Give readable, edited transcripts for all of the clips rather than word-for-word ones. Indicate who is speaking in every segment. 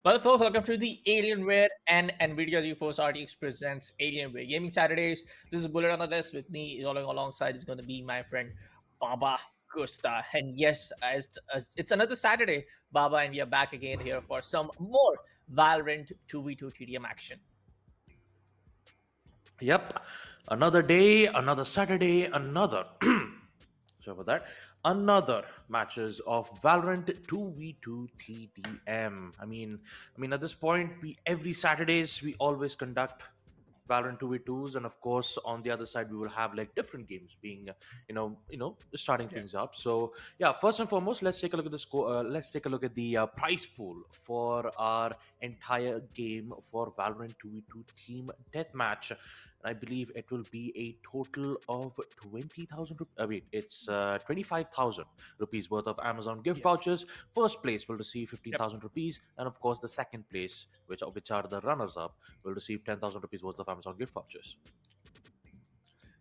Speaker 1: Well, folks, welcome to the Alienware and NVIDIA GeForce RTX presents Alienware Gaming Saturdays. This is Bullet on the list. With me, alongside is going to be my friend Baba Costa. And yes, it's another Saturday, Baba, and we are back again here for some more Valorant 2v2 TDM action.
Speaker 2: Yep. Another day, another Saturday, another. Sorry about that. Another matches of Valorant 2v2 TDM. I mean, at this point, every Saturdays we always conduct Valorant 2v2s, and of course, on the other side, we will have like different games being, starting
Speaker 1: Yeah.
Speaker 2: things up. So yeah, first and foremost, let's take a look at the score. Let's take a look at the prize pool for our entire game for Valorant 2v2 team deathmatch. I believe it will be a total of 20,000. It's 25,000 rupees worth of Amazon gift
Speaker 1: Yes.
Speaker 2: vouchers. First place will receive 15,000
Speaker 1: Yep.
Speaker 2: rupees, and of course, the second place, which are the runners up, will receive 10,000 rupees worth of Amazon gift vouchers.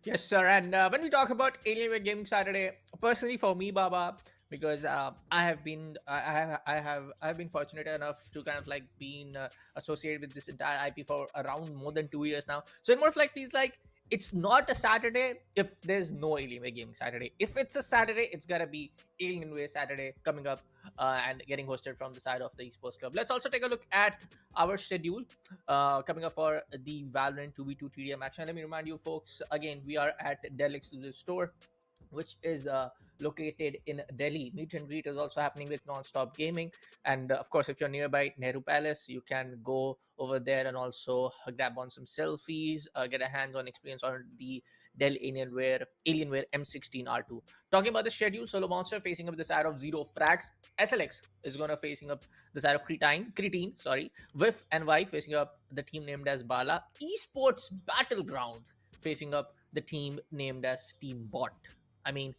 Speaker 1: Yes, sir. And when we talk about Alienware Gaming Saturday, personally for me, Baba, because I've been fortunate enough to kind of like being associated with this entire IP for around more than 2 years now. So it more of like feels like it's not a Saturday if there's no Alienware Gaming Saturday. If it's a Saturday, it's gotta be Alienware Saturday coming up and getting hosted from the side of the Esports Club. Let's also take a look at our schedule coming up for the Valorant 2v2 TDM action. Let me remind you, folks, again, we are at Dell Exclusive Store. which is located in Delhi. Meet and greet is also happening with Nonstop Gaming, and of course, if you're nearby Nehru Palace, you can go over there and also grab on some selfies, get a hands-on experience on the Dell Alienware M16R2. Talking about the schedule, Solo Monster facing up the side of Zero Frags. SLX is gonna facing up the side of Creatine, sorry. Whiff and Y facing up the team named as Bala. Esports Battleground facing up the team named as Team Bot. I mean,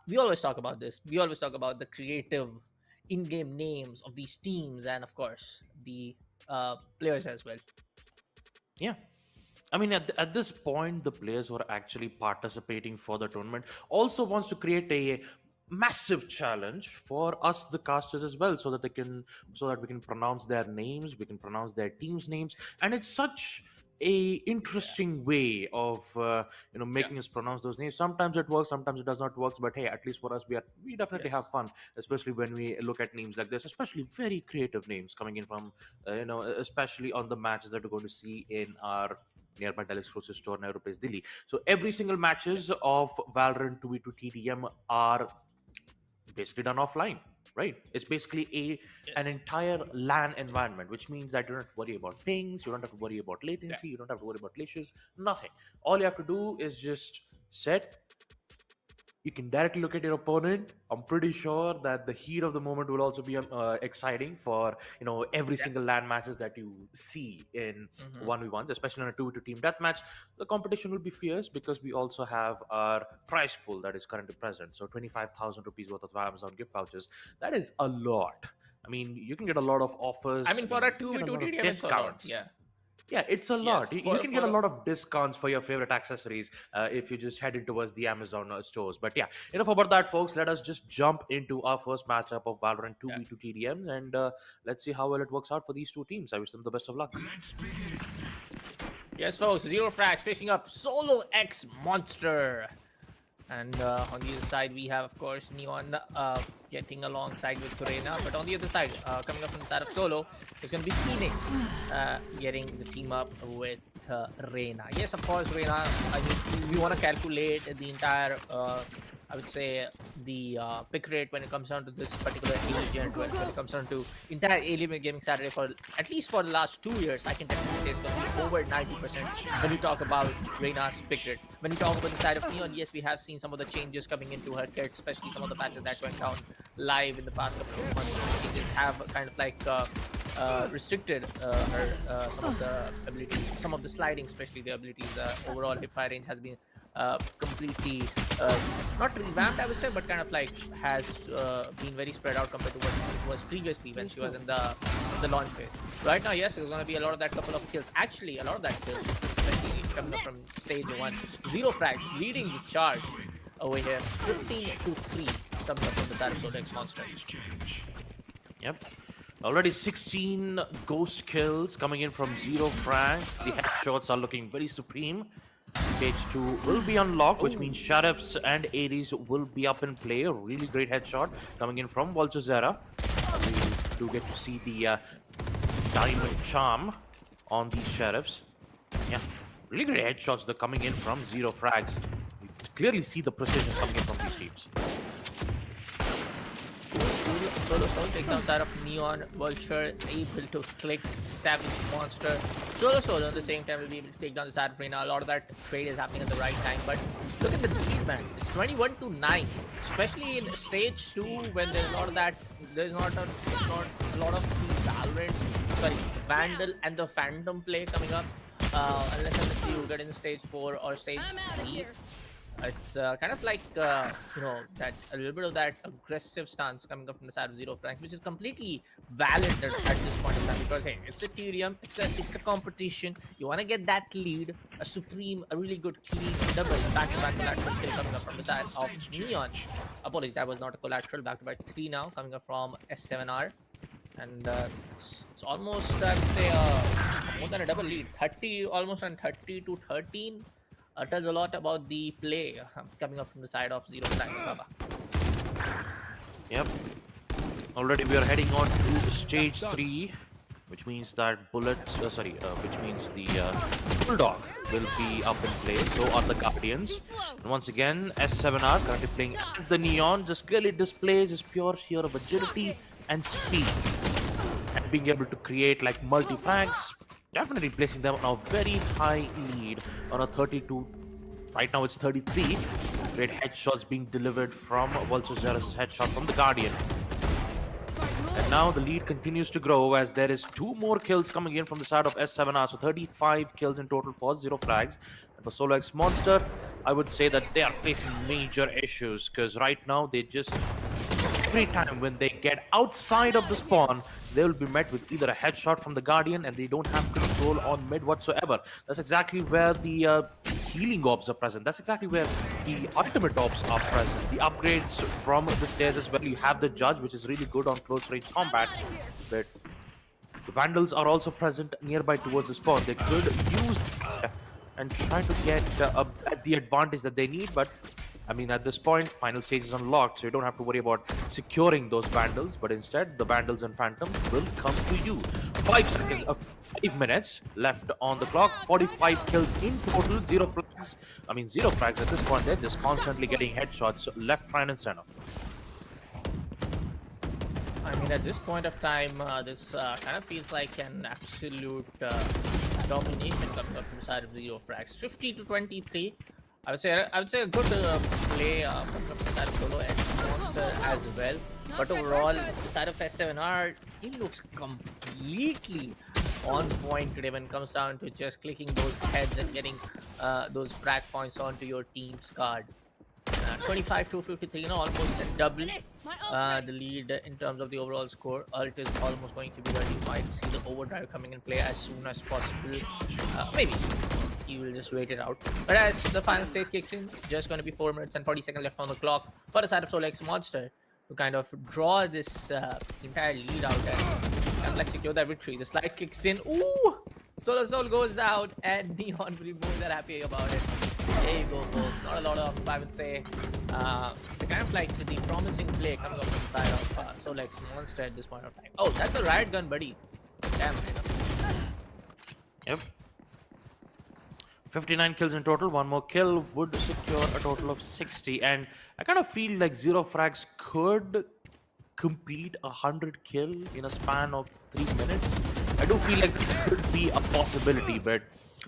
Speaker 1: we always talk about this. We always talk about the creative in-game names of these teams, and of course the players as well.
Speaker 2: Yeah. I mean, at this point, the players who are actually participating for the tournament also wants to create a massive challenge for us, the casters, as well, so that so that we can pronounce their names, we can pronounce their teams' names, and it's such a
Speaker 1: Yeah,
Speaker 2: interesting way of
Speaker 1: yeah,
Speaker 2: making us pronounce those names. Sometimes it works, sometimes it does not work, but hey, at least for us, we definitely
Speaker 1: yes,
Speaker 2: have fun, especially when we look at names like this, especially very creative names coming in from especially on the matches that we're going to see in our nearby Dell exclusive store, Nehru Place, Delhi. So every single
Speaker 1: yeah,
Speaker 2: matches of Valorant 2v2 TDM are basically done offline, right? It's basically an
Speaker 1: yes,
Speaker 2: entire LAN environment, which means that you don't have to worry about pings, you don't have to worry about
Speaker 1: yeah.
Speaker 2: latency, you don't have to worry about glitches, nothing. All you have to do is just set. You can directly look at your opponent. I'm pretty sure that the heat of the moment will also be exciting for every
Speaker 1: Yeah.
Speaker 2: single LAN matches that you see in
Speaker 1: Hmm.
Speaker 2: 1v1s, especially on a 2v2 team deathmatch. The competition will be fierce because we also have our prize pool that is currently present. So 25,000 rupees worth of Amazon gift vouchers. That is a lot. I mean, you can get a lot of
Speaker 1: I
Speaker 2: offers.
Speaker 1: mean,
Speaker 2: I
Speaker 1: for a
Speaker 2: mean, you
Speaker 1: two
Speaker 2: can
Speaker 1: v
Speaker 2: get a
Speaker 1: two
Speaker 2: lot of
Speaker 1: TDM, it's a lot.
Speaker 2: discounts.
Speaker 1: Yeah.
Speaker 2: Yeah, it's a
Speaker 1: Yes.
Speaker 2: lot. You
Speaker 1: For
Speaker 2: can get a
Speaker 1: for
Speaker 2: lot of discounts for your favorite accessories if you just heading towards the Amazon stores. But yeah, enough about that, folks. Let us just jump into our first matchup of Valorant
Speaker 1: yeah.
Speaker 2: 2v2 TDM, and let's see how well it works out for these two teams. I wish them the best of luck.
Speaker 1: Yes, folks. Zero Frags facing up Solo X Monster. And on the other side, we have, of course, Neon getting alongside with Reina. But on the other side, coming up from the side of Solo, is going to be Phoenix getting the team up with Reina. Yes, of course, Reina. I mean, we want to calculate the entire, I would say, the pick rate when it comes down to this particular agent, when it comes down to entire Alienware Gaming Saturday for at least for the last 2 years. I can definitely say it's going to be over 90% when you talk about Reina's pick rate. When you talk about the side of Neon, yes, we have seen some of the changes coming into her kit, especially some of the patches that went down live in the past couple of months. Those changes have kind of like restricted her some of the abilities, some of the sliding, especially the abilities. Overall hip fire range has been completely not revamped, I would say, but kind of like has been very spread out compared to what it was previously when she was in the launch phase. Right now, yes, it's going to be a lot of that couple of kills. Actually, a lot of that kills, especially coming up from stage one. Zero Frags leading the charge over here, 15-3, coming up from the side of Sodex Monster.
Speaker 2: Yep. Already 16 ghost kills coming in from Zero Frags. The headshots are looking very supreme. Stage 2 will be unlocked, which means Sheriffs and Ares will be up in play. A really great headshot coming in from Vulture. We do get to see the Diamond Charm on these Sheriffs. Yeah, really great headshots that are coming in from Zero Frags. You clearly see the precision coming in from these teams.
Speaker 1: Solo Soul takes outside of Neon Vulture, able to click Savage Monster. Solo Soul at the same time will be able to take down the side of Reina. A lot of that trade is happening at the right time, but look at the lead, man. It's 21-9, especially in stage 2 when there's not that, there's not a lot of the Valorant, sorry, Vandal and the Phantom play coming up. Unless you get in stage 4 or stage 3. It's kind of like that a little bit of that aggressive stance coming up from the side of Zero Franks, which is completely valid at this point in time because hey, it's a TDM, it's a competition. You want to get that lead, a really good clean double back-to-back collateral kill coming up from the side of Neon. Apologies, that was not a collateral. Back-to-back 3 now coming up from S7R. And it's almost, I would say, more than a double lead. 30, almost on 30-13. Tells a lot about the play coming up from the side of Zero Franks, Baba.
Speaker 2: Yep. Already we are heading on to stage 3. which means that which means the Bulldog will be up in play. So are the Guardians. And once again, S7R currently playing as the Neon just clearly displays his pure sheer of agility and speed, and being able to create like multi-frags, definitely placing them on a very high lead on a 32. Right now it's 33. Great headshots being delivered from Vulture Zera's headshot from the Guardian. And now the lead continues to grow as there is 2 more kills coming in from the side of S7R. So 35 kills in total for 0 frags. And for Solo X Monster, I would say that they are facing major issues because right now they just, every time when they get outside of the spawn, they will be met with either a headshot from the Guardian and they don't have control on mid whatsoever. That's exactly where the healing orbs are present. That's exactly where the ultimate orbs are present. The upgrades from the stairs as well. You have the Judge, which is really good on close range combat. But the Vandals are also present nearby towards the spawn. They could use and try to get the advantage that they need, but I mean, at this point, final stage is unlocked, so you don't have to worry about securing those Vandals, but instead, the Vandals and Phantoms will come to you. 5 minutes left on the clock, 45 kills in total, 0 frags. I mean, 0 frags at this point, they're just constantly getting headshots left, right, and center.
Speaker 1: I mean, at this point of time, this kind of feels like an absolute domination coming up from the side of 0 frags. 50 to 23. I would say a good play from the side of Solo X Monster as well. But overall, the side of S7R, he looks completely on point today when it comes down to just clicking those heads and getting those frag points onto your team's card. 25 to 53, almost a double the lead in terms of the overall score. Ult is almost going to be ready. You might see the overdrive coming in play as soon as possible. Maybe he will just wait it out. But as the final stage kicks in, just going to be 4 minutes and 40 seconds left on the clock for the side of Solo X Monster to kind of draw this entire lead out and like secure that victory. The slide kicks in. Ooh! Solo Soul goes out and Neon will be more than happy about it. There you go, folks. Not a lot of, I would say, the kind of like the promising play coming up from the side of Solo X Monster at this point of time. Oh, that's a riot gun, buddy. Damn.
Speaker 2: Yep. 59 kills in total. 1 more kill would secure a total of 60. And I kind of feel like 0 frags could complete 100 kill in a span of 3 minutes. I do feel like it could be a possibility, but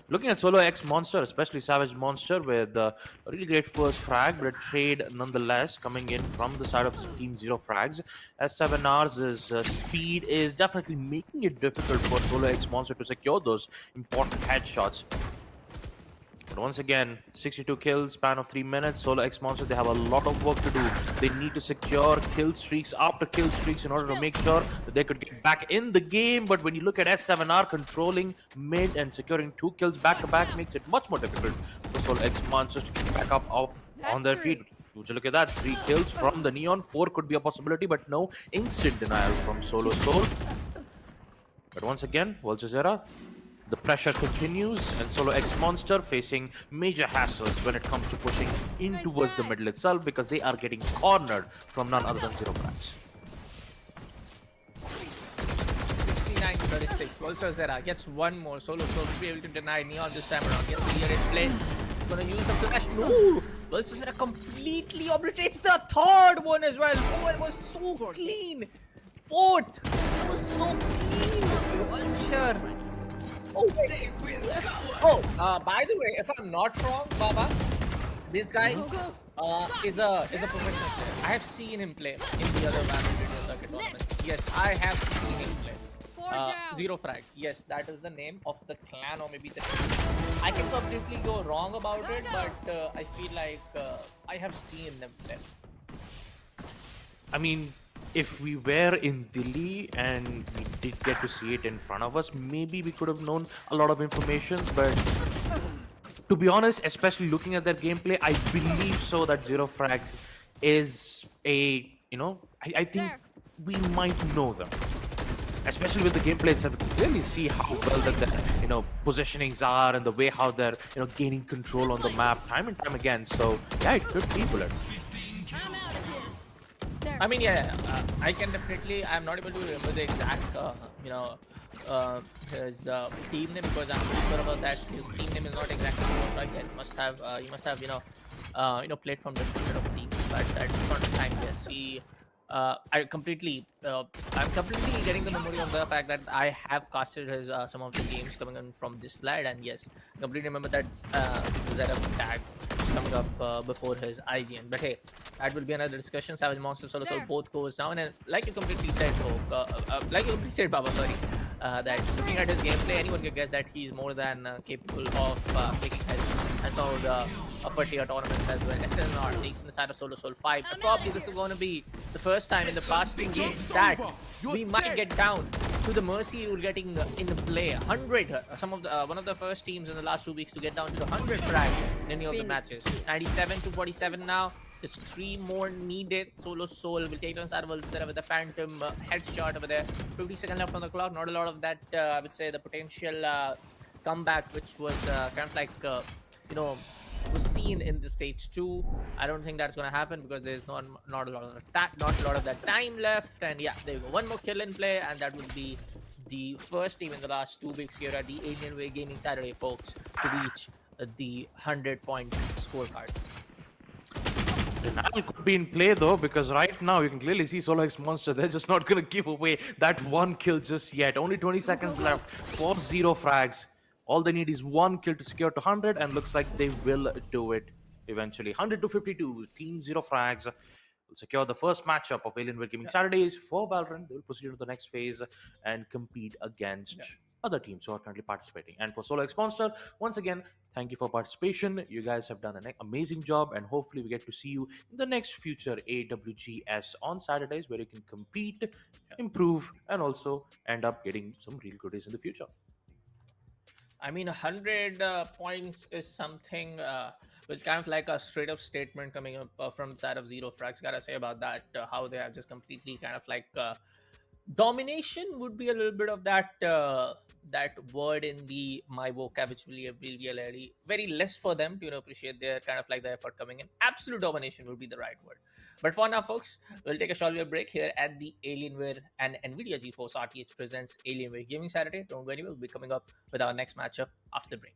Speaker 2: looking at Solo X Monster, especially Savage Monster, with a really great first frag, but a trade nonetheless coming in from the side of Team 0 frags. As 7R's speed is definitely making it difficult for Solo X Monster to secure those important headshots. But once again, 62 kills, span of 3 minutes. Solo X Monster, they have a lot of work to do. They need to secure kill streaks after kill streaks in order to make sure that they could get back in the game. But when you look at S7R controlling mid and securing 2 kills back-to-back makes it much more difficult for Solo X Monsters to get back up on their feet. Would you look at that? 3 kills from the Neon. 4 could be a possibility, but no instant denial from Solo Soul. But once again, Vulture Zera, the pressure continues, and Solo X Monster facing major hassles when it comes to pushing in towards the middle itself because they are getting cornered from none other than 0 frags.
Speaker 1: 69-36. Vulture Zera gets 1 more. Solo Soul will be able to deny Neon this time around. Gets the here in play. Gonna use the flash. No! Vulture Zera completely obliterates the 3rd one as well. Oh, it was so clean. 4th. It was so clean. Vulture. Oh, wait. Oh, by the way, if I'm not wrong, Baba, this guy is a professional player. I have seen him play in the other VALORANT circuit tournaments. Yes, I have seen him play. 0 frags. Yes, that is the name of the clan or maybe the team. I can completely go wrong about it, but I feel like I have seen them play.
Speaker 2: I mean, if we were in Delhi and we did get to see it in front of us, maybe we could have known a lot of information, but to be honest, especially looking at their gameplay, I believe so that 0 frag is a, I think we might know them. Especially with the gameplay itself, we can clearly see how well that their, positionings are and the way how they're, gaining control on the map time and time again. So, yeah, it could be bullet. I
Speaker 1: mean, yeah, I can definitely. I'm not able to remember the exact, his team name, because I'm pretty sure about that. His team name is not exactly known, right? He must have played from different sort of teams, but at this point of time, yes, he. I'm completely getting the memory of the fact that I have casted his some of the games coming in from this slide, and yes, I completely remember that ZF tag coming up before his IGN. But hey, that will be another discussion. Savage Monster Solo Soul both goes down, and like you completely said, Baba, sorry, that looking at his gameplay, anyone can guess that he's more than capable of making heads and some of the upper tier tournaments as well. SNR takes in the side of Solo Soul 5. And probably this is going to be the first time in the past 2 games that we might get down to the mercy rule getting in the play. 100, some of the one of the first teams in the last 2 weeks to get down to the 100 frag in any of the matches. 97 to 47 now. Just 3 more needed. Solo Soul will take on Sarval with the Phantom headshot over there. 50 seconds left on the clock. Not a lot of that, I would say, the potential comeback, which was kind of like, was seen in the stage 2. I don't think that's going to happen because there's not a lot of that time left. And yeah, there you go. One more kill in play, and that would be the first team in the last 2 weeks here at the Alienware Gaming Saturday, folks, to reach the 100-point scorecard.
Speaker 2: Denial could be in play though, because right now you can clearly see Solo X Monster. They're just not going to give away that one kill just yet. Only 20 seconds left for 0 frags. All they need is 1 kill to secure to 100, and looks like they will do it eventually. 100 to 52, Team 0 frags will secure the first matchup of Alienware Gaming Saturdays for Valorant. They will proceed to the next phase and compete against other teams who are currently participating. And for Solo X Monster, once again, thank you for participation. You guys have done an amazing job, and hopefully we get to see you in the next future AWGS on Saturdays, where you can compete, improve, and also end up getting some real goodies in the future.
Speaker 1: I mean, 100 points is something which kind of like a straight up statement coming up from the side of Zero Frags. Gotta say about that, how they have just completely kind of like domination would be a little bit of that that word in the my vocab, which will be very less for them to appreciate their kind of like the effort coming in. Absolute domination would be the right word. But for now, folks, we'll take a short little break here at the Alienware and Nvidia GeForce RTX presents Alienware Gaming Saturday. Don't go anywhere. We'll be coming up with our next matchup after the break.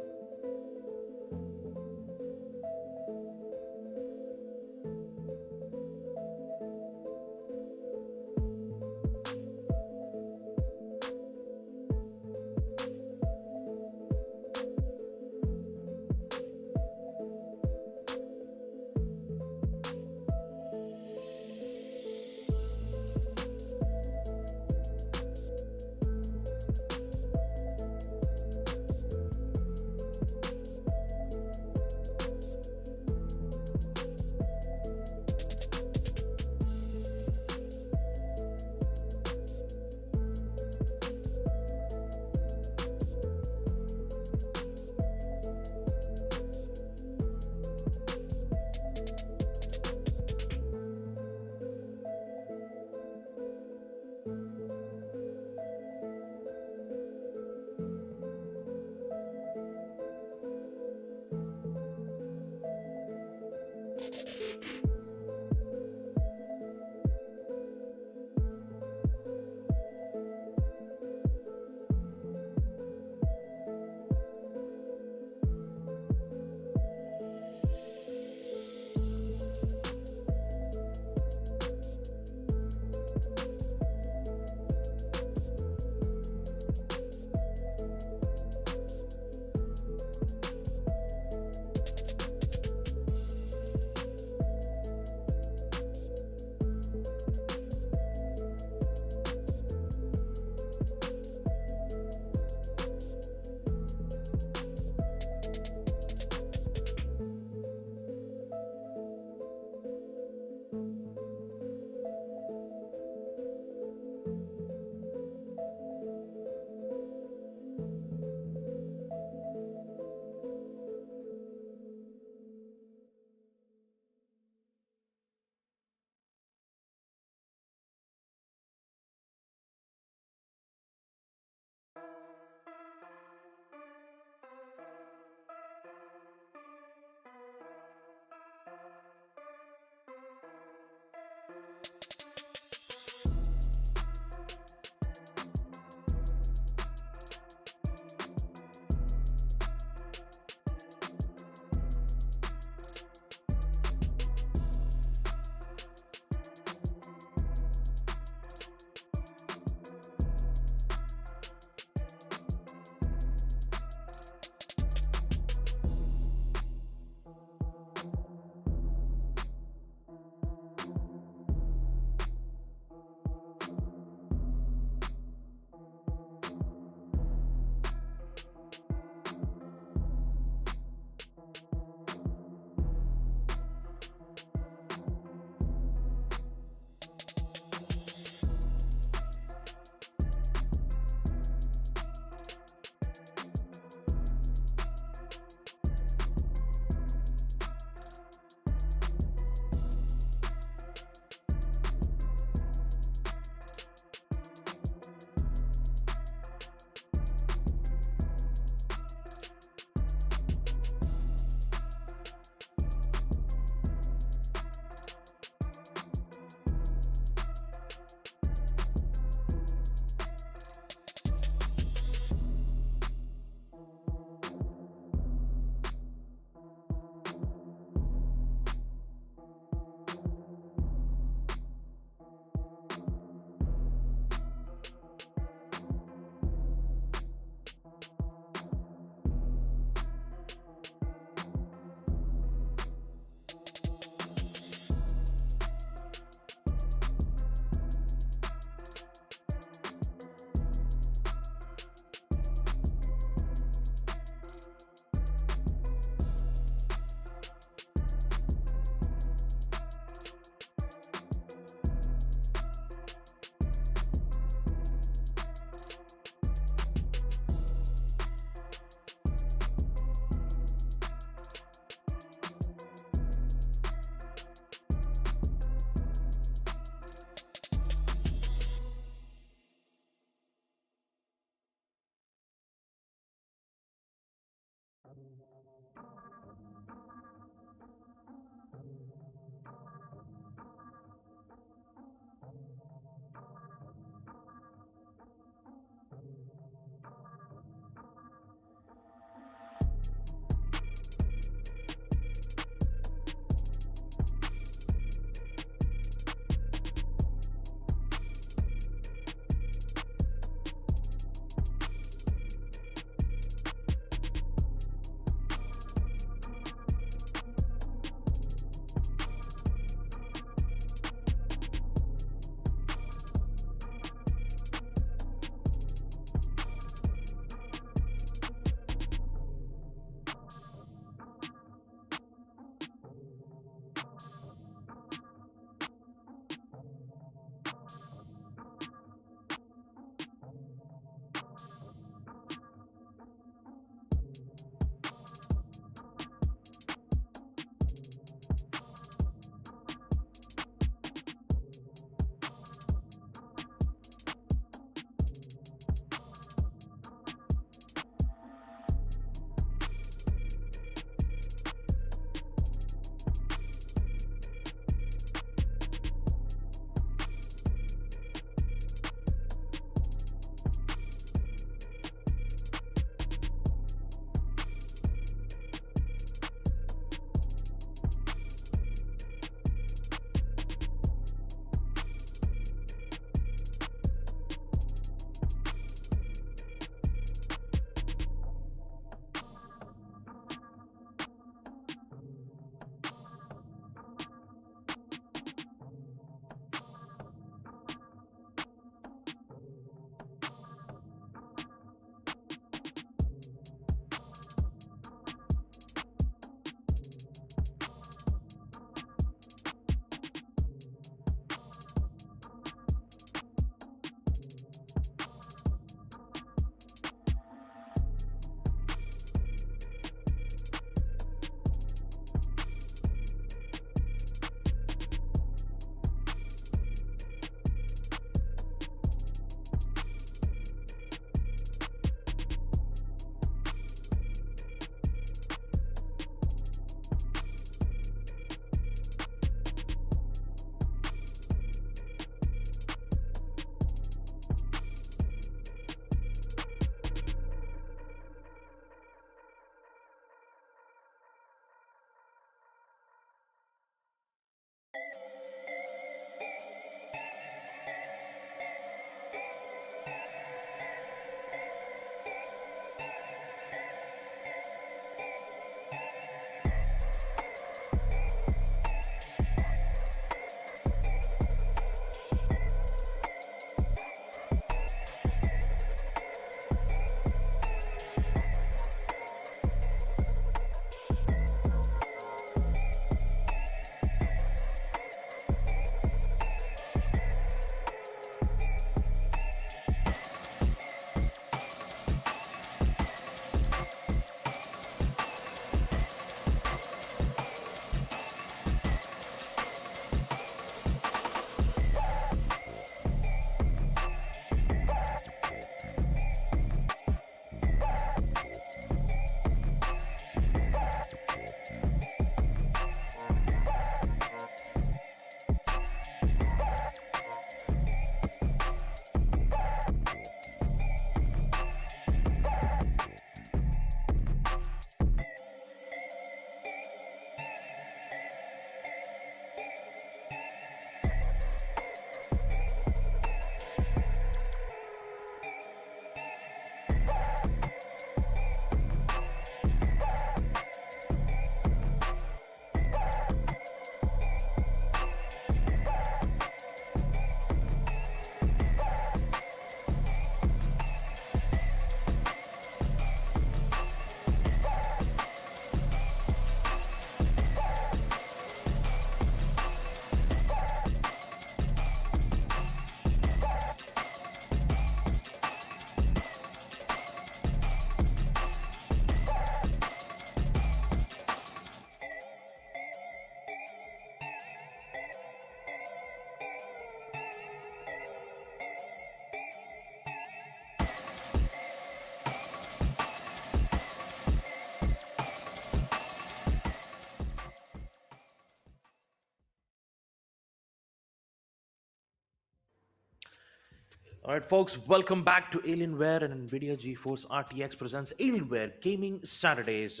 Speaker 2: All right, folks, welcome back to Alienware and NVIDIA GeForce RTX presents Alienware Gaming Saturdays,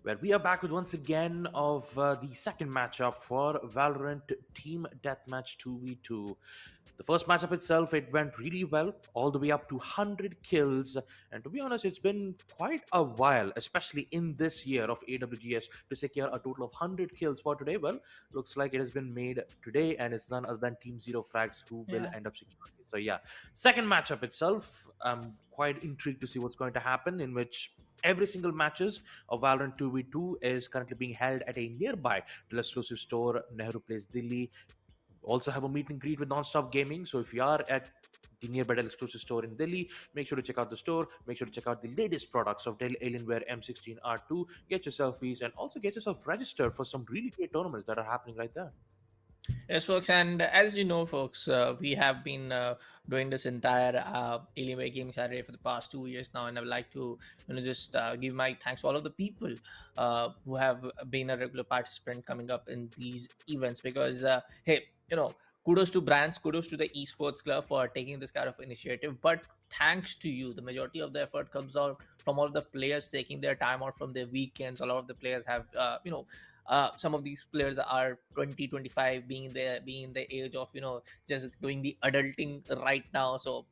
Speaker 2: where we are back with once again of the second matchup for Valorant Team Deathmatch 2v2. The first matchup itself, it went really well, all the way up to 100 kills. And to be honest, it's been quite a while, especially in this year of AWGS, to secure a total of 100 kills for today. Well, looks like it has been made today, and it's none other than Team Zero Frags who will
Speaker 1: Yeah.
Speaker 2: end up securing it. So yeah, second matchup itself, I'm quite intrigued to see what's going to happen, in which every single matches of Valorant 2v2 is currently being held at a nearby exclusive store, Nehru Place, Delhi. Also have a meet and greet with Nonstop Gaming. So if you are at the nearby Dell exclusive store in Delhi, make sure to check out the store. Make sure to check out the latest products of Dell Alienware M16R2. Get your selfies and also get yourself registered for some really great tournaments that are happening right there.
Speaker 1: Yes, folks, and as you know, folks, we have been doing this entire Alienware Gaming Saturday for the past 2 years now, and I would like to, just give my thanks to all of the people who have been a regular participant coming up in these events. Because, hey, kudos to brands, kudos to the Esports Club for taking this kind of initiative. But thanks to you, the majority of the effort comes out from all the players taking their time out from their weekends. A lot of the players have, some of these players are 20, 25, being the age of just doing the adulting right now. So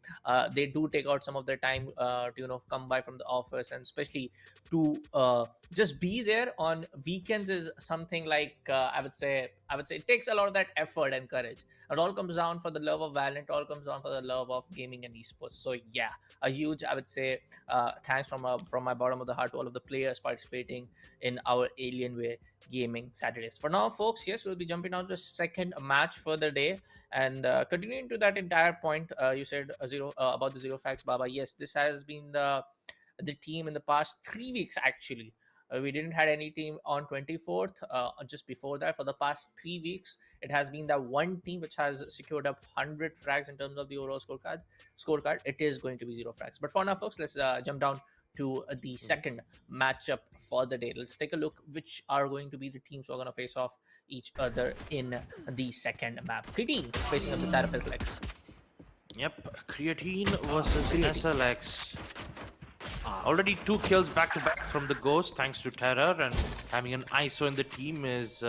Speaker 1: they do take out some of their time to come by from the office, and especially to just be there on weekends is something like I would say it takes a lot of that effort and courage. It all comes down for the love of Valorant. It all comes down for the love of gaming and esports. So yeah, a huge, I would say, thanks from my bottom of the heart to all of the players participating in our Alienware Gaming Saturdays. For now, folks, yes, we'll be jumping on to the second match for the day, and continuing to that entire point, you said about the zero facts, Baba. Yes, this has been the team in the past 3 weeks actually. We didn't had any team on 24th. Just before that, for the past 3 weeks, it has been that one team which has secured up 100 frags in terms of the overall scorecard. It is going to be zero frags. But for now, folks, let's jump down to the second matchup for the day. Let's take a look which are going to be the teams who are going to face off each other in the second map. Creatine facing up the side of SLX.
Speaker 2: Yep, Creatine versus SLX. Already 2 kills back to back from the Ghost, thanks to Terror, and having an ISO in the team is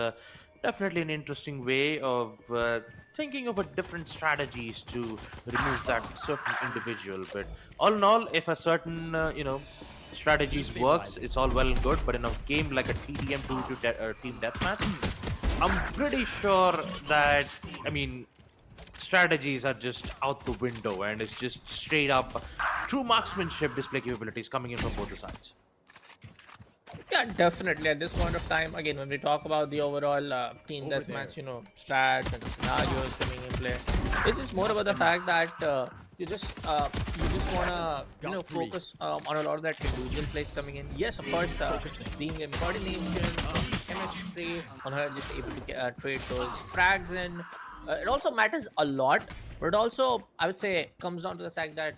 Speaker 2: definitely an interesting way of thinking of a different strategies to remove that certain individual. But all in all, if a certain strategies works, it's all well and good. But in a game like a TDM 2 team deathmatch, I'm pretty sure that strategies are just out the window, and it's just straight up true marksmanship display capabilities coming in from both the sides.
Speaker 1: Yeah, definitely. At this point of time, again, when we talk about the overall team deathmatch, strats and scenarios coming in play, it's just more about the fact that you just wanna focus on a lot of that individual plays coming in. Yes, of course, being in coordination, chemistry, on her just able to trade those frags in. It also matters a lot, but it also, I would say, comes down to the fact that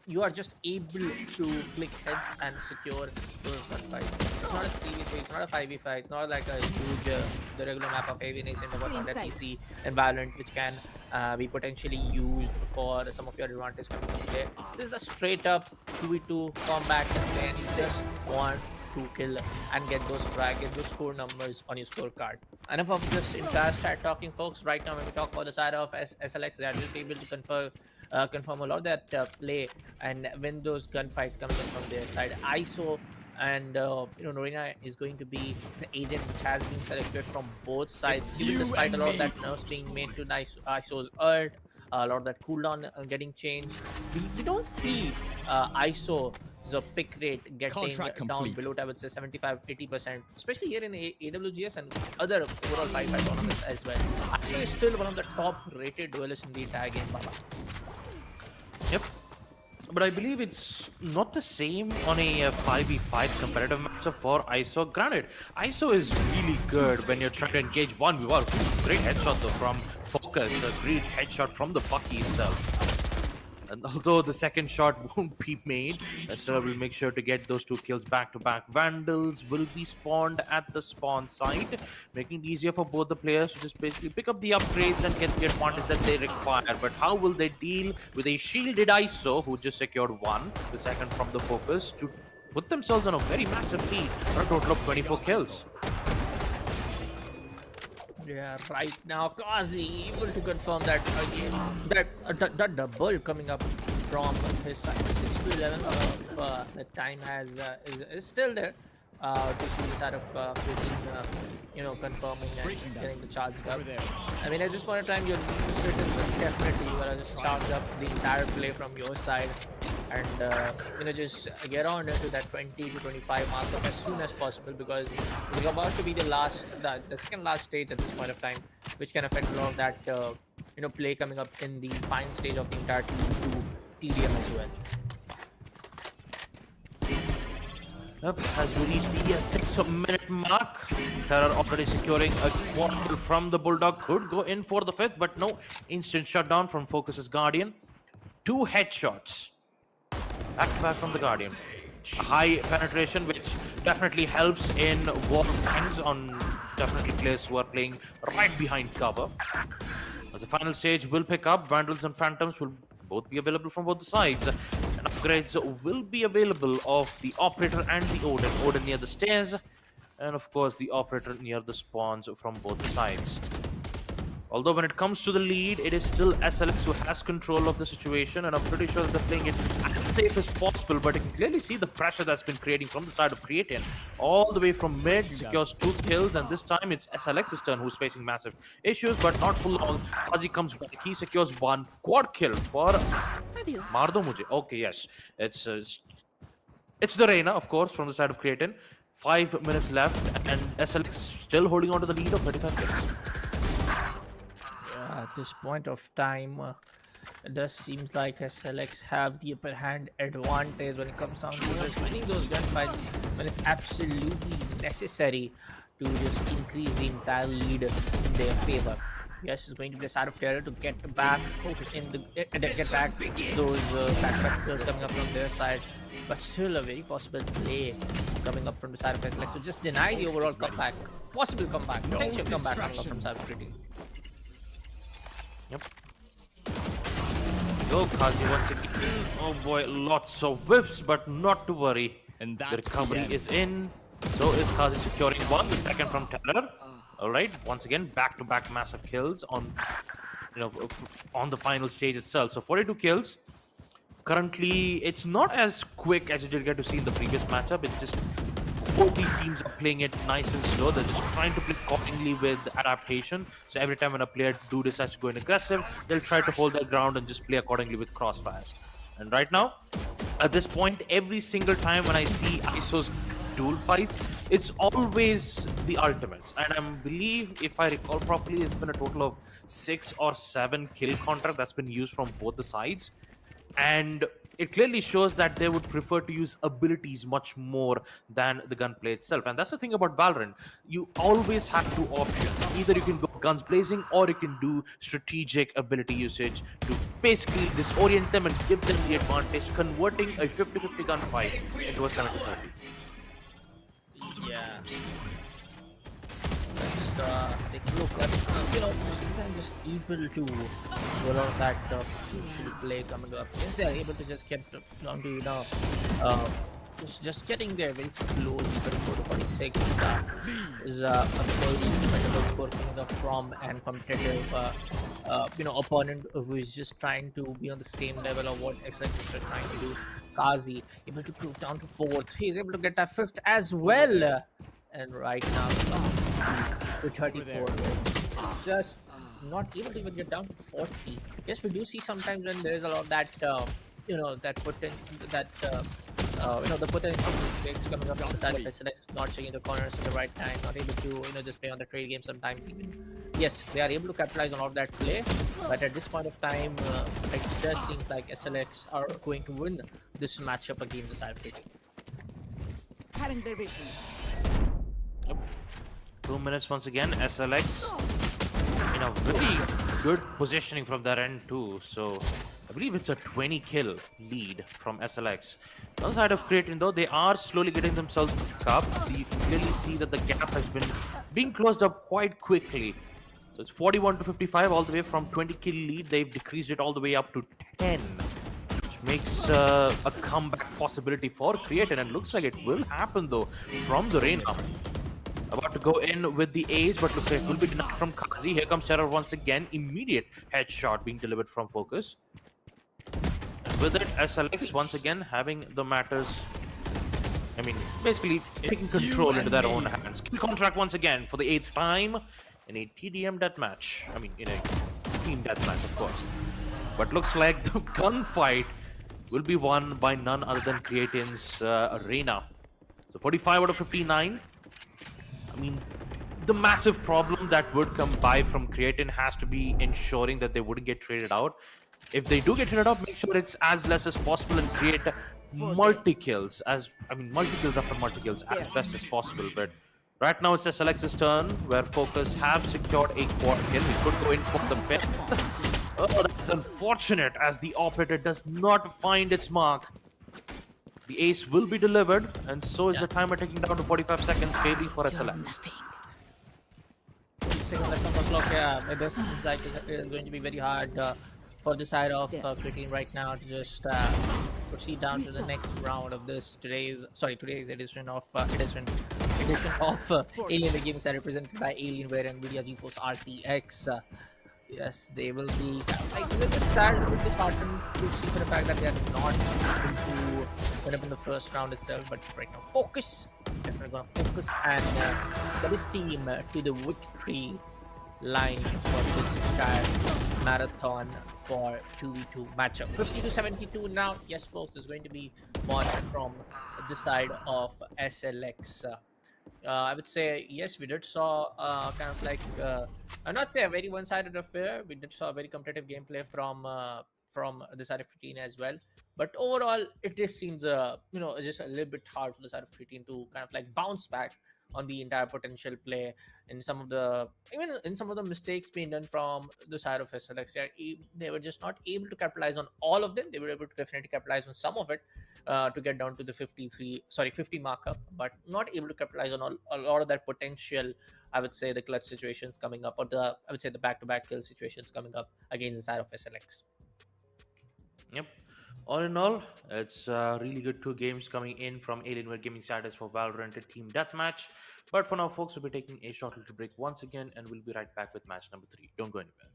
Speaker 1: you are just able to click heads and secure those gunfights. It's not a 3v3, it's not a 5v5, it's not like a huge, the regular map of heavy nation or whatnot that we see in Valorant, which can be potentially used for some of your advantage coming into play. This is a straight up 2v2 combat play, and you just want to kill and get those score numbers on your scorecard. Enough of this entire chat talking, folks. Right now, when we talk about the side of SLX, they are just able to confirm a lot of that play and win those gunfights coming in from their side. ISO and Norina is going to be the agent which has been selected from both sides, even despite a lot of that nerfs being made to ISO's ult, a lot of that cooldown getting changed. We don't see ISO the pick rate getting down below, I would say, 75-80%, especially here in AWGS and other overall 5v5 tournaments as well. ISO is still one of the top rated duelists in the entire game, Bala.
Speaker 2: Yep. But I believe it's not the same on a 5v5 competitive matchup for ISO. Granted, ISO is really good when you're trying to engage 1v1. Great headshot though from Focus, a great headshot from the Bucky itself. And although the second shot won't be made, Esther will make sure to get those 2 kills back to back. Vandals will be spawned at the spawn site, making it easier for both the players to just basically pick up the upgrades and get the advantage that they require. But how will they deal with a shielded ISO who just secured 1, the second from the focus, to put themselves on a very massive lead for a total of 24 kills?
Speaker 1: Yeah, right now, Kazi able to confirm that that double coming up from his side. 6 to 11. The time is still there. To see the side of Creatine, confirming and getting the charge up. I mean, at this point in time, you're definitely you gotta just charge up the entire play from your side, and just get on into that 20 to 25 mark as soon as possible, because we're about to be the second last stage at this point of time, which can affect a lot of that play coming up in the final stage of the entire TDM as well.
Speaker 2: Yep, has reached the 6-minute mark. Terror already securing a quad kill from the Bulldog. Could go in for the 5th, but no. Instant shutdown from Focus's Guardian. 2 headshots. Back to back from the Guardian. A high penetration, which definitely helps in war bangs on definitely players who are playing right behind cover. As the final stage will pick up, Vandals and Phantoms will both be available from both the sides. And upgrades will be available of the Operator and the Odin. Odin near the stairs, and of course the Operator near the spawns from both sides. Although when it comes to the lead, it is still SLX who has control of the situation, and I'm pretty sure that they're playing it as safe as possible. But you can clearly see the pressure that's been creating from the side of Creatine. All the way from mid, secures 2 kills, and this time it's SLX's turn who's facing massive issues, but not for long. As he comes back, he secures 1 quad kill for Mardo Mujhe. Okay, yes. It's the Reina, of course, from the side of Creatine. 5 minutes left, and SLX still holding on to the lead of 35 kills.
Speaker 1: At this point of time, it does seem like SLX have the upper hand advantage when it comes down to just winning those gunfights when it's absolutely necessary to just increase the entire lead in their favor. Yes, it's going to be the side of Terror to get back those backpack kills coming up from their side, but still a very possible play coming up from the side of SLX to just deny the overall comeback, possible comeback, potential comeback coming up from side of Creatine.
Speaker 2: Yep. Go Kazi once again. Oh boy, lots of whiffs, but not to worry. And the recovery is in. So is Kazi securing 1, the second from Terror. Alright, once again, back-to-back massive kills on the final stage itself. So 42 kills. Currently, it's not as quick as you did get to see in the previous matchup. It's just both these teams are playing it nice and slow. They're just trying to play accordingly with adaptation. So every time when a player decides to go in aggressive, they'll try to hold their ground and just play accordingly with crossfires. And right now, at this point, every single time when I see ISO's duel fights, it's always the ultimates. And I believe, if I recall properly, it's been a total of 6 or 7 kill contract that's been used from both the sides. And it clearly shows that they would prefer to use abilities much more than the gunplay itself. And that's the thing about Valorant. You always have 2 options. Either you can go guns blazing, or you can do strategic ability usage to basically disorient them and give them the advantage, converting a 50-50 gunfight into a 70-30.
Speaker 1: Yeah. Let's take a look at sometimes just able to do a lot of that crucial play coming up. Yes, they are able to just get down to just getting there very close. Even 4 to 46 is a very commendable score coming up from an competitive opponent who is just trying to be on the same level of what XLX are trying to do. Kazi able to prove down to 4th. He is able to get that 5th as well. And right now, to 34. It's just not able to even get down to 40. Yes, we do see sometimes when there is a lot of that, that potential, the potential mistakes coming up on the side of SLX, not checking the corners at the right time, not able to, just play on the trade game sometimes even. Yes, they are able to capitalize on all of that play, but at this point of time, it does seem like SLX are going to win this matchup against the side of Creatine.
Speaker 3: Having their vision.
Speaker 2: Yep. 2 minutes once again. SLX in a very good positioning from their end too. So I believe it's a 20 kill lead from SLX. On the side of Creatine, though, they are slowly getting themselves back up. You can clearly see that the gap has been being closed up quite quickly. So it's 41 to 55, all the way from 20 kill lead. They've decreased it all the way up to 10, which makes a comeback possibility for Creatine. And looks like it will happen, though, from the Reina. About to go in with the ace, but looks like it will be denied from Kazi. Here comes Terror once again. Immediate headshot being delivered from Focus. And with it, SLX once again having the matters. I mean, basically taking control into their own hands. Kill contract once again for the 8th time in a TDM deathmatch. I mean, in a team deathmatch, of course. But looks like the gunfight will be won by none other than Creatine's Reina. So 45 out of 59. I mean, the massive problem that would come by from Creatine has to be ensuring that they wouldn't get traded out. If they do get traded out, make sure it's as less as possible and create multi-kills multi-kills after multi-kills as best as possible. But right now it's SLX's turn, where Focus have secured a quad kill. We could go in for the fifth. Oh, that's unfortunate, as the operator does not find its mark. The ace will be delivered, and so is the timer taking down to 45 seconds, favoring for SLX.
Speaker 1: 40 seconds left on the clock. Yeah, this is like it's going to be very hard for the side of Creatine right now to just proceed down to the next round of today's edition of Alienware Gaming Saturday, represented by Alienware and Nvidia GeForce RTX. Yes, they will be like a little bit sad, a little bit disheartened to see for the fact that they are not able to win up in the first round itself. But right now, Focus is definitely going to focus and get his team to the victory line for this entire marathon for 2v2 matchup. 50 to 72 now. Yes, folks, is going to be won from the side of SLX. I would say yes, we did saw kind of like I'll not say a very one-sided affair. We did saw a very competitive gameplay from the side of Creatine as well. But overall, it just seems just a little bit hard for the side of Creatine to kind of like bounce back on the entire potential play, and some of the mistakes being done from the side of SLX. They were just not able to capitalize on all of them. They were able to definitely capitalize on some of it to get down to the 50 markup, but not able to capitalize on a lot of that potential. I would say the clutch situations coming up, or the back-to-back kill situations coming up against the side of SLX.
Speaker 2: Yep. All in all, it's really good 2 games coming in from Alienware Gaming Saturday for Valorant Team Deathmatch. But for now, folks, we'll be taking a short little break once again, and we'll be right back with match number 3. Don't go anywhere.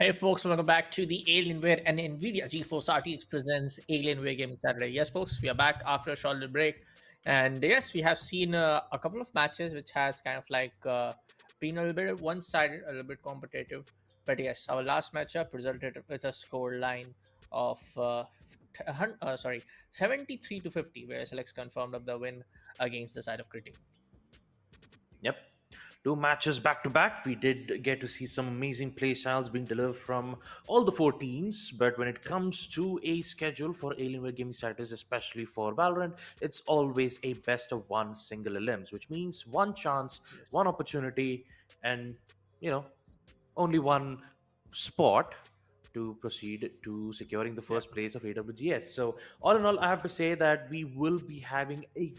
Speaker 1: Hey folks, welcome back to the Alienware and Nvidia GeForce RTX presents Alienware Gaming Saturday. Yes, folks, we are back after a short little break, and yes, we have seen a couple of matches which has kind of like been a little bit one-sided, a little bit competitive. But yes, our last matchup resulted with a score line of 73 to 50, where Alex confirmed of the win against the side of Creatine.
Speaker 2: Yep. Two matches back to back. We did get to see some amazing play styles being delivered from all the four teams. But when it comes to a schedule for Alienware Gaming Saturdays, especially for Valorant, it's always a best of one single elims, which means one chance,
Speaker 1: Yes.
Speaker 2: one opportunity, and you know, only one spot to proceed to securing the
Speaker 1: Yeah.
Speaker 2: first place of AWGS. So, all in all, I have to say that we will be having a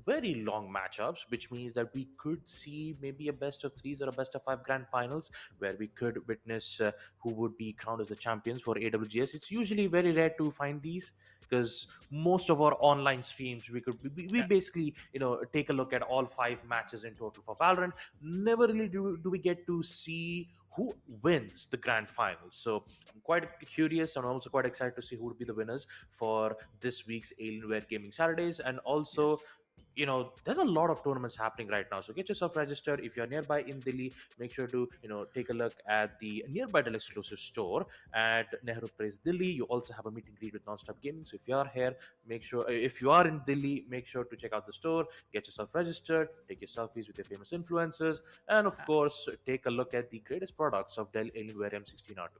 Speaker 2: very long matchups, which means that we could see maybe a best of threes or a best of five grand finals where we could witness who would be crowned as the champions for AWGS. It's usually very rare to find these because most of our online streams we
Speaker 1: Yeah.
Speaker 2: basically take a look at all five matches in total for Valorant. Never really do we get to see who wins the grand finals. So I'm quite curious and also quite excited to see who would be the winners for this week's Alienware Gaming Saturdays. And also,
Speaker 1: Yes.
Speaker 2: there's a lot of tournaments happening right now, so get yourself registered. If you're nearby in Delhi, make sure to take a look at the nearby Dell exclusive store at Nehru Place, Delhi. You also have a meet and greet with Nonstop Gaming, so if you are here, make sure, if you are in Delhi, make sure to check out the store, get yourself registered, take your selfies with your famous influencers, and of course take a look at the greatest products of Dell Alienware M16R2.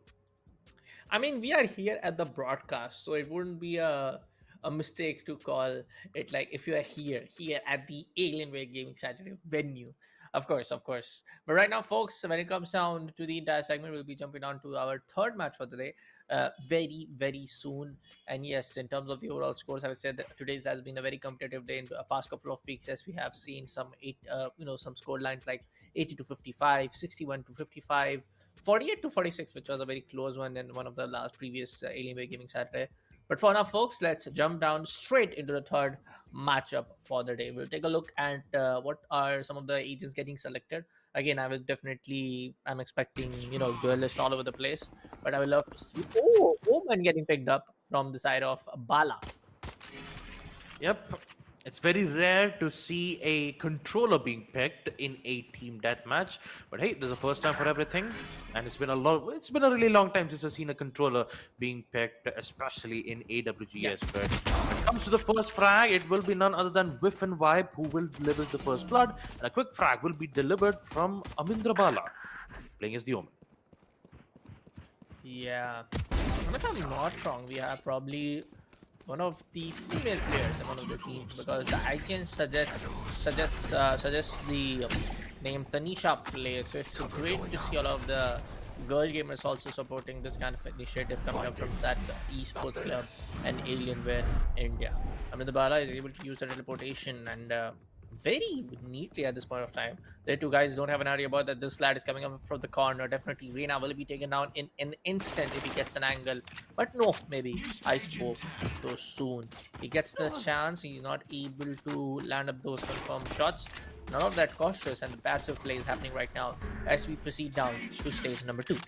Speaker 1: I mean, we are here at the broadcast, so it wouldn't be a mistake to call it like if you are here at the Alienware Gaming Saturday venue. Of course, of course. But right now, folks, when it comes down to the entire segment, we'll be jumping on to our third match for the day very soon. And yes, in terms of the overall scores, I would say that today's has been a very competitive day in the past couple of weeks, as we have seen some score lines like 80 to 55, 61 to 55, 48 to 46, which was a very close one in one of the last previous Alienware Gaming Saturday. But for now, folks, let's jump down straight into the third matchup for the day. We'll take a look at what are some of the agents getting selected. Again, I'm expecting, duelists all over the place. But I would love to see, Omen getting picked up from the side of Bala.
Speaker 2: Yep. It's very rare to see a controller being picked in a team deathmatch, but hey, there's a first time for everything, and it's been a really long time since I've seen a controller being picked, especially in
Speaker 1: Yeah.
Speaker 2: AWGS. But when it comes to the first frag, it will be none other than Whiff and Vibe who will deliver the first blood, and a quick frag will be delivered from Amindra Bala, playing as the Omen.
Speaker 1: Yeah. And if I'm not wrong, we have probably one of the female players in one of the teams, because the IGN suggests the name Tanisha play. So it's great to see all of the girl gamers also supporting this kind of initiative coming up from that esports club and Alienware India. I mean, the Bala is able to use the teleportation and very neatly at this point of time. The two guys don't have an idea about that. This lad is coming up from the corner. Definitely, Reina will be taken down in an instant if he gets an angle. But no, maybe I spoke so soon. He gets the chance. He's not able to land up those confirmed shots. None of that cautious and the passive play is happening right now as we proceed down to stage number 2.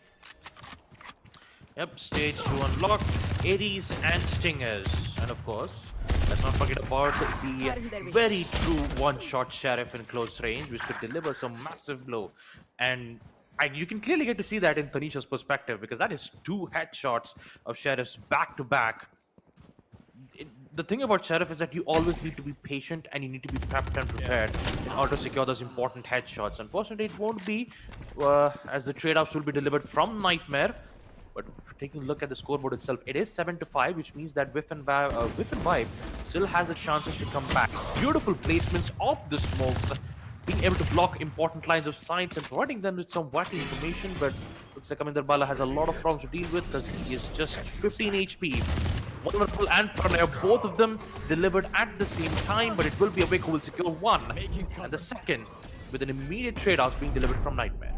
Speaker 2: Yep, stage 2 unlocked, Ares and Stingers. And of course, let's not forget about the very true one-shot Sheriff in close range, which could deliver some massive blow. And you can clearly get to see that in Tanisha's perspective, because that is 2 headshots of Sheriffs back-to-back. The thing about Sheriff is that you always need to be patient and you need to be prepped and prepared in order to secure those important headshots. Unfortunately, it won't be, as the trade-offs will be delivered from Nightmare. But taking a look at the scoreboard itself, it is 7-5, which means that Whiff and Vibe still has the chances to come back. Beautiful placements of the smokes, being able to block important lines of sight and providing them with some wacky information. But looks like Aminder Bala has a lot of problems to deal with because he is just 15 HP. Vulnerable and Paranoia, both of them delivered at the same time, but it will be Awake who will secure one, and the second with an immediate trade-off being delivered from Nightmare.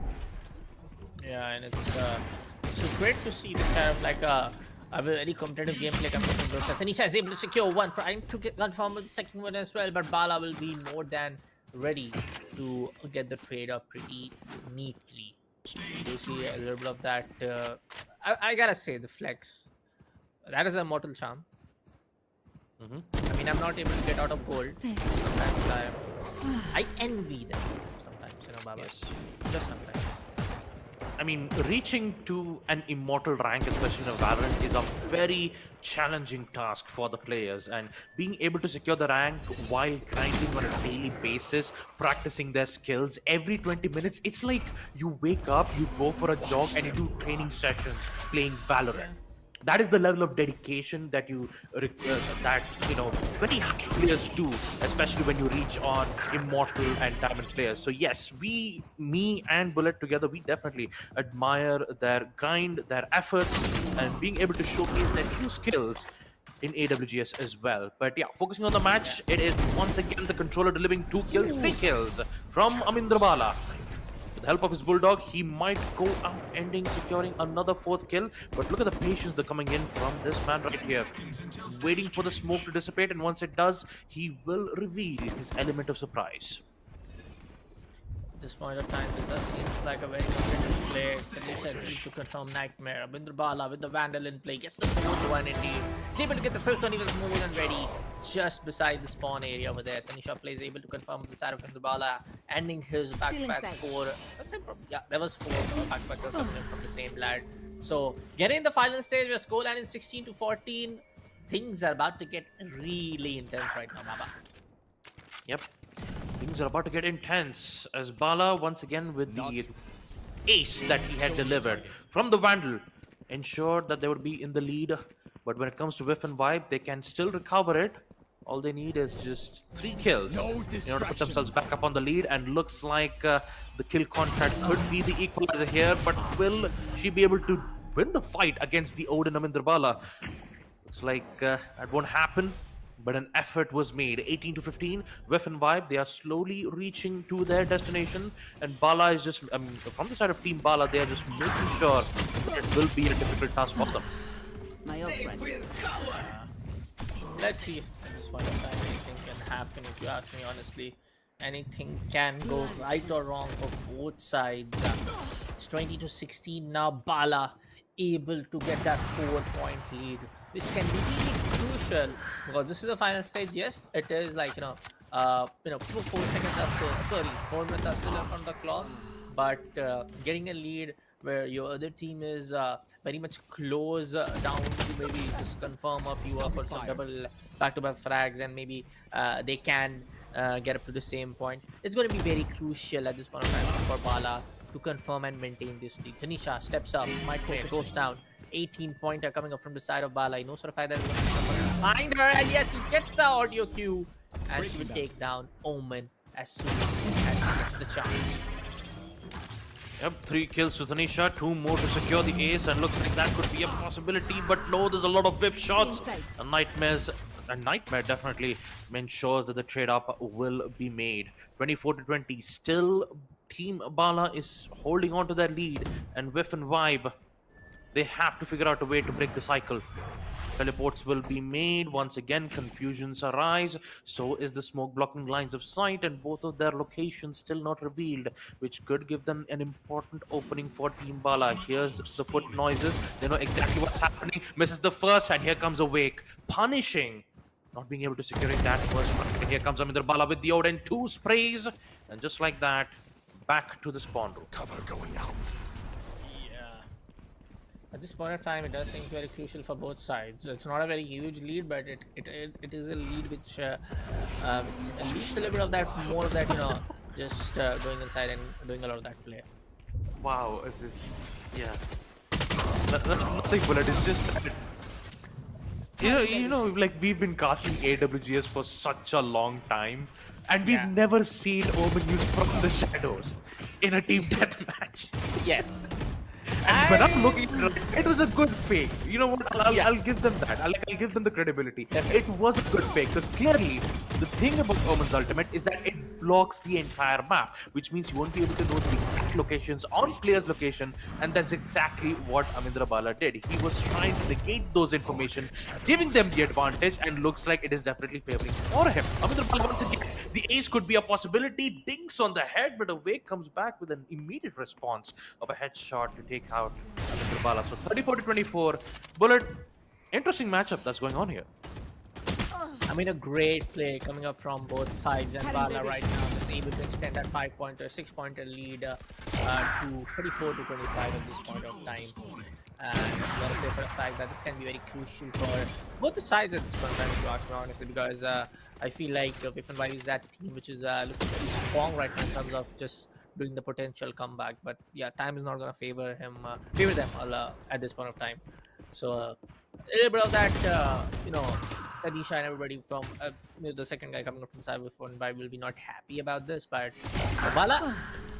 Speaker 1: Yeah, and it's great to see this kind of like a very competitive gameplay coming from Rosa. Tanisha is able to secure one, trying to get confirm with the second one as well, but Bala will be more than ready to get the trade up pretty neatly. You see a little bit of that. I gotta say, the flex. That is a mortal charm.
Speaker 2: Mhm.
Speaker 1: I mean, I'm not able to get out of gold. Sometimes I envy them. Sometimes, Baba.
Speaker 2: Yes.
Speaker 1: Just sometimes.
Speaker 2: I mean, reaching to an immortal rank, especially in a Valorant, is a very challenging task for the players. And being able to secure the rank while grinding on a daily basis, practicing their skills every 20 minutes, it's like you wake up, you go for a jog, and you do training sessions playing Valorant. That is the level of dedication that very high players do, especially when you reach on immortal and diamond players. So yes, me and Bullet together, we definitely admire their grind, their efforts, and being able to showcase their true skills in AWGS as well. But yeah, focusing on the match, it is once again the controller delivering 2 kills, 3 kills from Bala. With the help of his bulldog, he might go out ending securing another 4th kill. But look at the patience that's coming in from this man right here. Waiting for the smoke to dissipate, and once it does, he will reveal his element of surprise.
Speaker 1: At this point of time, it just seems like a very competitive play. Tanisha needs to confirm Nightmare. Bala with the Vandal in play gets the 4th one indeed. He's able to get the 5th one, he was more than ready. Just beside the spawn area over there. Tanisha plays able to confirm the side of Bala, ending his backpack for. Yeah, there was 4 backpackers coming in from the same lad. So, getting in the final stage where scoreline is 16-14. Things are about to get really intense right now, Baba.
Speaker 2: Yep. Things are about to get intense as Bala once again with the ace that he had delivered from the Vandal ensured that they would be in the lead. But when it comes to Whiff and Vibe, they can still recover it. All they need is just 3 kills in order to put themselves back up on the lead. And looks like the kill contract could be the equalizer here. But will she be able to win the fight against the Odin Bala? Looks like that won't happen. But an effort was made. 18-15, Whiff and Vibe, they are slowly reaching to their destination. And Bala is just, from the side of Team Bala, they are just making sure that it will be a difficult task for them.
Speaker 3: My old friend.
Speaker 1: Let's see. At this point of time, anything can happen. If you ask me honestly, anything can go right or wrong for both sides. It's 20-16 now. Bala able to get that 4-point lead, which can be really crucial because this is the final stage. Yes, it is like 4 seconds are still, sorry, 4 minutes are still on the clock, but getting a lead where your other team is very much close down to maybe just confirm up you up for some double back-to-back frags, and maybe they can get up to the same point. It's going to be very crucial at this point of time for Bala to confirm and maintain this lead. Tanisha steps up, Nightmare goes down. 18-pointer coming up from the side of Bala. He knows for a fact that he's going to find her, and yes, he gets the audio cue, and she will take down Omen as soon as she gets the chance.
Speaker 2: Yep, 3 kills to Tanisha, 2 more to secure the ace, and looks like that could be a possibility, but no, there's a lot of Whiff shots. And Nightmare definitely ensures that the trade-up will be made. 24-20, still Team Bala is holding on to their lead, and Whiff and Vibe, they have to figure out a way to break the cycle. Teleports will be made. Once again, confusions arise. So is the smoke blocking lines of sight, and both of their locations still not revealed, which could give them an important opening for Team Bala. Here's the foot noises. They know exactly what's happening. Misses the first, and here comes Awake, punishing not being able to secure that first one. And here comes Bala with the Odin, 2 sprays, and just like that, back to the spawn room.
Speaker 4: Cover going out.
Speaker 1: At this point of time, it does seem very crucial for both sides. It's not a very huge lead, but it is a lead which leads a little bit of that, more of that, just going inside and doing a lot of that play.
Speaker 2: Wow, it's just, yeah. Nothing, Bullet. It's just that, like we've been casting AWGS for such a long time, and we've never seen Omen used from the shadows in a team deathmatch.
Speaker 1: Yes.
Speaker 2: And when I'm looking at it, it was a good fake. You know what? I'll give them that. I'll give them the credibility. It was a good fake because clearly The thing about Omen's ultimate is that it blocks the entire map, which means you won't be able to know the exact locations on player's location, and that's exactly what Amindra Bala did. He was trying to negate those information, giving them the advantage, and looks like it is definitely favoring for him. Amindra Bala once again, the ace could be a possibility. Dinks on the head, but Awake comes back with an immediate response of a headshot to take out Amindra Bala. So 34-24. Bullet, interesting matchup that's going on here.
Speaker 1: I mean, a great play coming up from both sides, and Bala right now just able to extend that 5-pointer, 6-pointer lead to 34-25 at this point of time. And I'm gonna say for a fact that this can be very crucial for both the sides at this point of time, if you ask me honestly, because I feel like Whiff and White is that team which is looking pretty strong right now in terms of just doing the potential comeback. But yeah, time is not gonna favor them at this point of time. So a little bit of that, Tanisha and everybody from the second guy coming up from side with one by will be not happy about this, but Bala,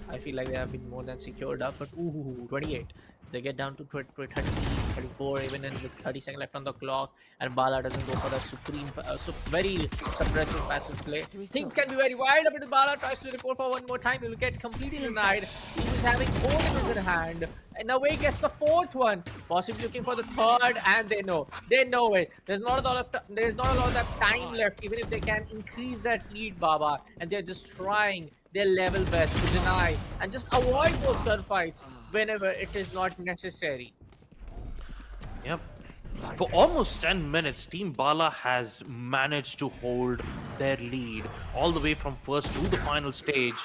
Speaker 1: I feel like they have been more than secured up. But 28. They get down to 30, 34, even in with 30 seconds left on the clock, and Bala doesn't go for the very suppressive passive play. Things can be very wide up, and Bala tries to report for one more time. He will get completely denied. He was having 4 in his hand, and away gets the 4th one, possibly looking for the 3rd, and they know it. There's not a lot of that time left, even if they can increase that lead, Baba, and they're just trying their level best to deny and just avoid those gunfights whenever it is not necessary.
Speaker 2: Yep. For almost 10 minutes, Team Bala has managed to hold their lead all the way from first to the final stage.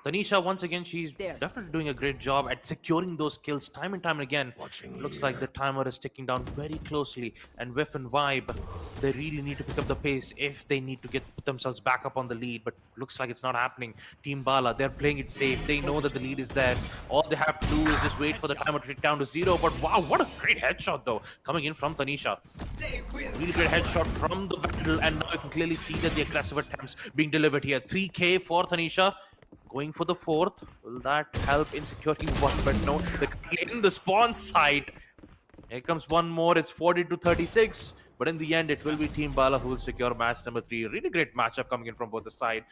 Speaker 2: Tanisha, once again, she's definitely doing a great job at securing those kills time and time again. Looks like the timer is ticking down very closely, and Whiff and Vibe, they really need to pick up the pace if they need to put themselves back up on the lead, but looks like it's not happening. Team Bala, they're playing it safe. They know that the lead is theirs. All they have to do is just wait for the timer to tick down to 0, but wow, what a great headshot though, coming in from Tanisha. Really great headshot from the battle, and now you can clearly see that the aggressive attempts being delivered here. 3K for Tanisha. Going for the 4th. Will that help in securing one? But no, they're in the spawn site. Here comes one more. It's 40-36. But in the end, it will be Team Bala who will secure match number 3. Really great matchup coming in from both the side.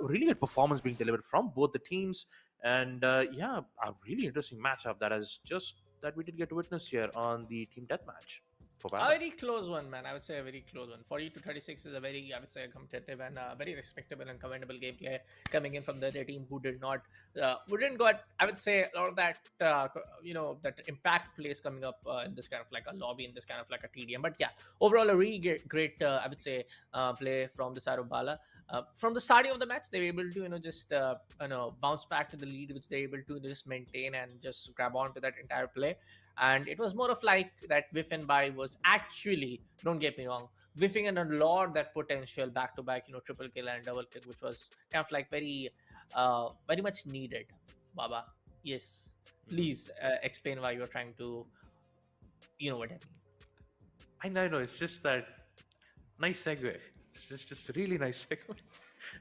Speaker 2: Really good performance being delivered from both the teams. And yeah, a really interesting matchup that we did get to witness here on the team deathmatch.
Speaker 1: A very close one, man. I would say a very close one. 40-36 is a very, I would say, competitive and very respectable and commendable gameplay coming in from the other team who didn't go at, I would say, a lot of that, that impact plays coming up in this kind of like a lobby, in this kind of like a TDM. But yeah, overall, a really great I would say, play from the side of Bala. From the starting of the match, they were able to, just, bounce back to the lead, which they're able to just maintain and just grab onto that entire play. And it was more of like that Whiff and Buy was actually, don't get me wrong, whiffing and unlock that potential back-to-back, triple kill and double kill, which was kind of like very much needed. Baba, yes, please explain why you're trying to, what I mean.
Speaker 2: I know, it's just that nice segue. It's just a really nice segue.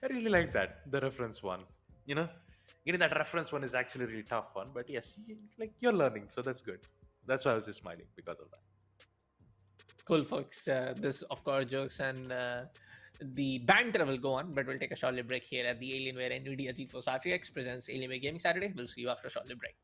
Speaker 2: I really like that, the reference one. Getting that reference one is actually a really tough one, but yes, you're learning, so that's good. That's why I was just smiling because of that.
Speaker 1: Cool, folks. This, of course, jokes and the banter will go on, but we'll take a short break here at the Alienware NVIDIA GeForce RTX presents Alienware Gaming Saturday. We'll see you after a short break.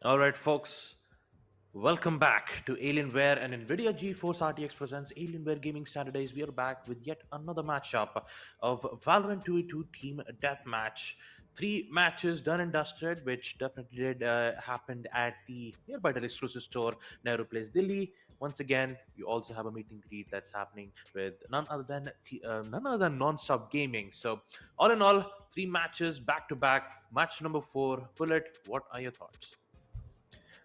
Speaker 2: All right, folks. Welcome back to Alienware and NVIDIA GeForce RTX presents Alienware Gaming Saturdays. We are back with yet another matchup of Valorant 2v2 Team Deathmatch. Three matches done and dusted, which definitely did happened at the nearby the exclusive store, Nehru Place, Delhi. Once again, we also have a meet and greet that's happening with none other than Nonstop Gaming. So, all in all, three matches back to back. Match number 4. Bullet, what are your thoughts?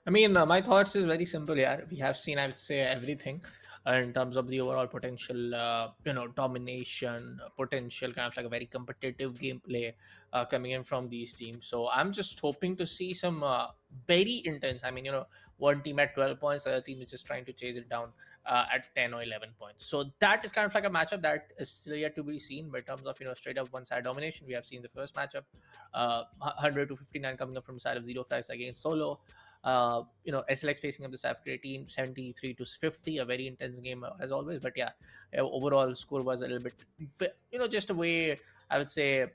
Speaker 1: I mean, my thoughts is very simple. Yeah, we have seen, I would say, everything in terms of the overall potential, domination, potential kind of like a very competitive gameplay coming in from these teams. So I'm just hoping to see some very intense. I mean, one team at 12 points, the other team is just trying to chase it down at 10 or 11 points. So that is kind of like a matchup that is still yet to be seen. But in terms of straight up one side domination, we have seen the first matchup, 100 to 59 coming up from the side of Zero Frags against Solo. SLX facing up the side of Creatine 73 to 50, a very intense game as always. But yeah, overall score was a little bit, just a way I would say,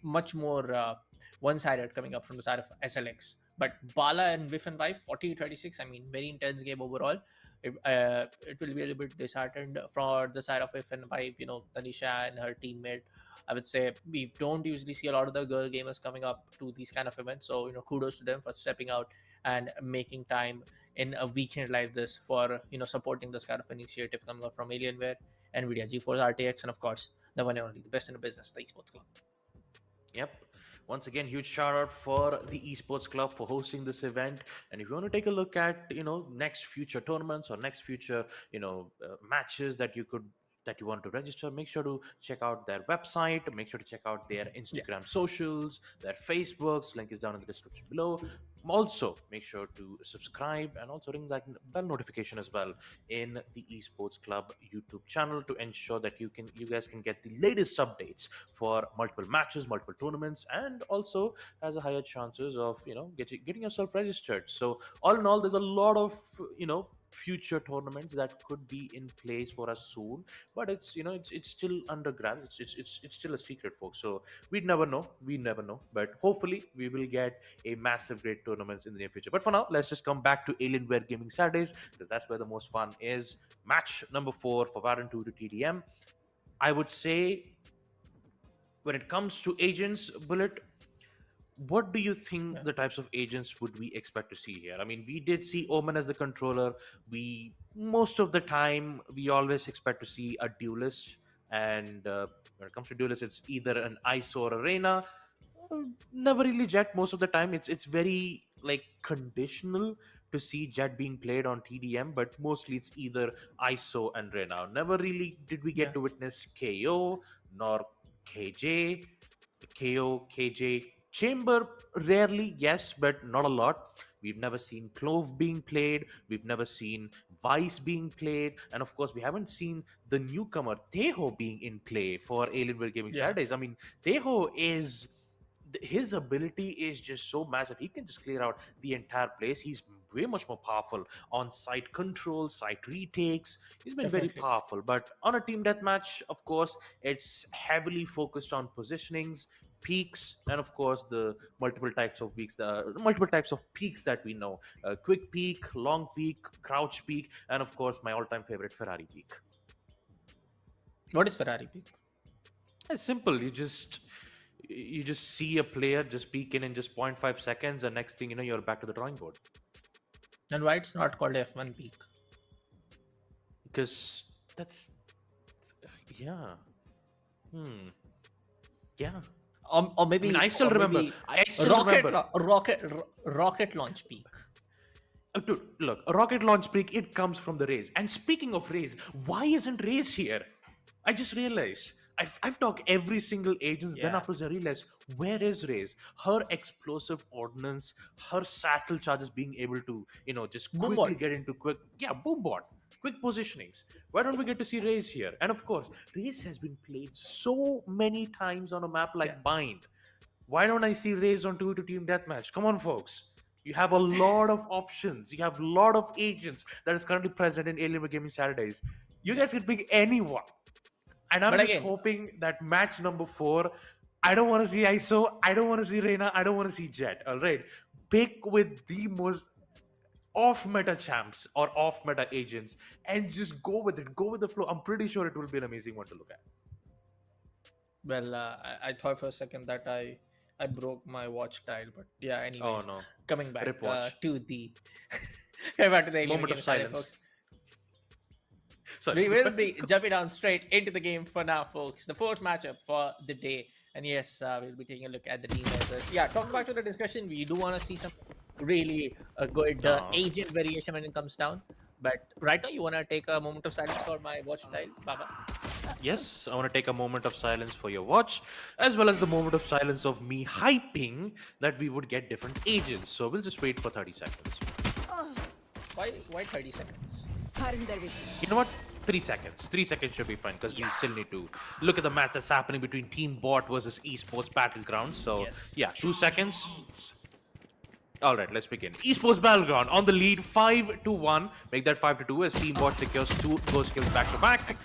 Speaker 1: much more one-sided coming up from the side of SLX. But Bala and Whiff and Vive 40-36. I mean, very intense game overall. It will be a little bit disheartened for the side of Whiff and Vive. Tanisha and her teammate. I would say we don't usually see a lot of the girl gamers coming up to these kind of events. So kudos to them for stepping out and making time in a weekend like this for supporting this kind of initiative coming up from Alienware, Nvidia GeForce RTX, and of course the one and only, the best in the business, the Esports Club.
Speaker 2: Yep. Once again, huge shout out for the Esports Club for hosting this event. And if you want to take a look at next future tournaments or next future matches that you want to register, make sure to check out their website. Make sure to check out their
Speaker 1: Yeah.
Speaker 2: Instagram socials, their Facebooks. Link is down in the description below. Also, make sure to subscribe and also ring that bell notification as well in the Esports Club YouTube channel to ensure that you guys can get the latest updates for multiple matches, multiple tournaments, and also has a higher chances of getting yourself registered. So all in all, there's a lot of future tournaments that could be in place for us soon, but it's still under grabs. It's still a secret, folks. So we never know, but hopefully we will get a massive great tournaments in the near future. But for now, let's just come back to Alienware Gaming Saturdays because that's where the most fun is. Match number 4 for Valorant 2 to TDM. I would say when it comes to agents, Bullet, what do you think
Speaker 1: Yeah.
Speaker 2: the types of agents would we expect to see here? I mean, we did see Omen as the controller. We most of the time we always expect to see a duelist, and when it comes to duelist, it's either an ISO or a Reina. Never really Jet. Most of the time, it's very like conditional to see Jet being played on TDM, but mostly it's either ISO and Reina. Never really did we get
Speaker 1: Yeah.
Speaker 2: to witness KO nor KJ. KO, KJ, Chamber, rarely, yes, but not a lot. We've never seen Clove being played. We've never seen Vice being played. And of course, we haven't seen the newcomer Teho being in play for Alienware Gaming
Speaker 1: Yeah.
Speaker 2: Saturdays. I mean, Teho is. His ability is just so massive. He can just clear out the entire place. He's way much more powerful on site control, site retakes. He's been very
Speaker 1: Definitely.
Speaker 2: powerful. But on a team deathmatch, of course, it's heavily focused on positionings, peaks, and of course the multiple types of peaks that we know: quick peak, long peak, crouch peak, and of course my all-time favorite, Ferrari peak.
Speaker 1: What is Ferrari peak?
Speaker 2: It's simple. You just see a player just peek in just 0.5 seconds, and next thing you know, you're back to the drawing board.
Speaker 1: And why it's not called F1 peak?
Speaker 2: Because that's yeah. Hmm. Yeah.
Speaker 1: Or
Speaker 2: I mean,
Speaker 1: maybe
Speaker 2: I still
Speaker 1: or
Speaker 2: remember.
Speaker 1: maybe
Speaker 2: I still remember.
Speaker 1: rocket launch peak.
Speaker 2: Dude, look, a rocket launch peak, it comes from the race. And speaking of race, why isn't race here? I just realized. I've talked every single agent. Then
Speaker 1: Yeah.
Speaker 2: afterwards, I realized where is Raze? Her explosive ordnance, her satchel charges being able to, just quickly
Speaker 1: Boombot.
Speaker 2: get into boom bot, quick positionings. Why don't we get to see Raze here? And of course, Raze has been played so many times on a map
Speaker 1: Yeah.
Speaker 2: like Bind. Why don't I see Raze on 2 to team deathmatch? Come on, folks. You have a lot of options. You have a lot of agents that is currently present in Alien Gaming Saturdays. You
Speaker 1: Yeah.
Speaker 2: guys can pick anyone. And I'm
Speaker 1: But
Speaker 2: just
Speaker 1: again,
Speaker 2: hoping that match number 4, I don't want to see ISO, I don't want to see Reina, I don't want to see Jet. All right. pick with the most off-meta champs or off-meta agents and just go with it. Go with the flow. I'm pretty sure it will be an amazing one to look at.
Speaker 1: Well, I thought for a second that I broke my watch tile, but yeah.
Speaker 2: Oh
Speaker 1: Anyways,
Speaker 2: no.
Speaker 1: coming back
Speaker 2: Rip watch.
Speaker 1: to the coming back to the
Speaker 2: Moment
Speaker 1: Alienware
Speaker 2: of
Speaker 1: Saturday,
Speaker 2: silence.
Speaker 1: folks.
Speaker 2: Sorry.
Speaker 1: We will be jumping down straight into the game for now, folks. The fourth matchup for the day. And yes, we'll be taking a look at the team measures. Yeah, talking back to the discussion, we do want to see some really good agent variation when it comes down. But right now, you want to take a moment of silence for my watch tile, Baba?
Speaker 2: Yes, I want to take a moment of silence for your watch, as well as the moment of silence of me hyping that we would get different agents. So we'll just wait for 30 seconds.
Speaker 1: Why 30 seconds?
Speaker 3: Cutting their vision.
Speaker 2: You know what? 3 seconds. 3 seconds should be fine because we still need to look at the match that's happening between Team Bot versus Esports Battleground. So, yeah, 2 seconds. All right, let's begin. Esports Battleground on the lead 5-1. Make that 5-2 as Team Bot secures 2 ghost kills back to back.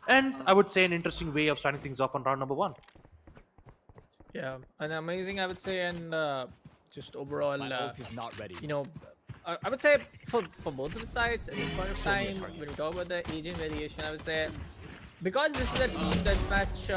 Speaker 2: And I would say an interesting way of starting things off on round number 1.
Speaker 1: Yeah, an amazing, I would say, and just overall,
Speaker 4: is not ready.
Speaker 1: you know, I would say for both of the sides at this point of time, when we talk about the agent variation, I would say because this is a team deathmatch,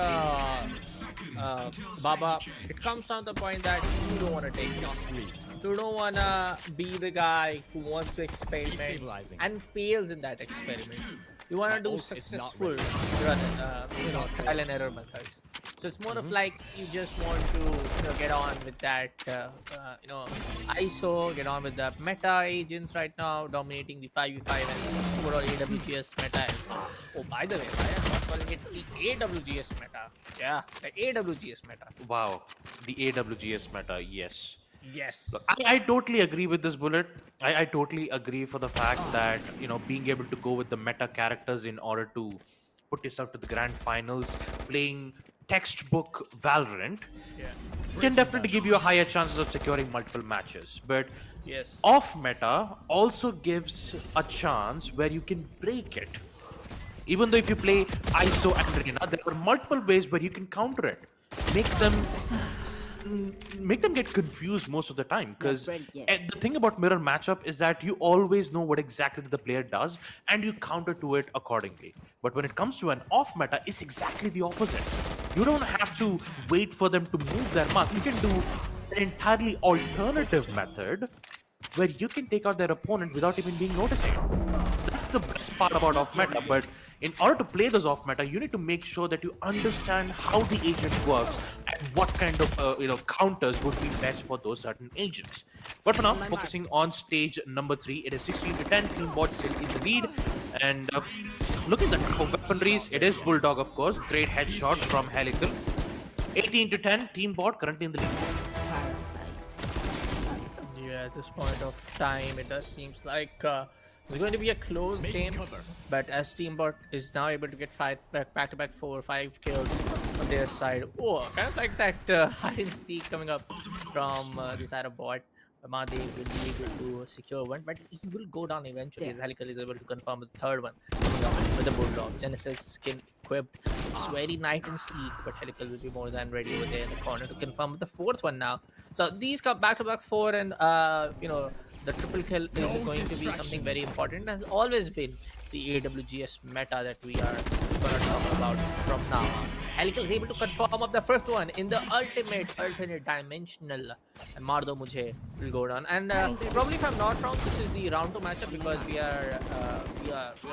Speaker 1: Baba, it comes down to the point that you don't want to take risks. You don't want to be the guy who wants to experiment and fails in that experiment. You want to do successful trial and error methods. So it's more of like you just want to get on with that, ISO, get on with the meta agents right now, dominating the 5v5 and overall AWGS meta. Oh, by the way, I am not calling it the AWGS meta. Yeah, the AWGS meta.
Speaker 2: Wow, the AWGS meta, yes.
Speaker 1: Yes.
Speaker 2: Look, I totally agree with this bullet. I totally agree for the fact that, being able to go with the meta characters in order to put yourself to the grand finals, playing textbook Valorant, can definitely give you a higher chances of securing multiple matches. But
Speaker 1: Yes.
Speaker 2: off meta also gives a chance where you can break it. Even though if you play ISO and Reyna, there are multiple ways where you can counter it. Make them get confused most of the time, because
Speaker 3: Not ready yet.
Speaker 2: the thing about mirror matchup is that you always know what exactly the player does and you counter to it accordingly. But when it comes to an off meta, it's exactly the opposite. You don't have to wait for them to move their mark. You can do an entirely alternative method where you can take out their opponent without even being noticing. That's the best part about off meta. But in order to play those off meta, you need to make sure that you understand how the agent works and what kind of counters would be best for those certain agents. But for now, focusing on stage number 3, it is 16-10. Team Bot still in the lead, and looking at the weaponries, it is Bulldog, of course. Great headshot from Helical. 18-10. Team Bot currently in the lead.
Speaker 1: Yeah, at this point of time, it does seems like it's going to be a close game. But as Teambot is now able to get back-to-back 4 or 5 kills on their side. Oh, kind of like that hide and seek coming up from the side of Bot. Made will be able to secure one, but he will go down eventually as Helical is able to confirm the third one with the Bulldog. Genesis skin equipped. It's very nice and sleek, but Helical will be more than ready over there in the corner to confirm with the fourth one now. So these come back-to-back 4, and the triple kill is going to be something very important. It has always been the AWGS meta that we are going to talk about from now on. Helical is able to confirm up the first one in the alternate dimensional, and Mardo Mujhe will go down. And probably, if I'm not wrong, this is the round 2 matchup, because we are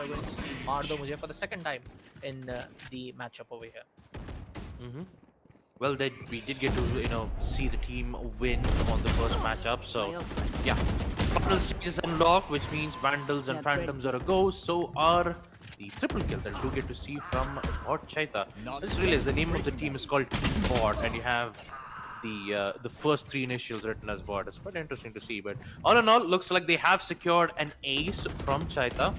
Speaker 1: going to see Mardo Mujhe for the second time in the matchup over here.
Speaker 2: Well, we did get to see the team win on the first matchup. So yeah, final stage is unlocked, which means Vandals and Phantoms are a go. So are the triple kill that you get to see from Bot Chaita. Let's realize the name of the team is called Team Bot, and you have the first 3 initials written as Bot. It's quite interesting to see. But all in all, looks like they have secured an ace from Chaita.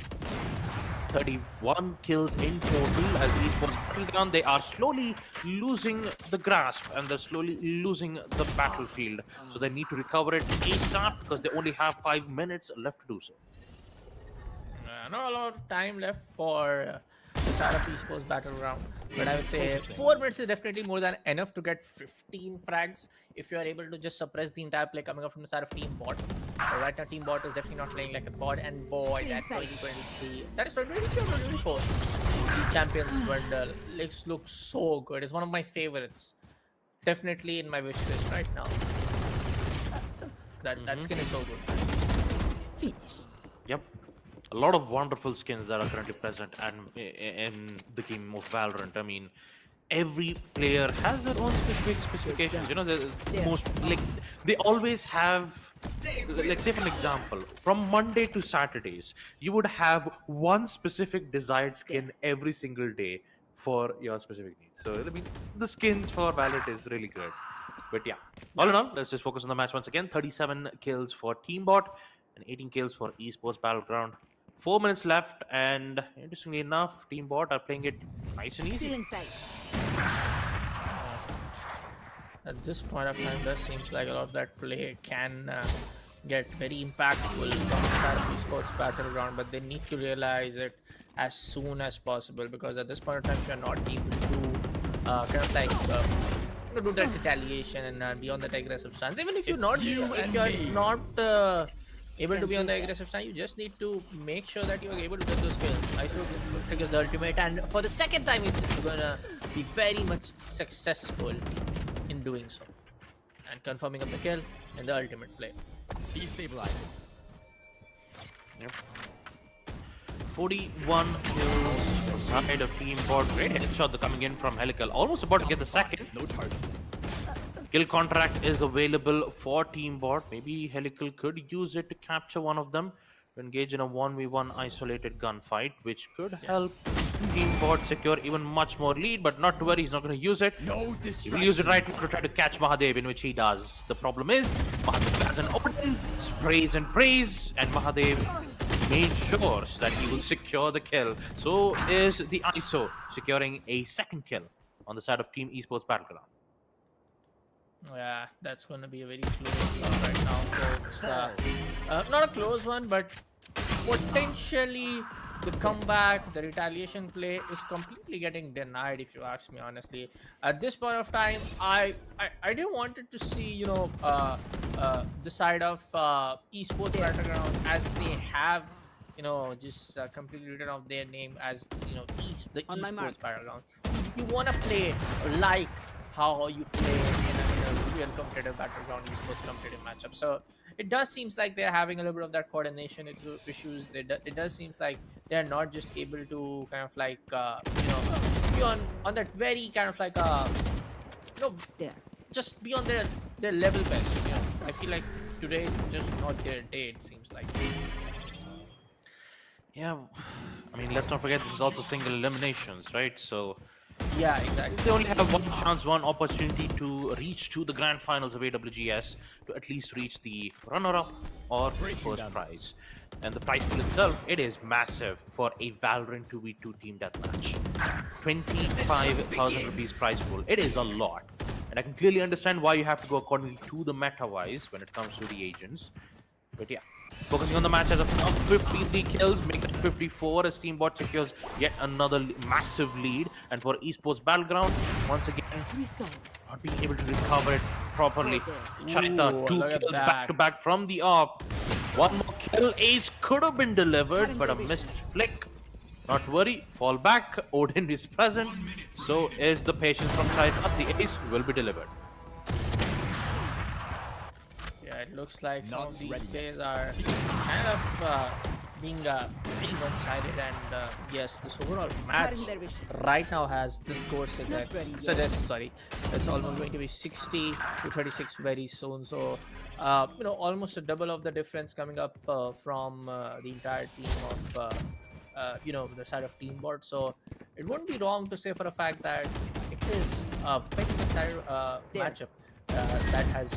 Speaker 2: 31 kills in total as Esports Battleground. They are slowly losing the grasp and they're slowly losing the battlefield. So they need to recover it ASAP because they only have 5 minutes left to do so.
Speaker 1: Not a lot of time left for the start of Esports Battleground. But I would say 4 minutes is definitely more than enough to get 15 frags if you are able to just suppress the entire play coming up from the side of Team Bot. So right now, Team Bot is definitely not playing like a bot, and boy, that 2023, that is 2023 or 2024. The Champions Bundle looks so good. It's one of my favorites. Definitely in my wish list right now. That skin is so good.
Speaker 3: Finished.
Speaker 2: Yep. A lot of wonderful skins that are currently present and in the game of Valorant. I mean, every player has their own specific specifications. You know, the most like they always have. Like, say for an example, from Monday to Saturdays, you would have one specific desired skin every single day for your specific needs. So I mean, the skins for Valorant is really good. But yeah, all in all, let's just focus on the match once again. 37 kills for Team Bot and 18 kills for Esports Battleground. 4 minutes left, and interestingly enough, Team Bot are playing it nice and easy.
Speaker 3: Stealing sight.
Speaker 1: At this point of time, this seems like a lot of that play can get very impactful from the side of Esports Battleground, but they need to realize it as soon as possible, because at this point of time, if you're not able to kind of like do that retaliation and be on that aggressive stance, even if you're not able to be on the aggressive stance, you just need to make sure that you're able to get those kills. ISO triggers the ultimate, and for the second time, he's gonna be very much successful in doing so and confirming up the kill in the ultimate play.
Speaker 3: Destabilizing.
Speaker 2: Yep. 41 kills side of Team Bot. Great headshot coming in from Helical. Almost about to get the second.
Speaker 3: No targets.
Speaker 2: Kill contract is available for Team Bot. Maybe Helical could use it to capture one of them to engage in a 1v1 isolated gunfight, which could help Team Bot secure even much more lead, but not to worry, he's not going to use it.
Speaker 3: No
Speaker 2: He will use it right now to try to catch Mahadev, in which he does. The problem is, Mahadev has an open, sprays and prays, and Mahadev made sure that he will secure the kill. So is the ISO securing a second kill on the side of Team Esports Battleground.
Speaker 1: Yeah, that's going to be a very close one right now, folks. Not a close one, but potentially the comeback, the retaliation play is completely getting denied, if you ask me honestly. At this point of time, I didn't wanted to see, you know, the side of Esports Battleground, as they have, you know, just completely written off their name as, you know, the Esports Battleground. You want to play like how you play in a real competitive Battleground Esports competitive matchup. So it does seems like they're having a little bit of that coordination issues. It does seems like they're not just able to kind of like you know, be on that very kind of like you know, just be on their level best. You know, I feel like today is just not their day. It seems like.
Speaker 2: Yeah, I mean, let's not forget this is also single eliminations, right? So
Speaker 1: yeah, exactly.
Speaker 2: they only have one chance, one opportunity to reach to the grand finals of AWGS, to at least reach the runner-up or first prize. And the prize pool itself, it is massive for a Valorant 2v2 team deathmatch. 25,000 rupees prize pool. It is a lot. And I can clearly understand why you have to go accordingly to the meta-wise when it comes to the agents. But yeah, focusing on the match as of now, 53 kills, make that 54 as Team Bot secures yet another massive lead. And for Esports Battleground, once again, not being able to recover it properly. Charita, 2 kills back-to-back from the AWP. One more kill, ace could have been delivered, but a missed flick. Not to worry, fall back, Odin is present, so is the patience from Charita. The ace will be delivered.
Speaker 1: It looks like some of these plays are kind of being very one-sided, and yes, this overall match right now has the score suggests sorry, it's almost going to be 60 to 36 very soon. So you know, almost a double of the difference coming up from the entire team of you know, the side of Team Bot. So it wouldn't be wrong to say for a fact that it is a very entire matchup that has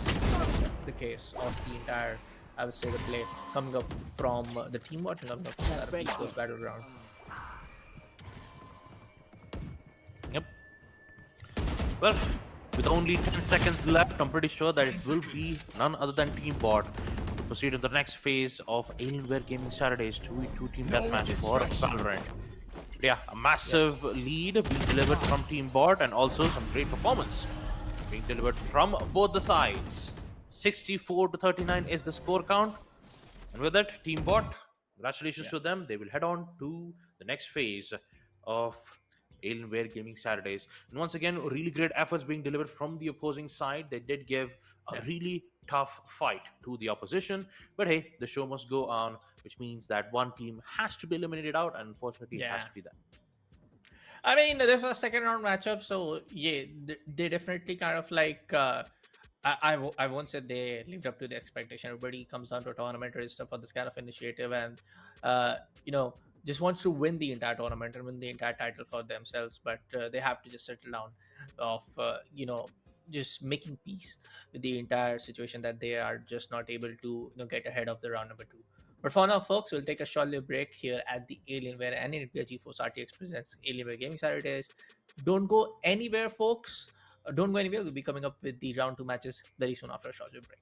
Speaker 1: the case of the entire, I would say, the play coming up from the Team Bot and coming up from the Esports Battleground.
Speaker 2: Yep. Well, with only 10 seconds left, I'm pretty sure that it will be none other than Team Bot to proceed to the next phase of Alienware Gaming Saturday's 2v2 team deathmatch for Valorant. Yeah, a massive lead being delivered from Team Bot, and also some great performance being delivered from both the sides. 64 to 39 is the score count. And with that, Team Bot, congratulations
Speaker 1: Yeah.
Speaker 2: to them. They will head on to the next phase of Alienware Gaming Saturdays. And once again, really great efforts being delivered from the opposing side. They did give a
Speaker 1: Yeah.
Speaker 2: really tough fight to the opposition. But hey, the show must go on, which means that one team has to be eliminated out, and unfortunately, it has
Speaker 1: Yeah.
Speaker 2: to be that.
Speaker 1: I mean, this was a second round matchup, so yeah, they definitely kind of like. I won't say they lived up to the expectation. Everybody comes down to a tournament register for this kind of initiative, and uh, you know, just wants to win the entire tournament and win the entire title for themselves. But they have to just settle down of just making peace with the entire situation that they are just not able to get ahead of the round number two. But for now, folks, we'll take a short little break here at the Alienware and Nvidia GeForce RTX presents Alienware Gaming Saturdays. Don't go anywhere, folks. Don't go anywhere. We'll be coming up with the round two matches very soon after a short little break.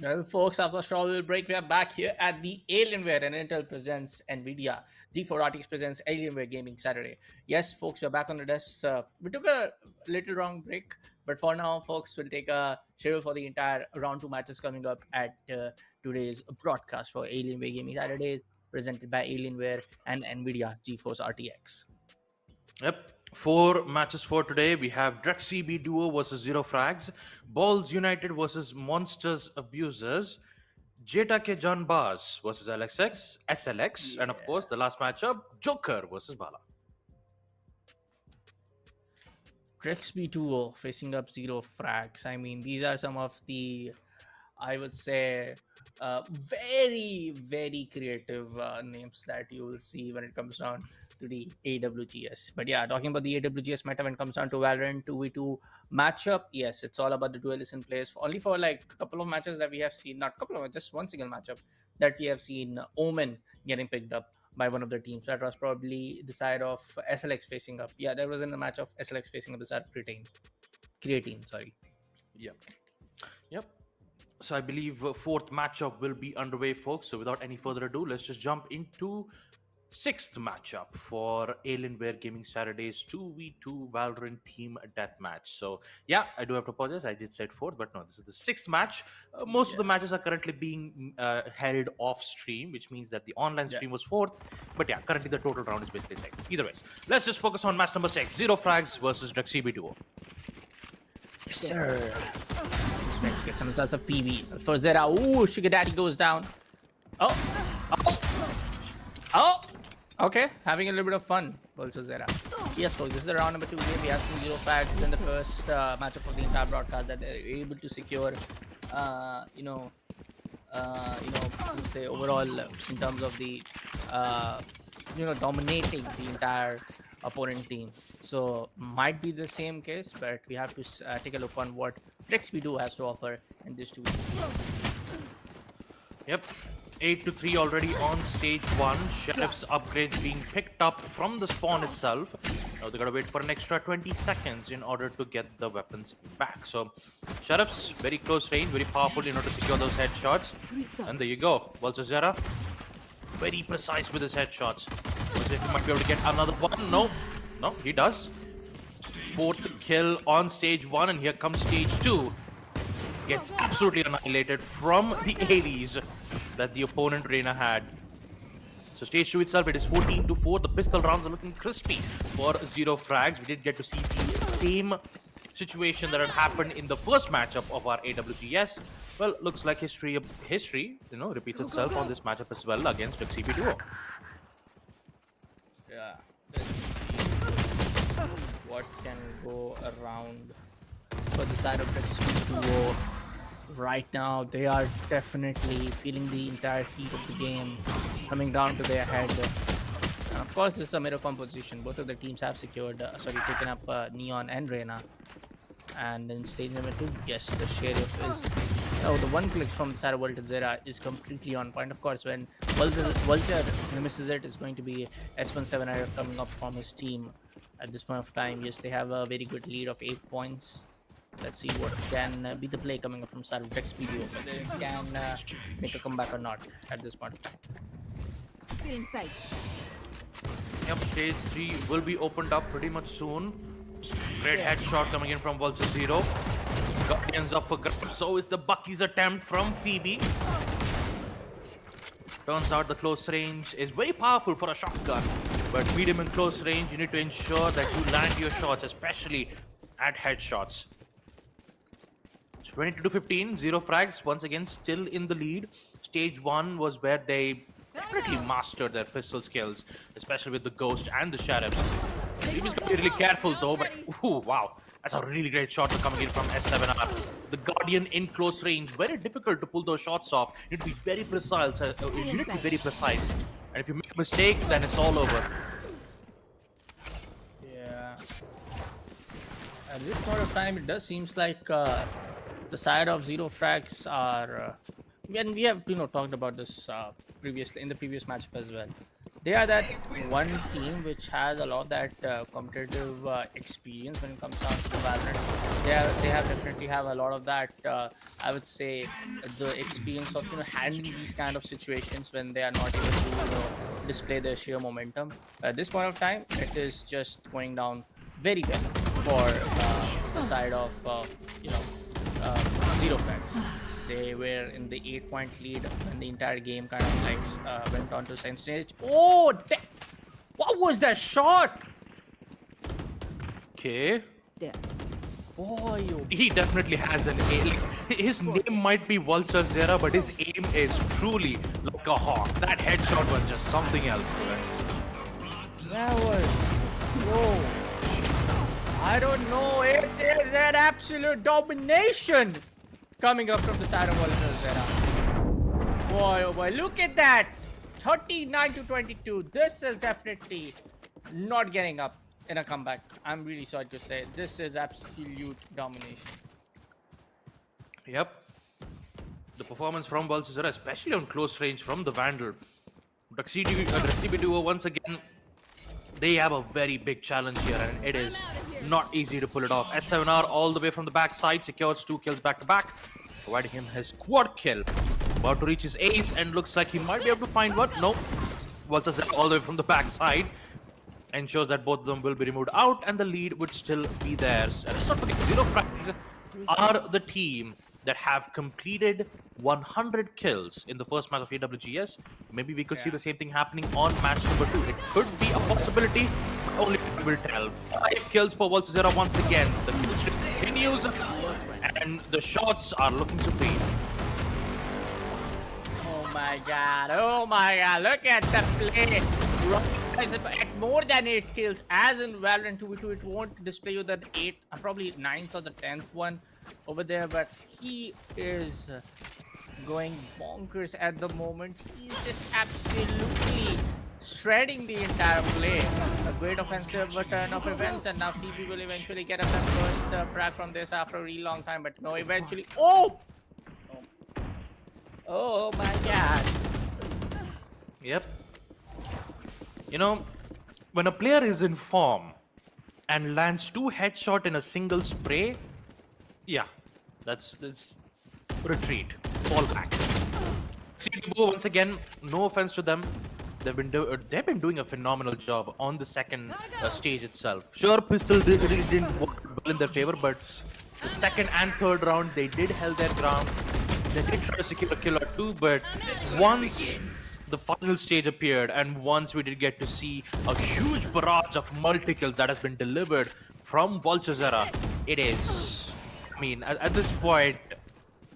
Speaker 1: Well, folks, after a short little break, we are back here at the Alienware and Intel presents NVIDIA. G4 RTX presents Alienware Gaming Saturday. Yes, folks, we're back on the desk. We took a little long break, but for now, folks, we'll take a schedule for the entire round 2 matches coming up at today's broadcast for Alienware Gaming Saturdays, presented by Alienware and NVIDIA GeForce RTX.
Speaker 2: Yep. 4 matches for today. We have Drex CB Duo versus Zero Frags, Balls United versus Monsters Abusers, Jak Janbas versus SLX, and of course the last matchup, Joker versus Bala.
Speaker 1: Drex B2O facing up Zero Frags. I mean, these are some of the, I would say, very, very creative names that you will see when it comes down to the AWGS. But yeah, talking about the AWGS meta when it comes down to Valorant 2v2 matchup, yes, it's all about the duelists in place. Only for like a couple of matches that we have seen, not a couple of, just one single matchup that we have seen Omen getting picked up by one of the teams. That was probably the side of SLX facing up. Yeah, there was in the match of SLX facing up the side of Creatine, sorry.
Speaker 2: Yep. So I believe 4th matchup will be underway, folks. So without any further ado, let's just jump into 6th matchup for Alienware Gaming Saturday's 2v2 Valorant team deathmatch. So yeah, I do have to apologize. I did say 4th, but no, this is the 6th match. Most of the matches are currently being held off stream, which means that the online stream was 4th. But yeah, currently the total round is basically 6th. Either ways, let's just focus on match number 6. Zero Frags versus Drex CB Duo.
Speaker 1: Yes, sir. Next gets themselves a PB. For Zera, ooh, Sugar Daddy goes down. Oh! Okay, having a little bit of fun, also Zera. Yes, folks, this is the round number 2 game. We have seen Zero Frags in the first matchup of the entire broadcast that they're able to secure, say overall in terms of the, dominating the entire opponent team. So might be the same case, but we have to take a look on what Drex B2 has to offer in this 2.
Speaker 2: Yep. 8-3 already on stage 1. Sheriff's upgrades being picked up from the spawn itself. Now they gotta wait for an extra 20 seconds in order to get the weapons back. So Sheriff's very close range, very powerful in order to secure those headshots. And there you go. Valsazera, very precise with his headshots. He might be able to get another one. No, he does. 4th kill on stage 1, and here comes stage 2. Gets absolutely annihilated from the Ares that the opponent Reina had. So stage 2 itself, it is 14-4. The pistol rounds are looking crispy for Zero Frags. We did get to see the same situation that had happened in the first matchup of our AWGS. Well, looks like history repeats itself on this matchup as well against Drex CB Duo.
Speaker 1: Yeah. What can go around for the side of Drex CB Duo? Right now, they are definitely feeling the entire heat of the game coming down to their head. And of course, this is a mirror composition. Both of the teams have taken up Neon and Reina. And in stage number 2, yes, the Sheriff is... Oh, the one clicks from the side of Volta Zera is completely on point. Of course, when Vulture misses it, it's going to be S17 coming up from his team at this point of time. Yes, they have a very good lead of 8 points. Let's see what can be the play coming up from side of Drex Video, whether it can make a comeback or not at this point of time.
Speaker 4: Still in sight.
Speaker 2: Yep, stage 3 will be opened up pretty much soon. Great headshot coming in from Vulture Zero. Guardians up for grab. So is the Bucky's attempt from Phoebe. Turns out the close range is very powerful for a shotgun. But medium and close range, you need to ensure that you land your shots, especially at headshots. 22-15, Zero Frags once again still in the lead. Stage 1 was where they definitely mastered their pistol skills, especially with the Ghost and the Sheriffs. He's got to be really careful though, but ooh, wow, that's a really great shot coming in from S7R. The Guardian in close range, very difficult to pull those shots off. You need to be very precise. And if you make a mistake, then it's all over.
Speaker 1: Yeah. At this point of time, it does seems like the side of Zero Frags are, and we have talked about this previously in the previous matchup as well. They are that one team which has a lot of that competitive experience when it comes down to the Valorant. They have definitely have a lot of that. I would say the experience of handling these kind of situations when they are not able to display their sheer momentum. At this point of time, it is just going down very well for the side of Zero Frags. They were in the 8-point lead and the entire game kind of like went on to second stage. Oh, what was that shot?
Speaker 2: Okay.
Speaker 4: There.
Speaker 1: Boy, oh,
Speaker 2: He definitely has an aim. Like, his name might be Vulture Zera, but his aim is truly like a hawk. That headshot was just something else.
Speaker 1: that was. Whoa. I don't know. It is an absolute domination coming up from the side of Vulture Zera. Boy, oh boy, look at that. 39 to 22. This is definitely not getting up in a comeback. I'm really sorry to say. This is absolute domination.
Speaker 2: Yep. The performance from Vulture Zera, especially on close range from the Vandal. Recipe Duo once again. They have a very big challenge here, and it is not easy to pull it off. S7R all the way from the backside secures 2 kills back to back, providing him his quad kill. About to reach his ace, and looks like he might be able to find one. No, Vulture Zera all the way from the backside ensures that both of them will be removed out, and the lead would still be theirs. And it's not forgetting, Zero Frags are the team that have completed 100 kills in the first match of AWGS. Maybe we could see the same thing happening on match number 2. It could be a possibility, but only time will tell. 5 kills for Vulture Zera once again. The kill streak continues, and the shots are looking supreme.
Speaker 1: Oh my god, look at the play. At more than 8 kills, as in Valorant 2v2, it won't display you the 8th, probably 9th or the 10th one over there, but he is going bonkers at the moment. He's just absolutely shredding the entire play. A great offensive turn of events, and now TB will eventually get up that first frag from this after a really long time, but no, eventually. Oh my god.
Speaker 2: Yep. You know, when a player is in form and lands 2 headshots in a single spray, yeah, that's retreat, fall back. CDBO once again, no offense to them, they've been doing a phenomenal job on the second stage itself. Sure, pistol really didn't work well in their favor, but the second and third round they did hold their ground. They did try to secure a kill or 2, but once the final stage appeared, and once we did get to see a huge barrage of multi-kills that has been delivered from Vulture Zera, it is, I mean, at this point,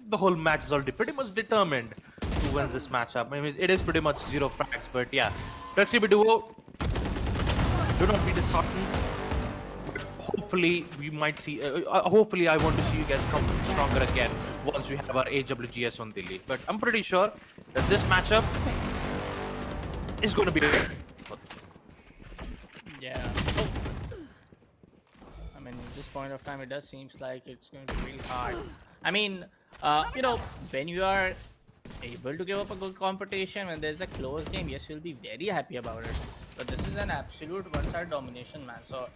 Speaker 2: the whole match is already pretty much determined who wins this matchup. I mean, it is pretty much Zero Frags, but yeah, Recipe Duo, do not be disheartened. Hopefully, we might see. Hopefully, I want to see you guys come stronger again once we have our AWGS on Delhi. But I'm pretty sure that this matchup is going to be great.
Speaker 1: Yeah. I mean, at this point of time, it does seems like it's going to be really hard. I mean, when you are able to give up a good competition, when there's a close game, yes, you'll be very happy about it. But this is an absolute one-side domination, man. So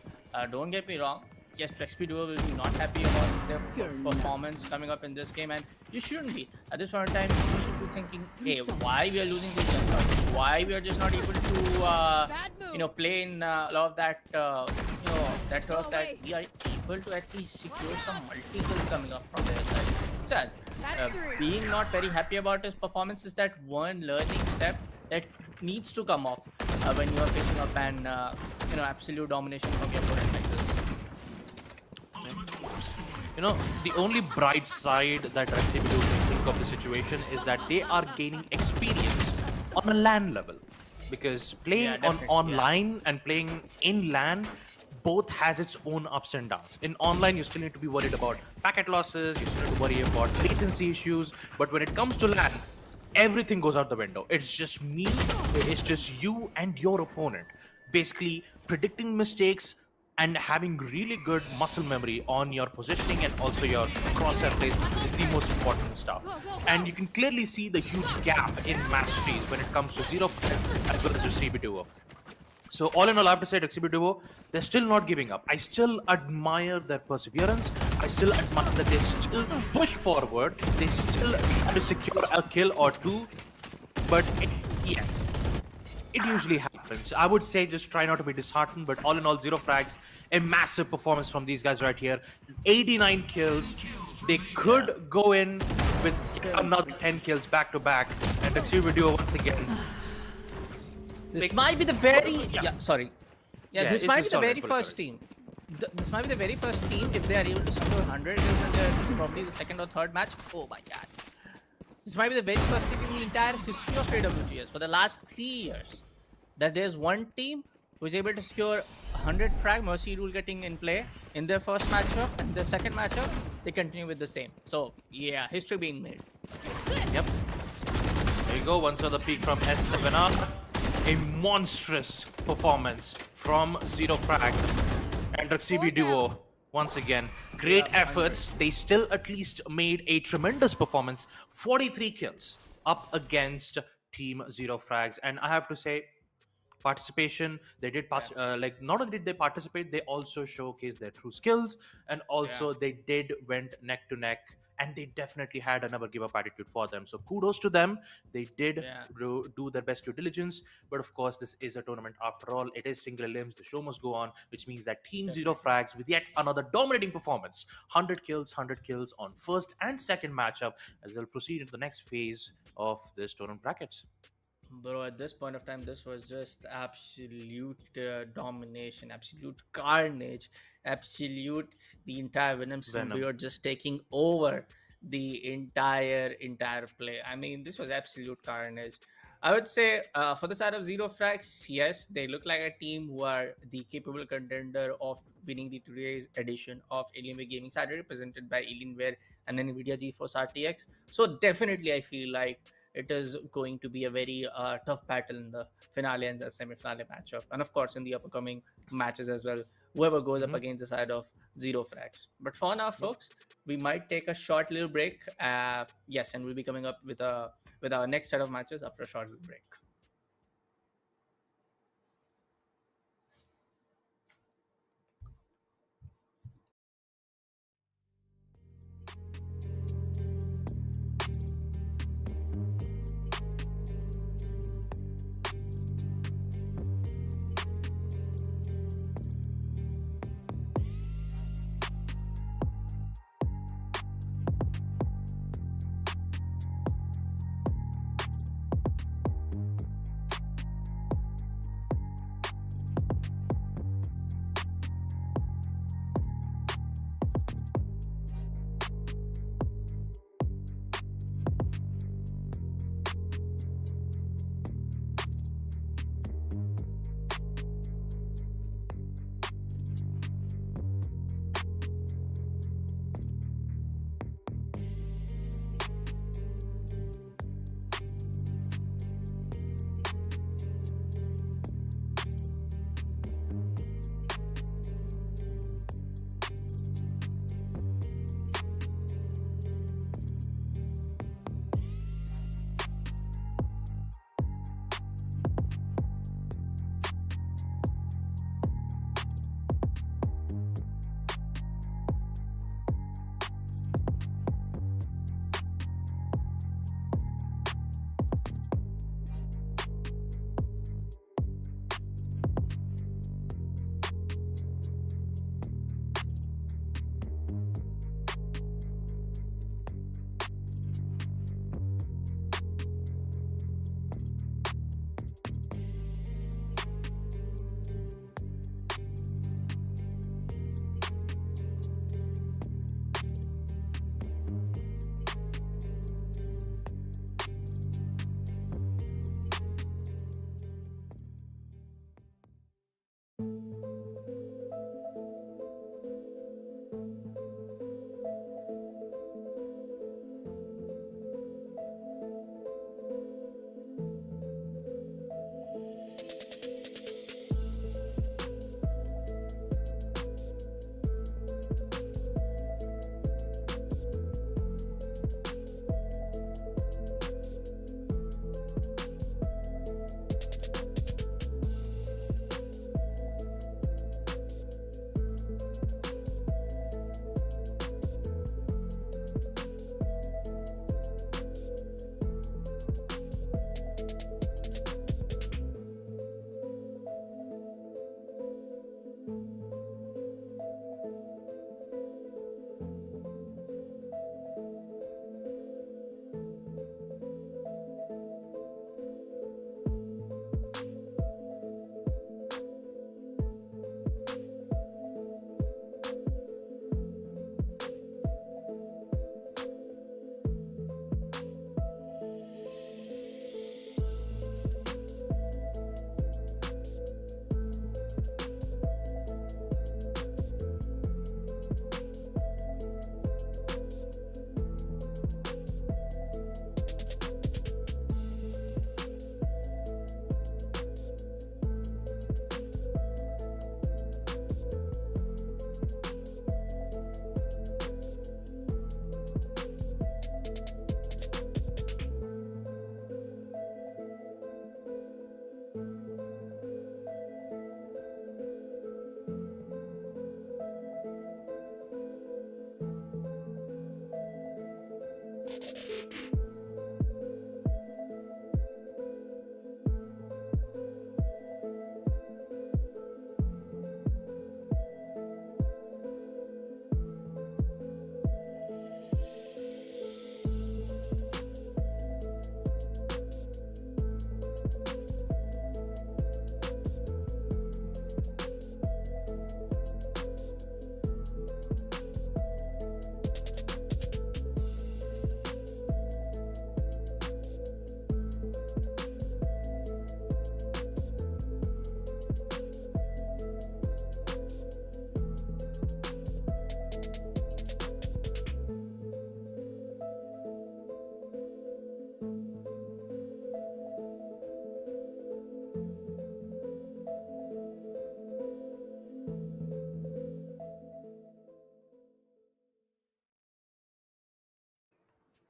Speaker 1: don't get me wrong. Yes, Recipe Duo will be not happy about their performance coming up in this game, and you shouldn't be. At this point in time, you should be thinking, hey, why we are losing these guns? Why we are just not able to, play in a lot of that, that turf that we are able to at least secure some multi-kills coming up from their side. So, being not very happy about his performance is that one learning step that needs to come off when you are facing up an absolute domination from your opponent like this.
Speaker 2: You know, the only bright side that Recipe Duo can think of the situation is that they are gaining experience on a LAN level, because playing online and playing in LAN both has its own ups and downs. In online, you still need to be worried about packet losses, you still need to worry about latency issues, but when it comes to LAN, everything goes out the window. It's just it's just you and your opponent, basically predicting mistakes and having really good muscle memory on your positioning and also your crosshair placement, which is the most important stuff. And you can clearly see the huge gap in masteries when it comes to Zero Frags as well as your CB Duo. So all in all, I have to say, Exhibit Duo, they're still not giving up. I still admire their perseverance. I still admire that they still push forward. They still try to secure a kill or two. But yes, it usually happens. I would say just try not to be disheartened. But all in all, Zero Frags, a massive performance from these guys right here. 89 kills. They could go in with another 10 kills back to back. And Exhibit Duo once again.
Speaker 1: This might be the very sorry. This
Speaker 2: it's
Speaker 1: might be
Speaker 2: just
Speaker 1: the
Speaker 2: solid,
Speaker 1: very
Speaker 2: full
Speaker 1: first team. This might be the very first team if they are able to score 100 kills in their probably the second or third match. Oh my god. This might be the very first team in the entire history of AWGS for the last 3 years that there's one team who is able to secure 100 frag, Mercy rule getting in play in their first matchup, and the second matchup they continue with the same. So yeah, history being made.
Speaker 2: Yep. There you go. Once another peak from S7R. A monstrous performance from Zero Frags and CB Duo. Once again, great efforts. They still at least made a tremendous performance. 43 kills up against Team Zero Frags. And I have to say, participation, they did pass, like not only did they participate, they also showcased their true skills, and also they did went neck to neck, and they definitely had a never give up attitude for them. So kudos to them. They did do their best due diligence, but of course this is a tournament after all. It is single elims, the show must go on, which means that Team Zero Frags with yet another dominating performance, 100 kills on first and second matchup, as they'll proceed into the next phase of this tournament brackets.
Speaker 1: Bro, at this point of time, this was just absolute domination, absolute carnage, absolute. The entire Venom symbiote just taking over the entire play. I mean, this was absolute carnage. I would say for the side of Zero Frags, yes, they look like a team who are the capable contender of winning the today's edition of Alienware Gaming Saturday, presented by Alienware and NVIDIA GeForce RTX. So definitely, I feel like it is going to be a very tough battle in the finale and the semi-finale matchup, and of course in the upcoming matches as well, whoever goes up against the side of Zero Frags. But for now, folks, we might take a short little break. Yes, and we'll be coming up with our next set of matches after a short little break.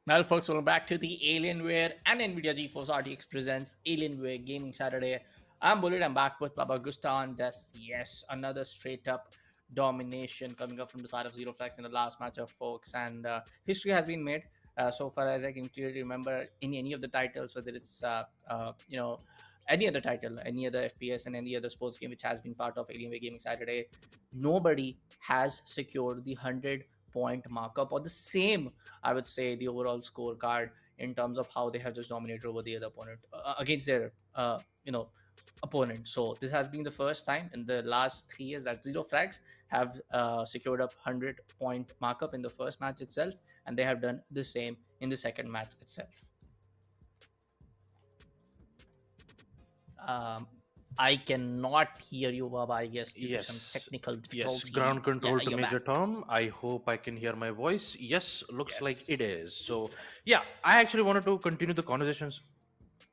Speaker 1: Well, folks, welcome back to the Alienware and NVIDIA GeForce RTX presents Alienware Gaming Saturday. I'm Bullet. I'm back with Baba Gusta on this. Yes, another straight up domination coming up from the side of Zero Flags in the last matchup, folks. And history has been made so far as I can clearly remember in any of the titles, whether it's any other title, any other FPS, and any other sports game which has been part of Alienware Gaming Saturday. Nobody has secured the 100-point markup or the same, I would say, the overall scorecard in terms of how they have just dominated over the other opponent against their opponent. So this has been the first time in the last 3 years that Zero Frags have secured up 100-point markup in the first match itself, and they have done the same in the second match itself. I cannot hear you, Baba. I guess due to some technical difficulties.
Speaker 2: Yes, ground control to
Speaker 1: you're
Speaker 2: Major
Speaker 1: back.
Speaker 2: Tom. I hope I can hear my voice. Yes, looks
Speaker 1: Yes.
Speaker 2: like it is. So, yeah, I actually wanted to continue the conversations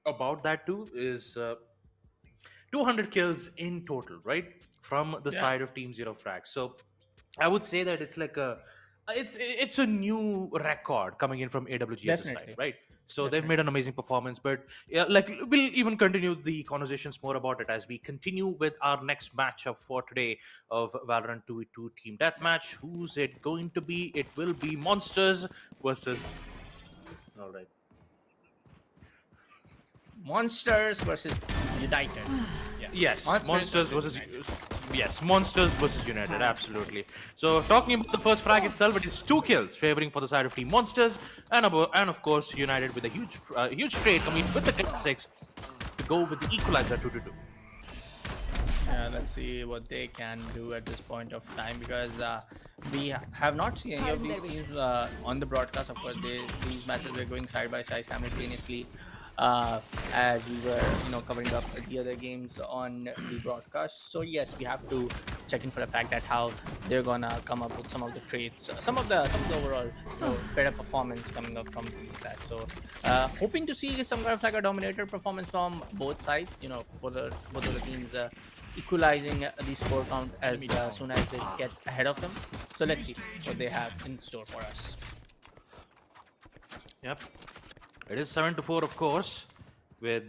Speaker 2: about that too. Is 200 kills in total, right? From the
Speaker 1: Yeah.
Speaker 2: side of Team Zero Frags. So, I would say that it's like it's a new record coming in from AWG's side,
Speaker 1: Definitely.
Speaker 2: right? So they've made an amazing performance, but yeah, like we'll even continue the conversations more about it as we continue with our next matchup for today of Valorant 2v2 Team Deathmatch. Who's it going to be? It will be Monsters versus. All right.
Speaker 1: Monsters versus United. Yeah.
Speaker 2: Yes,
Speaker 1: Monsters versus
Speaker 2: Monsters versus United, absolutely. So talking about the first frag itself, it is 2 kills favoring for the side of Team Monsters, and of course United with a huge trade coming with the classics to go with the equalizer 2-2.
Speaker 1: Yeah, let's see what they can do at this point of time, because we have not seen any of these teams on the broadcast. Of course, these matches were going side by side simultaneously as we were covering up the other games on the broadcast. So yes, we have to check in for the fact that how they're gonna come up with some of the traits, some of the overall better performance coming up from these guys. So hoping to see some kind of like a dominator performance from both sides, for both of the teams equalizing the score count as soon as it gets ahead of them. So let's see what they have in store for us.
Speaker 2: Yep. It is 7-4, of course, with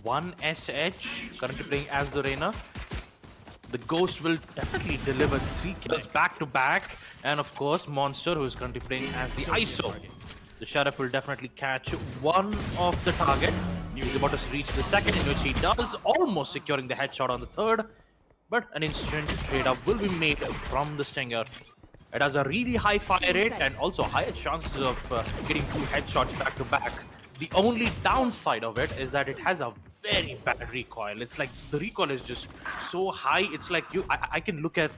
Speaker 2: one SH currently playing as the Reina. The Ghost will definitely deliver 3 kills back to back, and of course, Monster, who is currently playing as the ISO. The Sheriff will definitely catch one of the target. He's about to reach the second, in which he does, almost securing the headshot on the third. But an instant trade-up will be made from the Stinger. It has a really high fire rate and also higher chances of getting 2 headshots back to back. The only downside of it is that it has a very bad recoil. It's like the recoil is just so high. It's like I can look at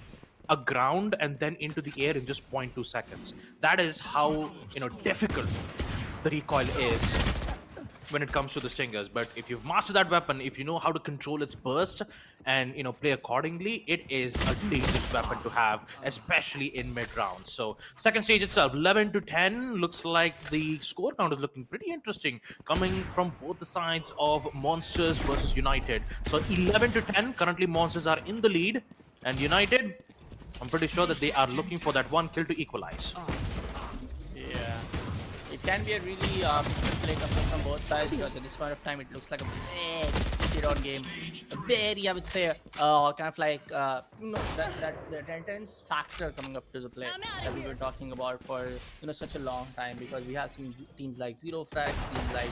Speaker 2: a ground and then into the air in just 0.2 seconds. That is how difficult the recoil is when it comes to the Stingers. But if you've mastered that weapon, if you know how to control its burst and play accordingly, it is a dangerous weapon to have, especially in mid-round. So second stage itself, 11-10, looks like the score count is looking pretty interesting, coming from both the sides of Monsters versus United. So 11-10, currently Monsters are in the lead, and United, I'm pretty sure that they are looking for that 1 kill to equalize.
Speaker 1: Yeah, it can be a really big play coming from both sides, because at this point of time it looks like a very shit-on game. A very, I would say, kind of like that intense factor coming up to the play that we were talking about for such a long time, because we have seen teams like Zero Frags, teams like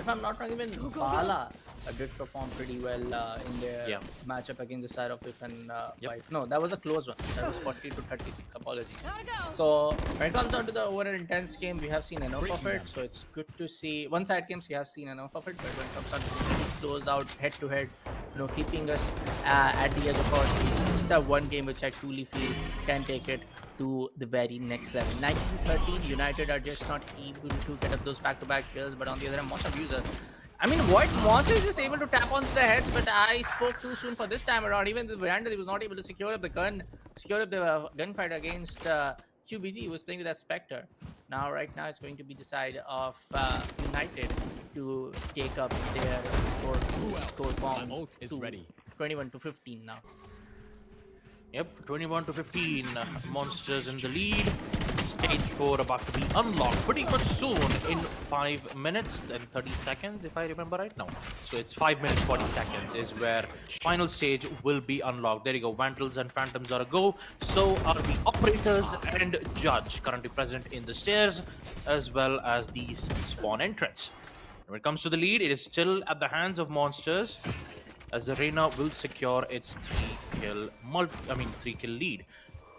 Speaker 1: if I'm not wrong, even Bala did perform pretty well in their matchup against the side of Whiff and White. No, that was a close one. That was 40-36. Apologies. So when it comes down to the overall intense game, we have seen enough of it. So it's good to see. One-side games, we have seen enough of it. But when it comes down to really closed out head-to-head, keeping us at the edge of our seats, this is the one game which I truly feel can take it to the very next level. 19-13, United are just not able to get up those back-to-back kills, but on the other hand, most abusers. I mean, what Monster is just able to tap onto the heads, but I spoke too soon for this time around. Even the Veranda, he was not able to secure up the gunfight against QBZ, who was playing with that Spectre. Now, right now, it's going to be the side of United to take up their score form
Speaker 3: is ready.
Speaker 1: 21-15 now.
Speaker 2: Yep, 21-15. Monsters in the lead. Stage 4 about to be unlocked pretty much soon in 5 minutes and 30 seconds, if I remember right now. So it's 5 minutes 40 seconds is where final stage will be unlocked. There you go. Vandals and Phantoms are a go. So are the operators and Judge currently present in the stairs, as well as these spawn entrants. When it comes to the lead, it is still at the hands of Monsters, as Arena will secure its 3-kill lead.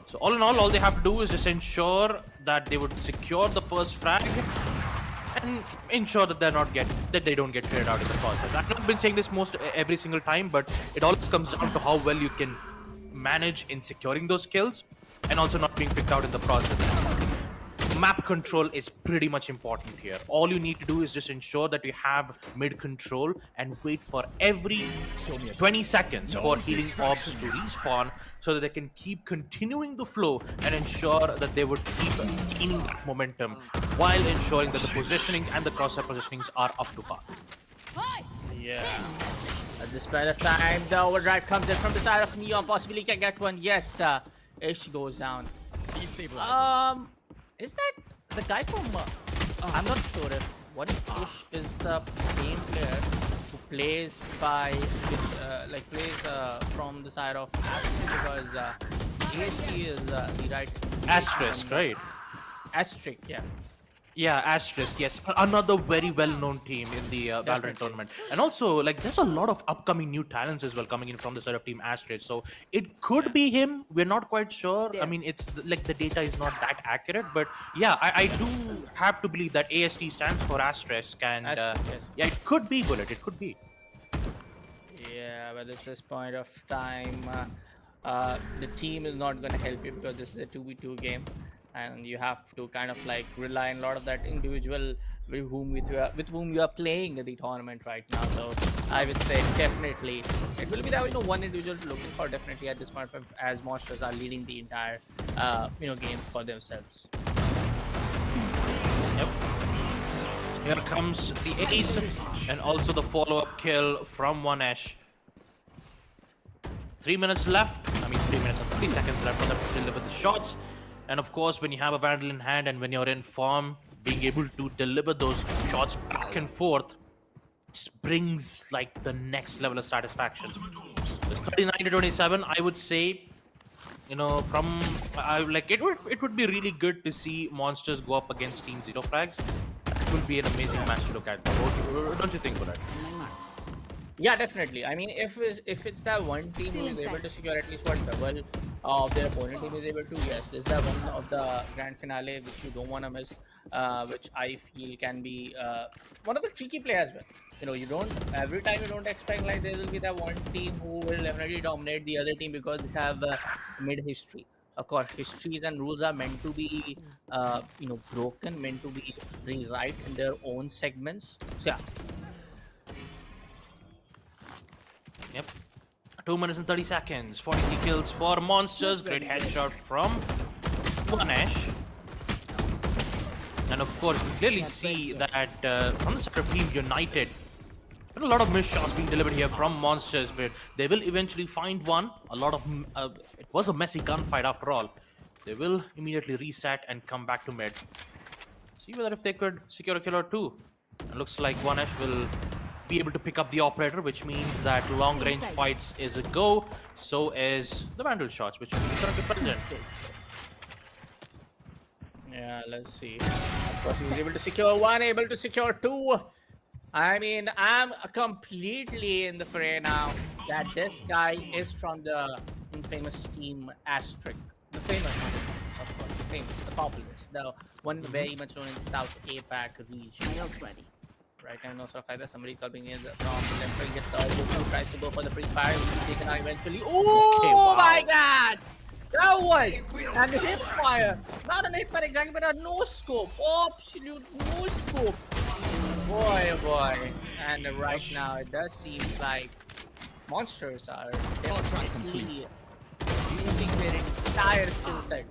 Speaker 2: So all in all they have to do is just ensure that they would secure the first frag and ensure that they don't get traded out in the process. I've not been saying this every single time, but it always comes down to how well you can manage in securing those kills and also not being picked out in the process. Map control is pretty much important here. All you need to do is just ensure that you have mid control and wait for every 20 seconds for healing orbs to respawn so that they can keep continuing the flow and ensure that they would keep gaining that momentum while ensuring that the positioning and the crosshair positionings are up to par.
Speaker 1: Yeah. At this point of time, the overdrive comes in from the side of Neon. Possibly can get one. Yes, Ish goes down.
Speaker 3: Destabilizing.
Speaker 1: Is that the guy from? I'm not sure if what if Ish is the same player who plays by plays from the side of Asterisk, because AST is the right.
Speaker 2: Asterisk, right?
Speaker 1: Asterisk, yeah.
Speaker 2: Yeah, Asterisk, yes. Another very well-known team in the Valorant tournament. And also, like, there's a lot of upcoming new talents as well coming in from the side of Team Asterisk. So it could be him. We're not quite sure. I mean, it's like the data is not that accurate. But yeah, I do have to believe that AST stands for Asterisk. And
Speaker 1: Yes.
Speaker 2: yeah, it could be Bullet. It could be.
Speaker 1: Yeah, but at this point of time, the team is not going to help you because this is a 2v2 game. And you have to kind of like rely on a lot of that individual with whom you are playing the tournament right now. So I would say definitely it will be that one individual to looking for definitely at this point as Monsters are leading the entire game for themselves.
Speaker 2: Yep. Here comes the ace and also the follow-up kill from One-Ash. 3 minutes left. 3 minutes and 30 seconds left for them to deliver the shots. And of course, when you have a Vandal in hand and when you're in form, being able to deliver those shots back and forth just brings like the next level of satisfaction. It's 39-27. I would say, it would be really good to see Monsters go up against Team Zero Frags. It will be an amazing match to look at. Don't you think, Bullet?
Speaker 1: Yeah, definitely. I mean, if it's that one team who is able to secure at least one double of their opponent team is able to, yes, this is the one of the grand finale which you don't want to miss, which I feel can be one of the tricky players. You don't every time you don't expect like there will be that one team who will definitely dominate the other team because they have mid history. Of course, histories and rules are meant to be broken, meant to be rewrite in their own segments. So yeah.
Speaker 2: Yep. 2 minutes and 30 seconds. 43 kills for Monsters. Great headshot from One-Ash. And of course, you clearly see that from the side of Team United, there are a lot of missed shots being delivered here from Monsters, but they will eventually find one. It was a messy gunfight after all. They will immediately reset and come back to mid. See whether if they could secure a kill or two. It looks like One-Ash will be able to pick up the operator, which means that long-range fights is a go. So is the Vandal shots, which will be currently present.
Speaker 1: Yeah, let's see. Of course, he was able to secure one, able to secure two. I mean, I'm completely in the fray now that this guy is from the infamous team Asterisk. The famous one, of course, the popular, the one very much known in the South APAC region. Right now, no sort of either somebody coming in from the left wing gets the elbow, tries to go for the pre-fire, will be taken out eventually. Oh
Speaker 2: Okay, wow.
Speaker 1: my god! That was and the hip fire. Not an hip fire exactly, but a no scope. Absolute no scope. Boy, oh boy. And right now it does seem like Monsters are definitely using their entire skill set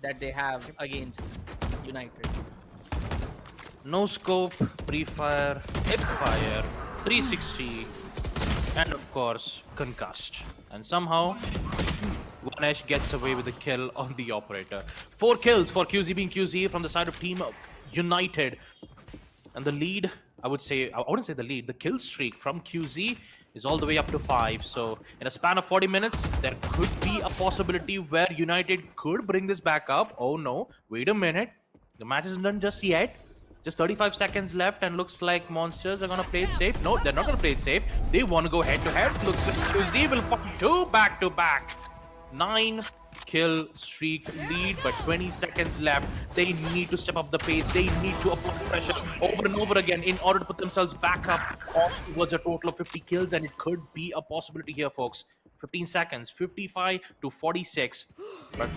Speaker 1: that they have against United.
Speaker 2: No scope, pre-fire, hip fire, 360, and of course, concussed. And somehow, Vanesh gets away with a kill on the operator. 4 kills for QZ being QZ from the side of Team United. And the lead, I wouldn't say the lead, the kill streak from QZ is all the way up to 5. So in a span of 40 minutes, there could be a possibility where United could bring this back up. Oh no, wait a minute. The match isn't done just yet. Just 35 seconds left, and looks like Monsters are gonna play it safe. No, they're not gonna play it safe. They want to go head to head. Looks like QZ will find 2 back to back. 9 kill streak lead, but 20 seconds left. They need to step up the pace. They need to apply pressure over and over again in order to put themselves back up towards a total of 50 kills, and it could be a possibility here, folks. 15 seconds, 55 to 46. But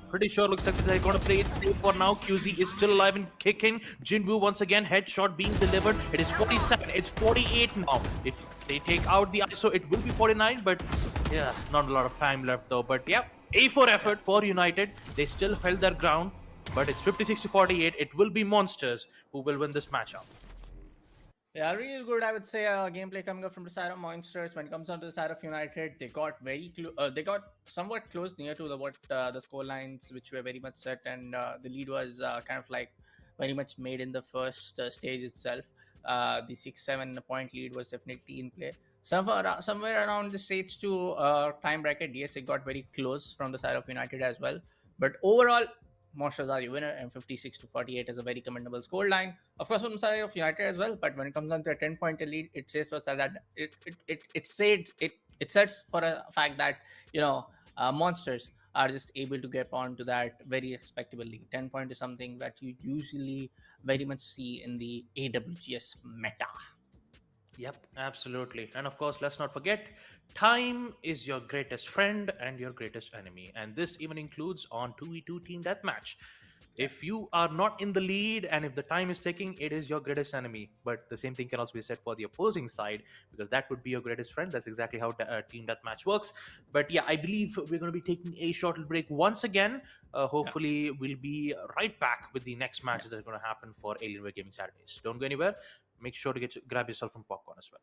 Speaker 2: pretty sure looks like they're going to play it safe for now. QZ is still alive and kicking. Jinwoo once again, headshot being delivered. It is 47. It's 48 now. If they take out the ISO, it will be 49. But yeah, not a lot of time left though. But yeah, A4 effort for United. They still held their ground. But it's 56 to 48. It will be Monsters who will win this matchup.
Speaker 1: Yeah, really good. I would say gameplay coming up from the side of Monsters. When it comes on to the side of United, they got they got somewhat close near to the score lines, which were very much set, and the lead was kind of like very much made in the first stage itself. The 6-7 point lead was definitely in play. Somewhere around the stage 2 time bracket, yes, it got very close from the side of United as well. But overall, Monsters are the winner, and 56 to 48 is a very commendable scoreline. Of course, from the side of United as well. But when it comes down to a 10-point lead, it says for that it sets for a fact that Monsters are just able to get on to that very respectable lead. 10 point is something that you usually very much see in the AWGS meta.
Speaker 2: Yep, absolutely. And of course, let's not forget, time is your greatest friend and your greatest enemy. And this even includes on 2v2 team deathmatch. If you are not in the lead and if the time is ticking, it is your greatest enemy. But the same thing can also be said for the opposing side, because that would be your greatest friend. That's exactly how team deathmatch works. But yeah, I believe we're going to be taking a short little break once again. Hopefully, we'll be right back with the next matches that are going to happen for Alienware Gaming Saturdays. Don't go anywhere. Make sure to grab yourself some popcorn as well.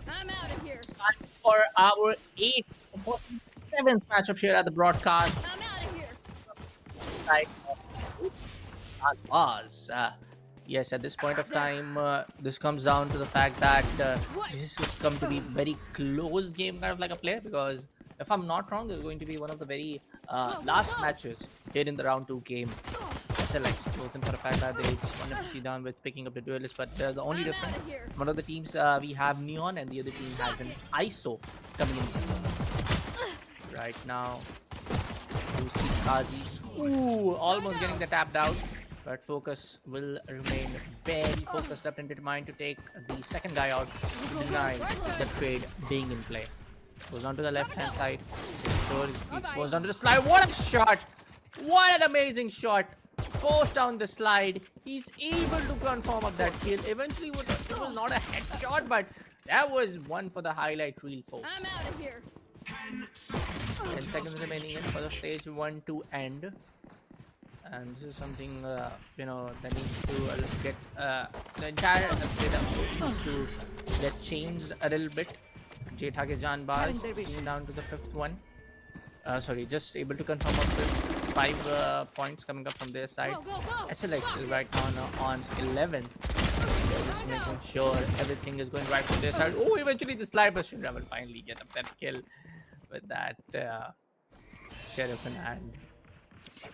Speaker 4: I'm out of here.
Speaker 1: Time for our 7th matchup here at the broadcast.
Speaker 4: I'm out of here.
Speaker 1: Side of was. Yes, at this point of time, this comes down to the fact that this has come to be very close game, kind of like a play, because if I'm not wrong, there's going to be one of the very last matches here in the round 2 game. SLX chosen for the fact that they just wanted to see down with picking up the duelist, but the only difference, one of the teams we have Neon and the other team has an ISO coming in right now. You see Kazi, almost getting the tapped out, but Focus will remain very focused up and determined to take the second guy out to deny the trade being in play. Goes on to the left hand side, sure he goes on to the slide. What a shot! What an amazing shot! Forced down the slide, he's able to confirm up that kill. Eventually it was not a headshot, but that was one for the highlight reel, folks.
Speaker 4: I'm out of here.
Speaker 1: 10 seconds remaining in for the stage 1 to end, and this is something that needs to get the entire bit needs to get changed a little bit. Jak Janbas came down to the 5th one. Just able to confirm up with 5 points coming up from their side.
Speaker 4: Go, go, go.
Speaker 1: SLX is right now on 11th. They're just making sure everything is going right from their side. Oh, eventually the sniper should will finally get up that kill with that sheriff in hand.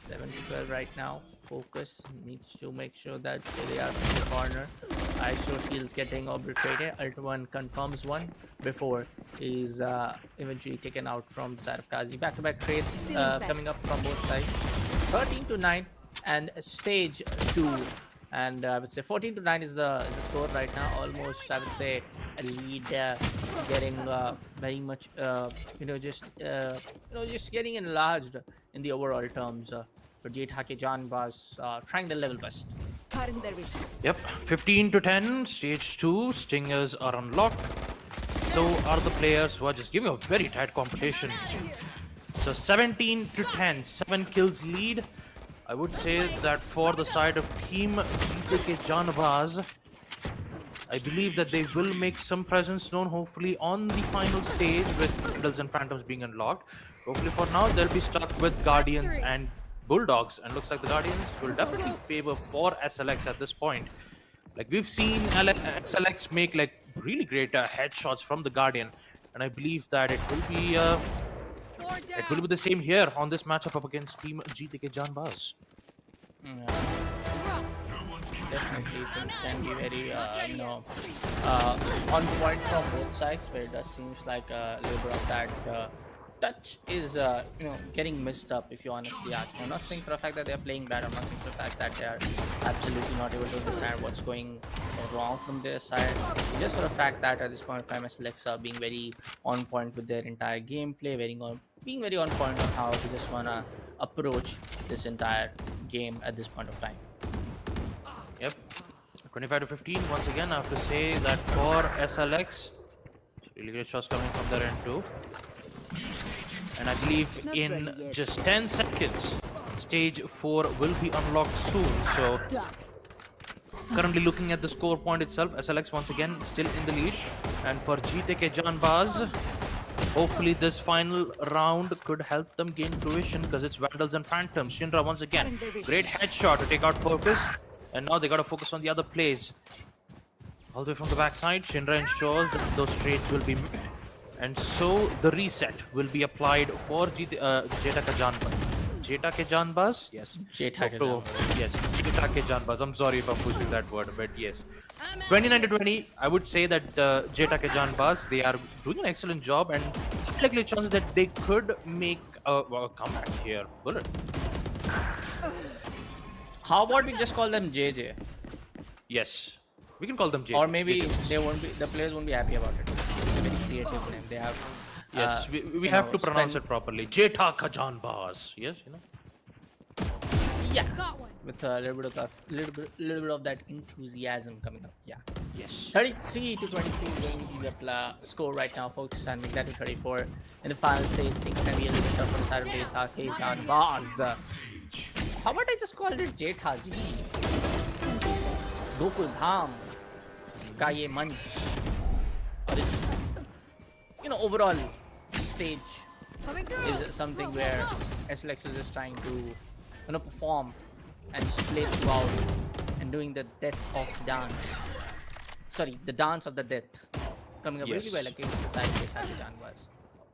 Speaker 1: 7 to 12 right now. Focus needs to make sure that they are in the corner. ISO shields getting obliterated. Alt 1 confirms one before he's eventually taken out from the side of Kazi. Back-to-back trades coming up from both sides. 13 to 9 and stage 2. And I would say 14 to 9 is the score right now. Almost, I would say, a lead getting very much, just getting enlarged in the overall terms. For Jak Janbas trying the level best.
Speaker 2: Yep, 15 to 10, stage 2, Stingers are unlocked. So are the players who are just giving a very tight competition. So 17 to 10, 7 kills lead. I would say that for the side of Team Jak Janbas, I believe that they will make some presence known hopefully on the final stage with Vandals and Phantoms being unlocked. Hopefully for now they'll be stuck with Guardians and Bulldogs, and looks like the Guardians will definitely favor for SLX at this point. Like we've seen SLX make like really great headshots from the Guardian, and I believe that it will be the same here on this matchup up against Team Jak Janbas.
Speaker 1: Definitely things can be very on point from both sides, where it does seems like a little bit of that touch is getting messed up, if you honestly ask me. I'm not saying for a fact that they're playing bad. I'm not saying for a fact that they are absolutely not able to understand what's going wrong from their side. Just for a fact that at this point of time, SLX are being very on point with their entire gameplay, being very on point on how they just wanna approach this entire game at this point of time.
Speaker 2: Yep, 25 to 15. Once again, I have to say that for SLX, really great shots coming from their end too. And I believe in just 10 seconds, stage 4 will be unlocked soon. So currently looking at the score point itself, SLX once again still in the lead. And for Jak Janbas, hopefully this final round could help them gain fruition, because it's Vandals and Phantoms. Shinra once again, great headshot to take out Focus. And now they gotta focus on the other plays. All the way from the backside, Shinra ensures that those trades will be... And so the reset will be applied for Jak Janbas. Jak Janbas? Yes.
Speaker 1: Jak Janbas.
Speaker 2: Yes, Jak Janbas. I'm sorry if I'm pushing that word, but yes. 29 to 20, I would say that Jak Janbas, they are doing an excellent job, and likely chance that they could make a comeback here. Bullet.
Speaker 1: How about we just call them JJ?
Speaker 2: Yes, we can call them JJ.
Speaker 1: Or maybe they won't be. The players won't be happy about it. It's a very creative name. They have.
Speaker 2: Yes, we have to pronounce it properly. Jak Janbas. Yes, you know.
Speaker 1: Yeah.
Speaker 4: Got one.
Speaker 1: With a little bit of that enthusiasm coming up. Yeah.
Speaker 2: Yes.
Speaker 1: 33 to 23 is going to be the score right now, folks, and make that to 34 in the final stage. Things can be a little bit tough on the side of Jak Janbas. How about I just called it Jak Gokul Dham?
Speaker 3: Kaye Munch, or this, overall stage
Speaker 4: Coming through.
Speaker 3: is something where SLX is just trying to, perform and just play throughout and doing the death of dance. Sorry, the dance of the death. Coming up really
Speaker 2: Yes.
Speaker 3: well against the side of Jak Janbas.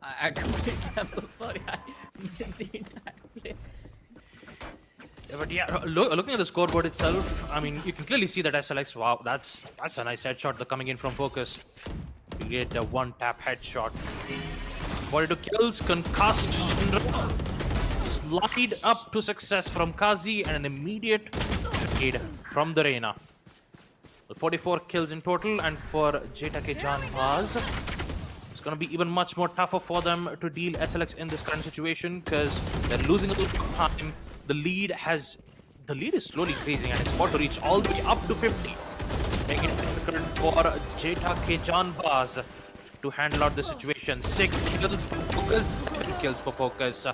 Speaker 3: I completely, I'm so sorry, I missed the entire play.
Speaker 2: Yeah, but yeah, looking at the scoreboard itself, I mean, you can clearly see that SLX. Wow, that's a nice headshot. Coming in from focus, you get a one-tap headshot. 42 kills, concussed Shinra, slide up to success from Kazi, and an immediate trade from the Reina. 44 kills in total, and for Jak Janbas, it's going to be even much more tougher for them to deal SLX in this current situation because they're losing a little bit of time. The lead is slowly increasing, and it's about to reach all the way up to 50, making it difficult for Jak Janbas to handle out the situation. 6 kills for Focus, 7 kills for Focus.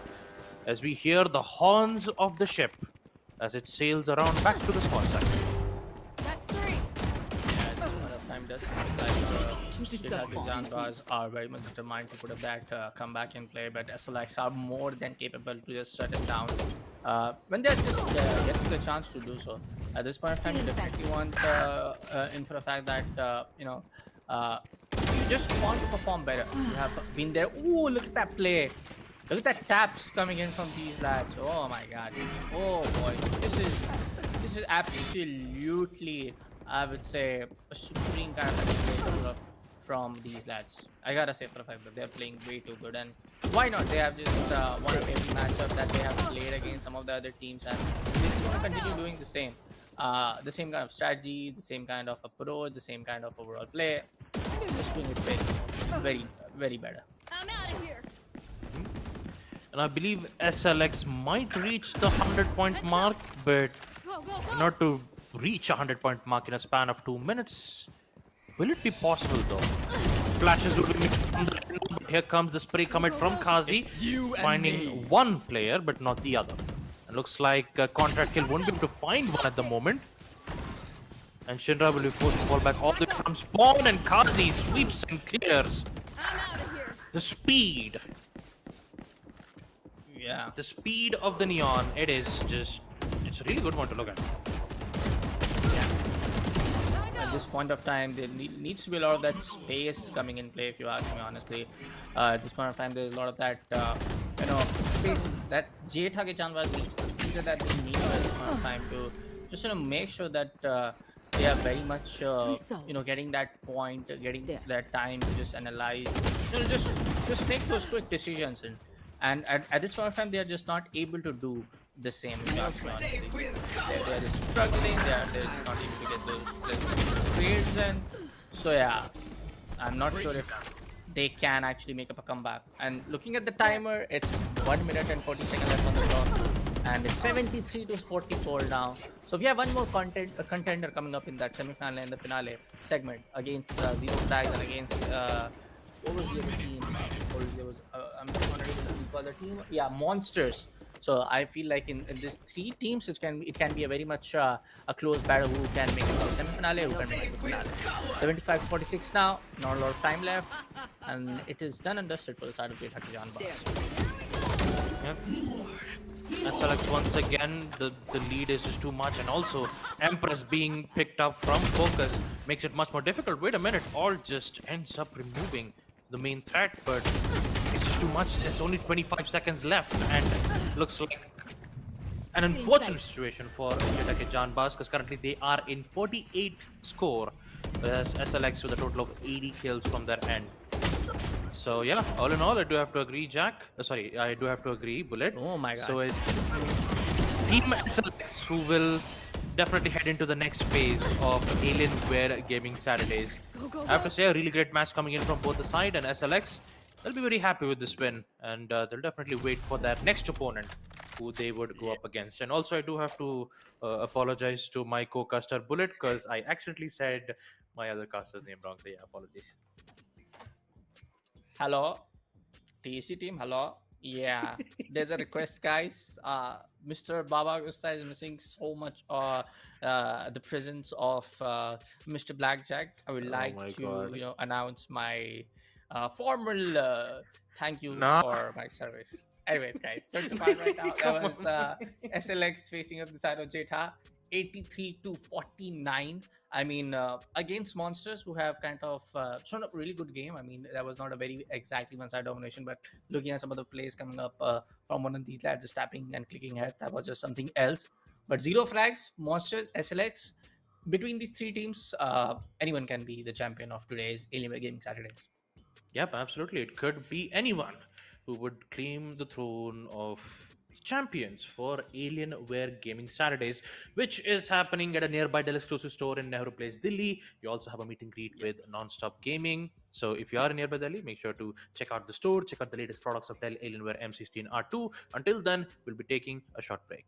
Speaker 2: As we hear the horns of the ship as it sails around back to the spawn site.
Speaker 4: That's 3.
Speaker 3: Yeah, at this point of time does seem like Jak Janbas are very much determined to put a comeback in play, but SLX are more than capable to just shut it down when they're just getting the chance to do so. At this point of time, you definitely want in for the fact that you just want to perform better. You have been there. Ooh, look at that play. Look at that taps coming in from these lads. Oh my god. Oh boy. This is absolutely, I would say, a supreme kind of play coming up from these lads. I gotta say for the fact that they're playing way too good, and why not? They have just won up every matchup that they have played against some of the other teams, and they just want to continue doing the same. The same kind of strategy, the same kind of approach, the same kind of overall play. And they're just doing it very, very better.
Speaker 4: I'm out of here.
Speaker 2: And I believe SLX might reach the 100-point mark, but
Speaker 4: Go, go, go.
Speaker 2: not to reach a 100-point mark in a span of 2 minutes. Will it be possible though? Flashes will be made from the end, but here comes the spray commit from Kazi, finding one player but not the other. It looks like Contract Kill won't be able to find one at the moment. And Shinra will be forced to fall back all the way from spawn, and Kazi sweeps and clears.
Speaker 4: I'm out of here.
Speaker 2: The speed.
Speaker 3: Yeah.
Speaker 2: The speed of the Neon, it's a really good one to look at.
Speaker 3: At this point of time, there needs to be a lot of that space coming in play, if you ask me honestly. At this point of time, there's a lot of that, space that Jak Janbas needs. The things that they need at this point of time to just, make sure that they are very much, getting that point, getting that time to just analyze, just make those quick decisions. And at this point of time, they are just not able to do the same. If you ask me honestly. They're just struggling. They're just not able to get those trades, and so yeah, I'm not sure if they can actually make up a comeback. And looking at the timer, it's 1 minute and 40 seconds left on the clock, and it's 73 to 44 now. So we have one more contender coming up in that semi-final and the finale segment against Zero Frags and against what was the other team? I'm not able to recall the team. Yeah, Monsters. So I feel like in these three teams, it can be a very much a close battle. Who can make it to the semi-finale, who can make it to the finale. 75-46 now, not a lot of time left, and it is done and dusted for the side of Jak Janbas.
Speaker 2: Yep. SLX once again, the lead is just too much, and also Empress being picked up from Focus makes it much more difficult. Wait a minute, all just ends up removing the main threat, but it's just too much. There's only 25 seconds left, and looks like an unfortunate situation for Jak Janbas, because currently they are in 48 score, whereas SLX with a total of 80 kills from their end. So yeah, all in all, I do have to agree, I do have to agree, Bullet.
Speaker 3: Oh my god.
Speaker 2: So it's Team SLX who will definitely head into the next phase of Alienware Gaming Saturdays. I have to say, a really great match coming in from both the side, and SLX, they'll be very happy with this win, and they'll definitely wait for their next opponent who they would go up against. And also, I do have to apologize to my co-caster Bullet, because I accidentally said my other caster's name wrong. So yeah, apologies.
Speaker 3: Hello, TC team. Hello. Yeah, there's a request, guys. Mr. Baba Gusta is missing so much. The presence of Mr. Blackjack. I would
Speaker 2: Oh
Speaker 3: like
Speaker 2: my
Speaker 3: to,
Speaker 2: god.
Speaker 3: announce my formal thank you
Speaker 2: Nah.
Speaker 3: for my service. Anyways, guys, jokes apart, right now that
Speaker 2: Come
Speaker 3: was
Speaker 2: on.
Speaker 3: SLX facing up the side of Jetha, 83 to 49. I mean, against monsters who have kind of shown a really good game. I mean, that was not a very exactly one-side domination, but looking at some of the plays coming up from one of these lads, just tapping and clicking head, that was just something else. But zero frags, monsters, SLX, between these three teams, anyone can be the champion of today's Alienware Gaming Saturdays.
Speaker 2: Yep, absolutely. It could be anyone who would claim the throne of champions for Alienware Gaming Saturdays, which is happening at a nearby Dell exclusive store in Nehru Place, Delhi. You also have a meet and greet
Speaker 3: Yep.
Speaker 2: with Nonstop Gaming. So if you are in nearby Delhi, make sure to check out the store, check out the latest products of Dell Alienware M16 R2. Until then, we'll be taking a short break.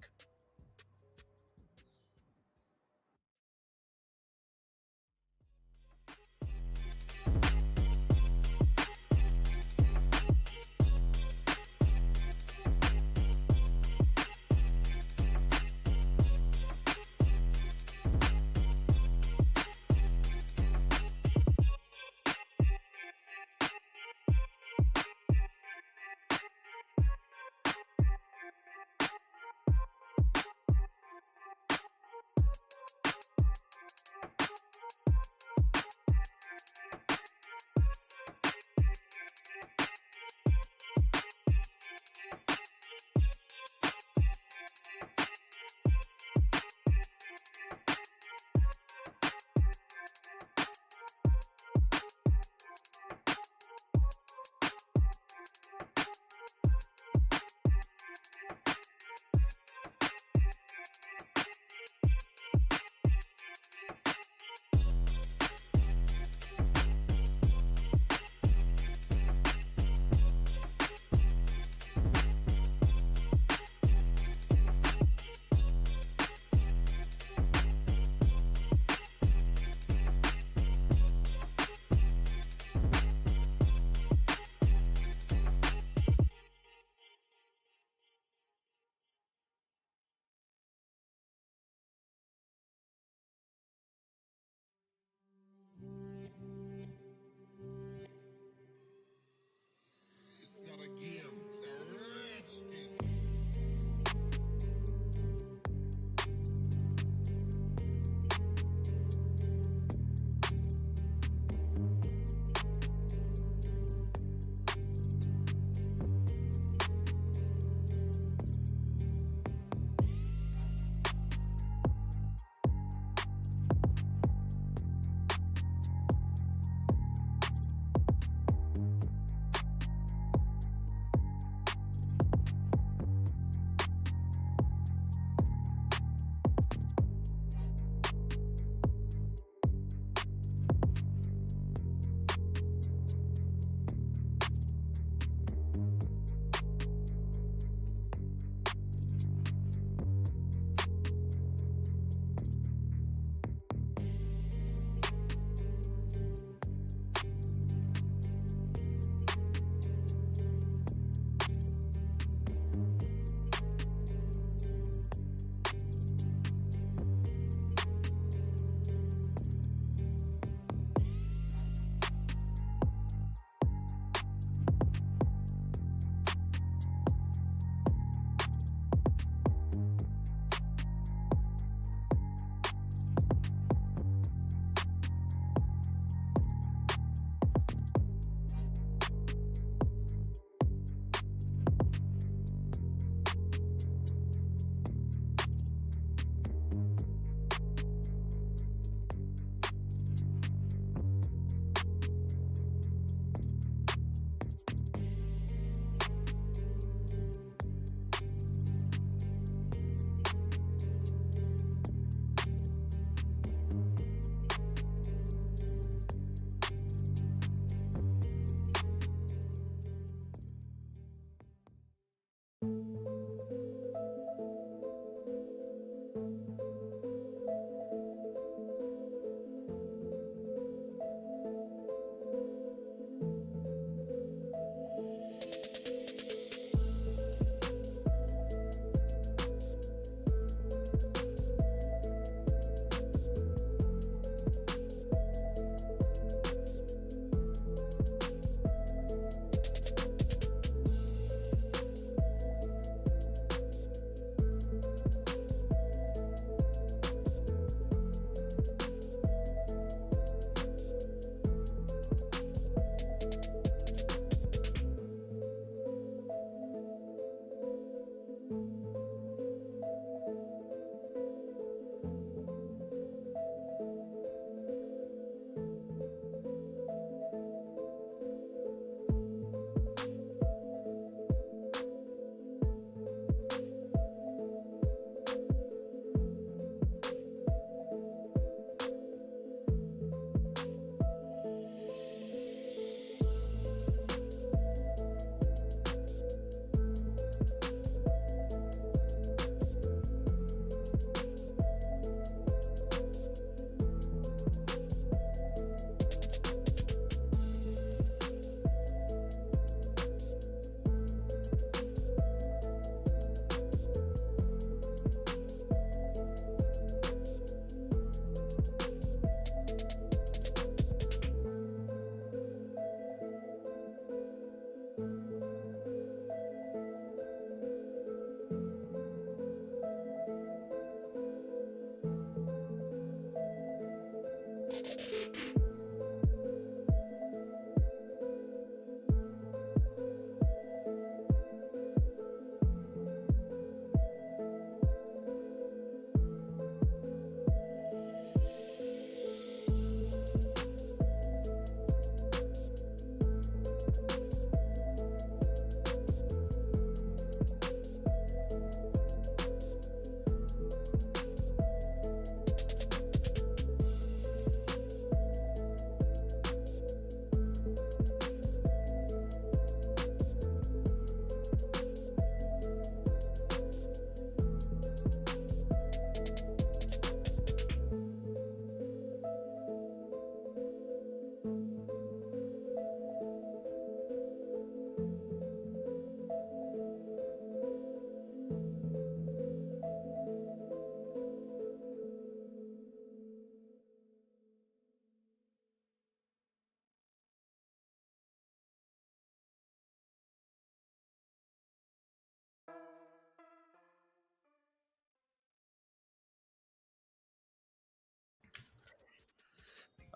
Speaker 5: It's not a game, it's a rich thing.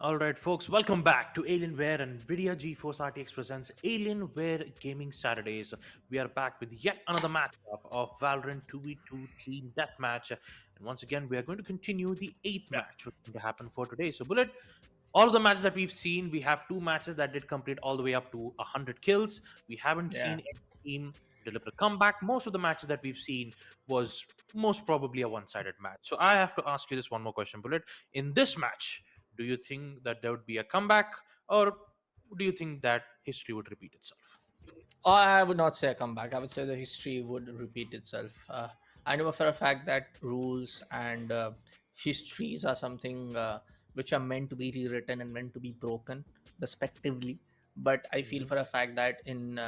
Speaker 2: All right, folks, welcome back to Alienware and Nvidia GeForce RTX presents Alienware Gaming Saturdays. We are back with yet another matchup of Valorant 2v2 Team Deathmatch. And once again, we are going to continue the eighth match, which is going to happen for today. So, Bullet, all of the matches that we've seen, we have two matches that did complete all the way up to 100 kills. We haven't
Speaker 3: Yeah.
Speaker 2: seen any team deliver a comeback. Most of the matches that we've seen was most probably a one-sided match. So I have to ask you this one more question, Bullet. In this match, do you think that there would be a comeback, or do you think that history would repeat itself?
Speaker 3: I would not say a comeback. I would say the history would repeat itself. I know for a fact that rules and histories are something which are meant to be rewritten and meant to be broken, respectively. But I feel for a fact that in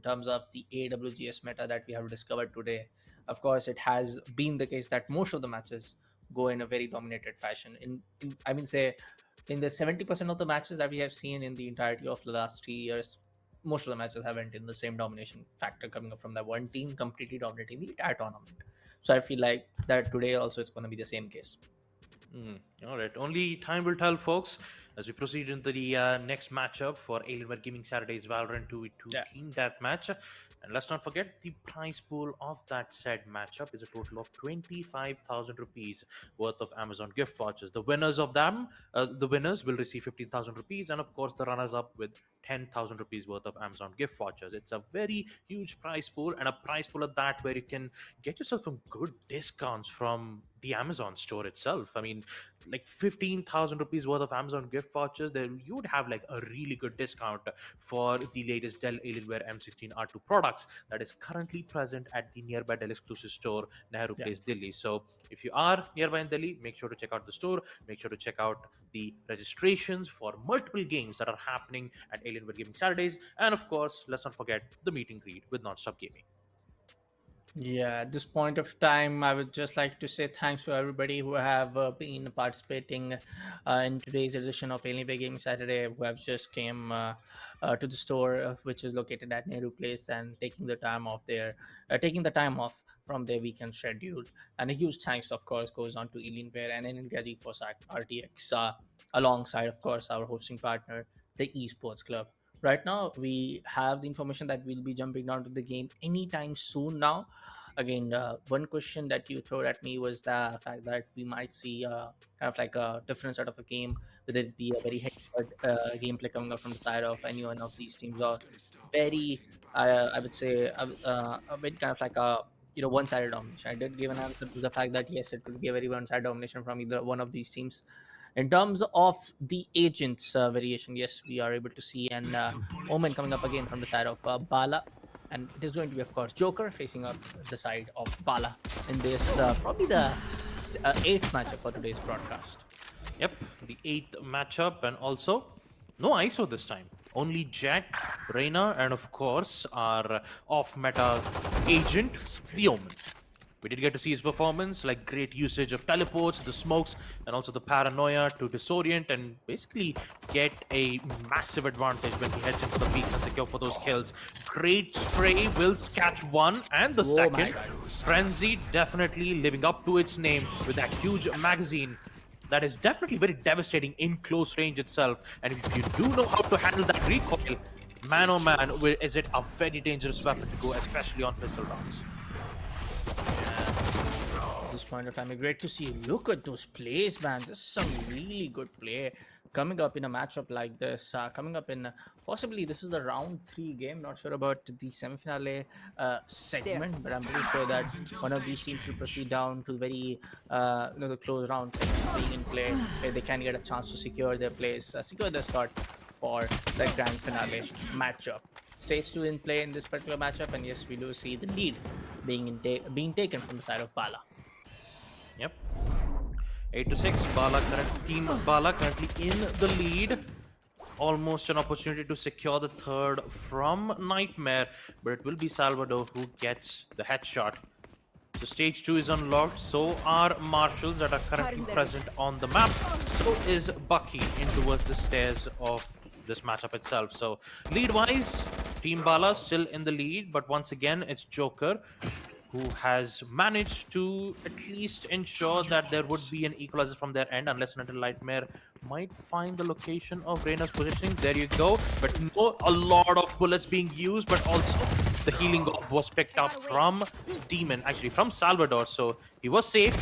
Speaker 3: terms of the AWGS meta that we have discovered today, of course, it has been the case that most of the matches go in a very dominated fashion. I mean, say in the 70% of the matches that we have seen in the entirety of the last 3 years, most of the matches have went in the same domination factor coming up from that one team completely dominating the entire tournament. So I feel like that today also it's going to be the same case.
Speaker 2: All right. Only time will tell, folks, as we proceed into the next matchup for Alienware Gaming Saturday's Valorant 2v2
Speaker 3: Yeah.
Speaker 2: Team Deathmatch. And let's not forget the prize pool of that said matchup is a total of 25,000 rupees worth of Amazon gift vouchers. The winners of them, the winners will receive 15,000 rupees, and of course, the runners up with 10,000 rupees worth of Amazon gift vouchers. It's a very huge prize pool, and a prize pool at that where you can get yourself some good discounts from the Amazon store itself. I mean, like 15,000 rupees worth of Amazon gift vouchers, then you would have like a really good discount for the latest Dell Alienware M16R2 products that is currently present at the nearby Dell exclusive store, Nehru
Speaker 3: Yeah.
Speaker 2: Place, Delhi. So if you are nearby in Delhi, make sure to check out the store, make sure to check out the registrations for multiple games that are happening at Alienware Gaming Saturdays, and of course, let's not forget the meet and greet with Nonstop Gaming.
Speaker 3: Yeah, at this point of time, I would just like to say thanks to everybody who have been participating in today's edition of Alienware Gaming Saturday, who have just came to the store, which is located at Nehru Place, and taking the time off from their weekend schedule. And a huge thanks, of course, goes on to Alienware and Nvidia GeForce RTX, alongside, of course, our hosting partner, the Esports Club. Right now, we have the information that we'll be jumping down to the game anytime soon now. Again, one question that you throw at me was the fact that we might see kind of like a different sort of a game, whether it be a very heavy gameplay coming up from the side of any one of these teams, or very, I would say, a bit kind of like a one-sided domination. I did give an answer to the fact that yes, it would be a very one-sided domination from either one of these teams. In terms of the agents variation, yes, we are able to see an Omen coming up again from the side of Bala, and it is going to be, of course, Joker facing up the side of Bala in this probably the eighth matchup for today's broadcast.
Speaker 2: Yep, the eighth matchup, and also no ISO this time. Only Jak, Reina, and of course our off-meta agent, the Omen. We did get to see his performance, like great usage of teleports, the smokes, and also the paranoia to disorient and basically get a massive advantage when he heads into the peaks and secure for those kills. Great spray, will catch one and the
Speaker 3: Oh my
Speaker 2: second.
Speaker 3: God.
Speaker 2: Frenzy definitely living up to its name with that huge magazine. That is definitely very devastating in close range itself. And if you do know how to handle that recoil, man oh man, is it a very dangerous weapon to go, especially on pistol rounds.
Speaker 3: At this point of time, great to see. Look at those plays, man. This is some really good play coming up in a matchup like this. Coming up in possibly this is the round 3 game. Not sure about the semi-finale segment, but I'm pretty sure that one of these teams will proceed down to very the close round segment being in play, where they can get a chance to secure their place, secure their spot for the grand finale matchup. Stage 2 in play in this particular matchup, and yes, we do see the lead being taken from the side of Bala.
Speaker 2: Yep. 8-6. Team Bala currently in the lead. Almost an opportunity to secure the third from Nightmare, but it will be Salvador who gets the headshot. So stage 2 is unlocked. So are marshals that are currently present on the map. So is Bucky in towards the stairs of this matchup itself. So lead-wise, Team Bala still in the lead, but once again, it's Joker who has managed to at least ensure that there would be an equalizer from their end, unless and until Nightmare might find the location of Reyna's positioning. There you go. But no, a lot of bullets being used, but also the healing was picked up from Demon, actually from Salvador. So he was safe.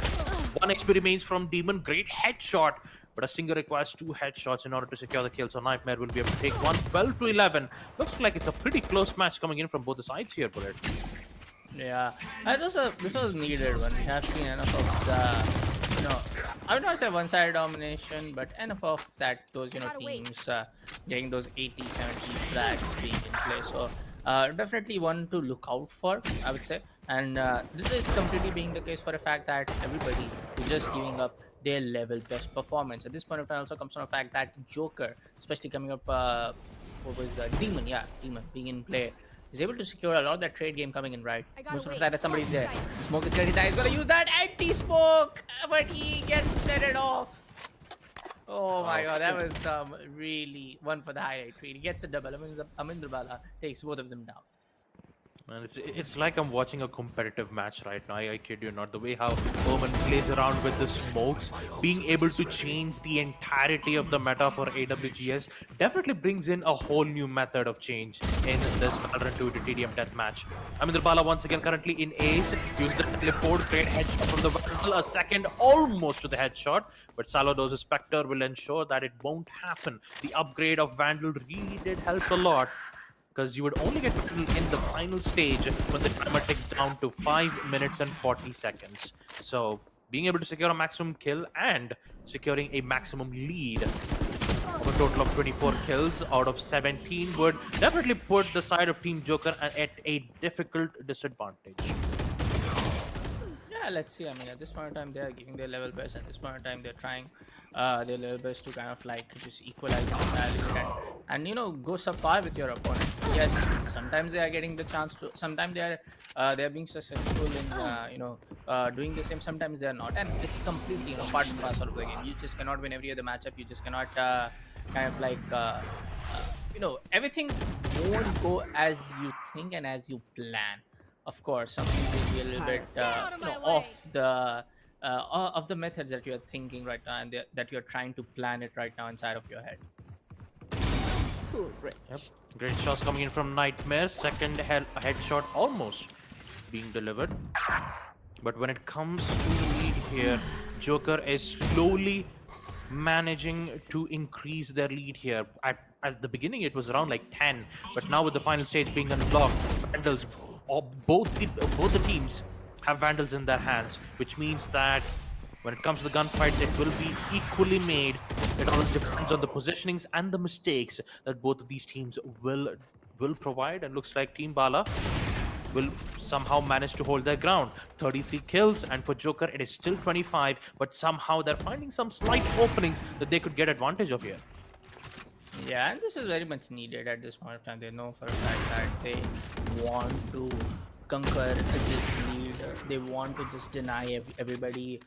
Speaker 2: 1 HP remains from Demon. Great headshot. But a Stinger requires 2 headshots in order to secure the kill. So Nightmare will be able to take one. 12 to 11. Looks like it's a pretty close match coming in from both the sides here, Bullet.
Speaker 3: Yeah, this was needed when we have seen enough of the, I would not say one-sided domination, but enough of that, those, teams getting those 80, 70 frags being in play. So definitely one to look out for, I would say. And this is completely being the case for the fact that everybody is just giving up their level best performance. At this point of time also comes from the fact that Joker, especially coming up, what was the Demon? Yeah, Demon being in play, is able to secure a lot of that trade game coming in, right? Most of the time that somebody's there. Smoke is getting tight. He's gonna use that anti-smoke, but he gets threaded off. Oh my god, that was really one for the highlight feed. He gets a double. Amindra Bala takes both of them down.
Speaker 2: And it's like I'm watching a competitive match right now. I kid you not. The way how Omen plays around with the smokes, being able to change the entirety of the meta for AWGS definitely brings in a whole new method of change in this VALORANT 2 to TDM deathmatch. Amindra Bala once again currently in ace. Use the teleport, great headshot from the Vandal. A second almost to the headshot. But Salvador's Spectre will ensure that it won't happen. The upgrade of Vandal really did help a lot, because you would only get to kill in the final stage when the timer ticks down to 5 minutes and 40 seconds. So being able to secure a maximum kill and securing a maximum lead of a total of 24 kills out of 17 would definitely put the side of Team Joker at a difficult disadvantage.
Speaker 3: Yeah, let's see. I mean, at this point in time, they are giving their level best. At this point in time, they're trying their level best to kind of like just equalize the mentality and go subpar with your opponent. Yes, sometimes they are getting the chance to. Sometimes they are being successful in doing the same. Sometimes they are not, and it's completely part and parcel of the game. You just cannot win every other matchup. You just cannot kind of like everything won't go as you think and as you plan. Of course, something will be a little bit of the methods that you are thinking right now and that you're trying to plan it right now inside of your head. Great.
Speaker 2: Yep. Great shots coming in from Nightmare. Second headshot almost being delivered. But when it comes to the lead here, Joker is slowly managing to increase their lead here. At the beginning, it was around like 10, but now with the final stage being unlocked, Vandals, both the teams have Vandals in their hands, which means that when it comes to the gunfight, it will be equally made. It all depends on the positionings and the mistakes that both of these teams will provide. And looks like Team Bala will somehow manage to hold their ground. 33 kills, and for Joker, it is still 25, but somehow they're finding some slight openings that they could get advantage of here.
Speaker 3: Yeah, and this is very much needed at this point of time. They know for a fact that they want to conquer this lead. They want to just deny everybody.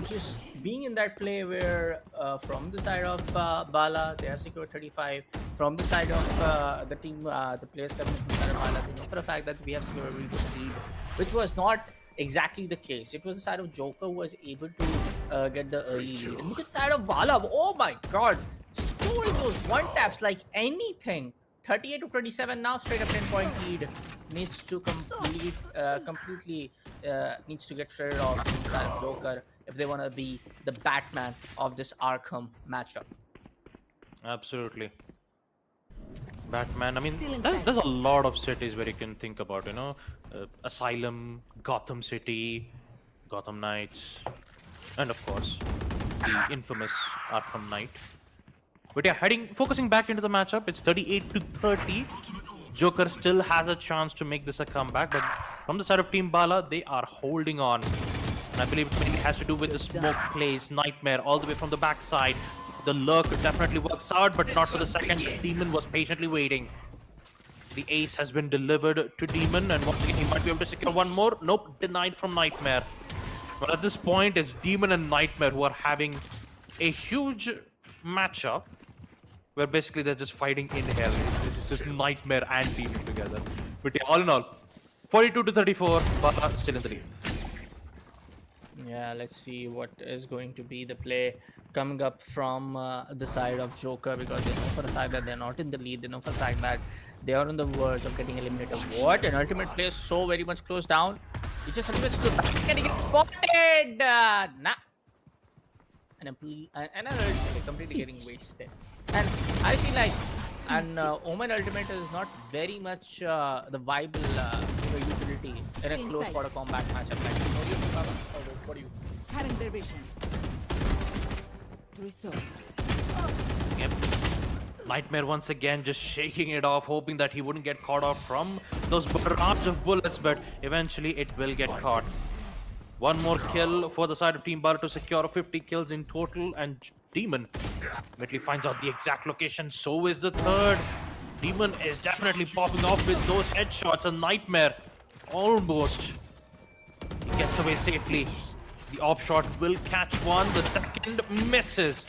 Speaker 3: Just being in that play where from the side of Bala, they have secured 35. From the side of the team, the players coming from the side of Bala, they know for a fact that we have secured a really good lead, which was not exactly the case. It was the side of Joker who was able to get the early lead. And look at the side of Bala. Oh my god. Scoring those one taps like anything. 38 to 27 now, straight up 10-point lead. Needs to completely needs to get shredded off inside of Joker if they want to be the Batman of this Arkham matchup.
Speaker 2: Absolutely. Batman, I mean, there's a lot of cities where you can think about, Asylum, Gotham City, Gotham Knights, and of course, the infamous Arkham Knight. But yeah, focusing back into the matchup, it's 38 to 30. Joker still has a chance to make this a comeback, but from the side of Team Bala, they are holding on. And I believe it mainly has to do with the smoke plays, Nightmare all the way from the backside. The lurk definitely works out, but not for the second. Demon was patiently waiting. The ace has been delivered to Demon, and once again he might be able to secure one more. Nope, denied from Nightmare. But at this point, it's Demon and Nightmare who are having a huge matchup, where basically they're just fighting in hell. It's just Nightmare and Demon together. But yeah, all in all, 42 to 34. Bala still in the lead.
Speaker 3: Yeah, let's see what is going to be the play coming up from the side of Joker, because they know for the fact that they're not in the lead. They know for the fact that they are on the verge of getting eliminated. What an ultimate play, so very much close down. He just elevates to the back and he gets spotted. Nah. An ultimate completely getting wasted. And I feel like Omen ultimate is not very much the viable utility in a close quarter combat matchup. Like, what do you think, Baba? Or what do you think?
Speaker 6: Cutting their vision. Resources.
Speaker 2: Yep. Nightmare once again just shaking it off, hoping that he wouldn't get caught off from those barrage of bullets, but eventually it will get caught. One more kill for the side of Team Bala to secure 50 kills in total, and Demon immediately finds out the exact location. So is the third. Demon is definitely popping off with those headshots. A Nightmare almost. He gets away safely. The op shot will catch one. The second misses.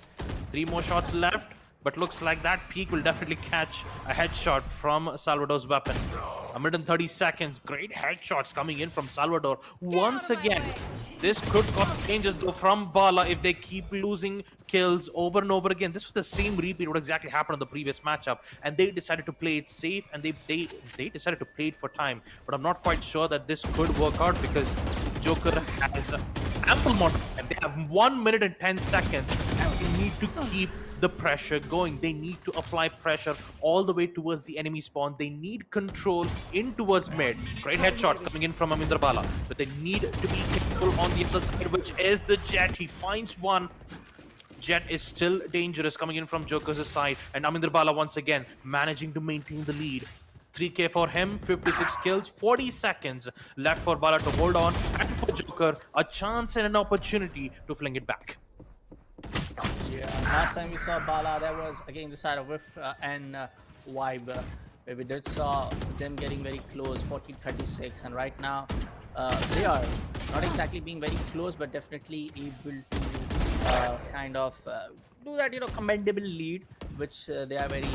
Speaker 2: 3 more shots left, but looks like that peak will definitely catch a headshot from Salvador's weapon. 130 seconds. Great headshots coming in from Salvador. Once again, this could cause changes though from Bala if they keep losing kills over and over again. This was the same repeat what exactly happened on the previous matchup, and they decided to play it safe, and they decided to play it for time. But I'm not quite sure that this could work out, because Joker has ample mod and they have 1 minute and 10 seconds, and they need to keep the pressure going. They need to apply pressure all the way towards the enemy spawn. They need control in towards mid. Great headshot coming in from Aminder Bala, but they need to be careful on the other side, which is the Jet. He finds one. Jet is still dangerous coming in from Joker's side, and Aminder Bala once again managing to maintain the lead. 3k for him, 56 kills, 40 seconds left for Bala to hold on, and for Joker, a chance and an opportunity to fling it back.
Speaker 3: Yeah, last time we saw Bala, that was against the side of Whiff and Vibe, where we did saw them getting very close, 40-36, and right now they are not exactly being very close, but definitely able to kind of do that, commendable lead, which they are very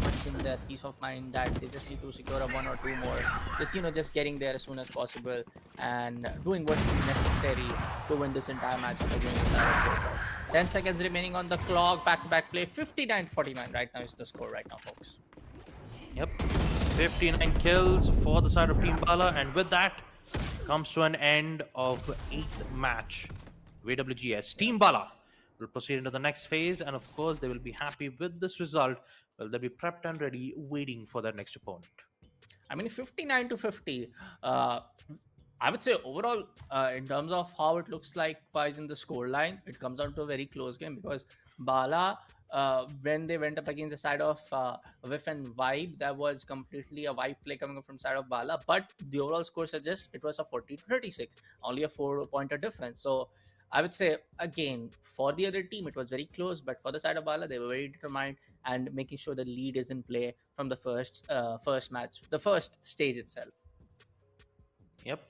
Speaker 3: much in their peace of mind that they just need to secure a 1 or 2 more. Just getting there as soon as possible and doing what's necessary to win this entire match against the side of Joker. 10 seconds remaining on the clock. Back-to-back play. 59-49 right now is the score right now, folks.
Speaker 2: Yep. 59 kills for the side of Team Bala, and with that comes to an end of 8th match. WGS. Team Bala will proceed into the next phase, and of course they will be happy with this result. Well, they'll be prepped and ready, waiting for their next opponent.
Speaker 3: I mean, 59-50. I would say overall, in terms of how it looks like wise in the scoreline, it comes down to a very close game, because Bala, when they went up against the side of Whiff and Vibe, that was completely a Vibe play coming up from side of Bala. But the overall score suggests it was a 40-36, only a 4-pointer difference. So I would say, again, for the other team, it was very close, but for the side of Bala, they were very determined and making sure the lead is in play from the first match, the first stage itself.
Speaker 2: Yep.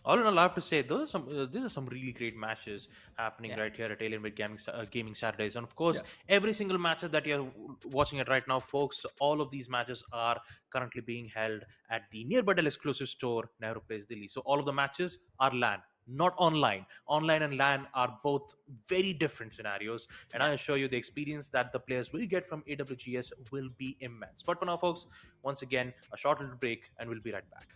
Speaker 2: All in all, I have to say, these are some really great matches happening right here at Alienware Gaming Saturdays. And of course, every single match that you're watching it right now, folks, all of these matches are currently being held at the Nearby Dell exclusive store, Nehru Place, Delhi. So all of the matches are LAN, not online. Online and LAN are both very different scenarios, and I assure you the experience that the players will get from AWGS will be immense. But for now, folks, once again, a short little break, and we'll be right back.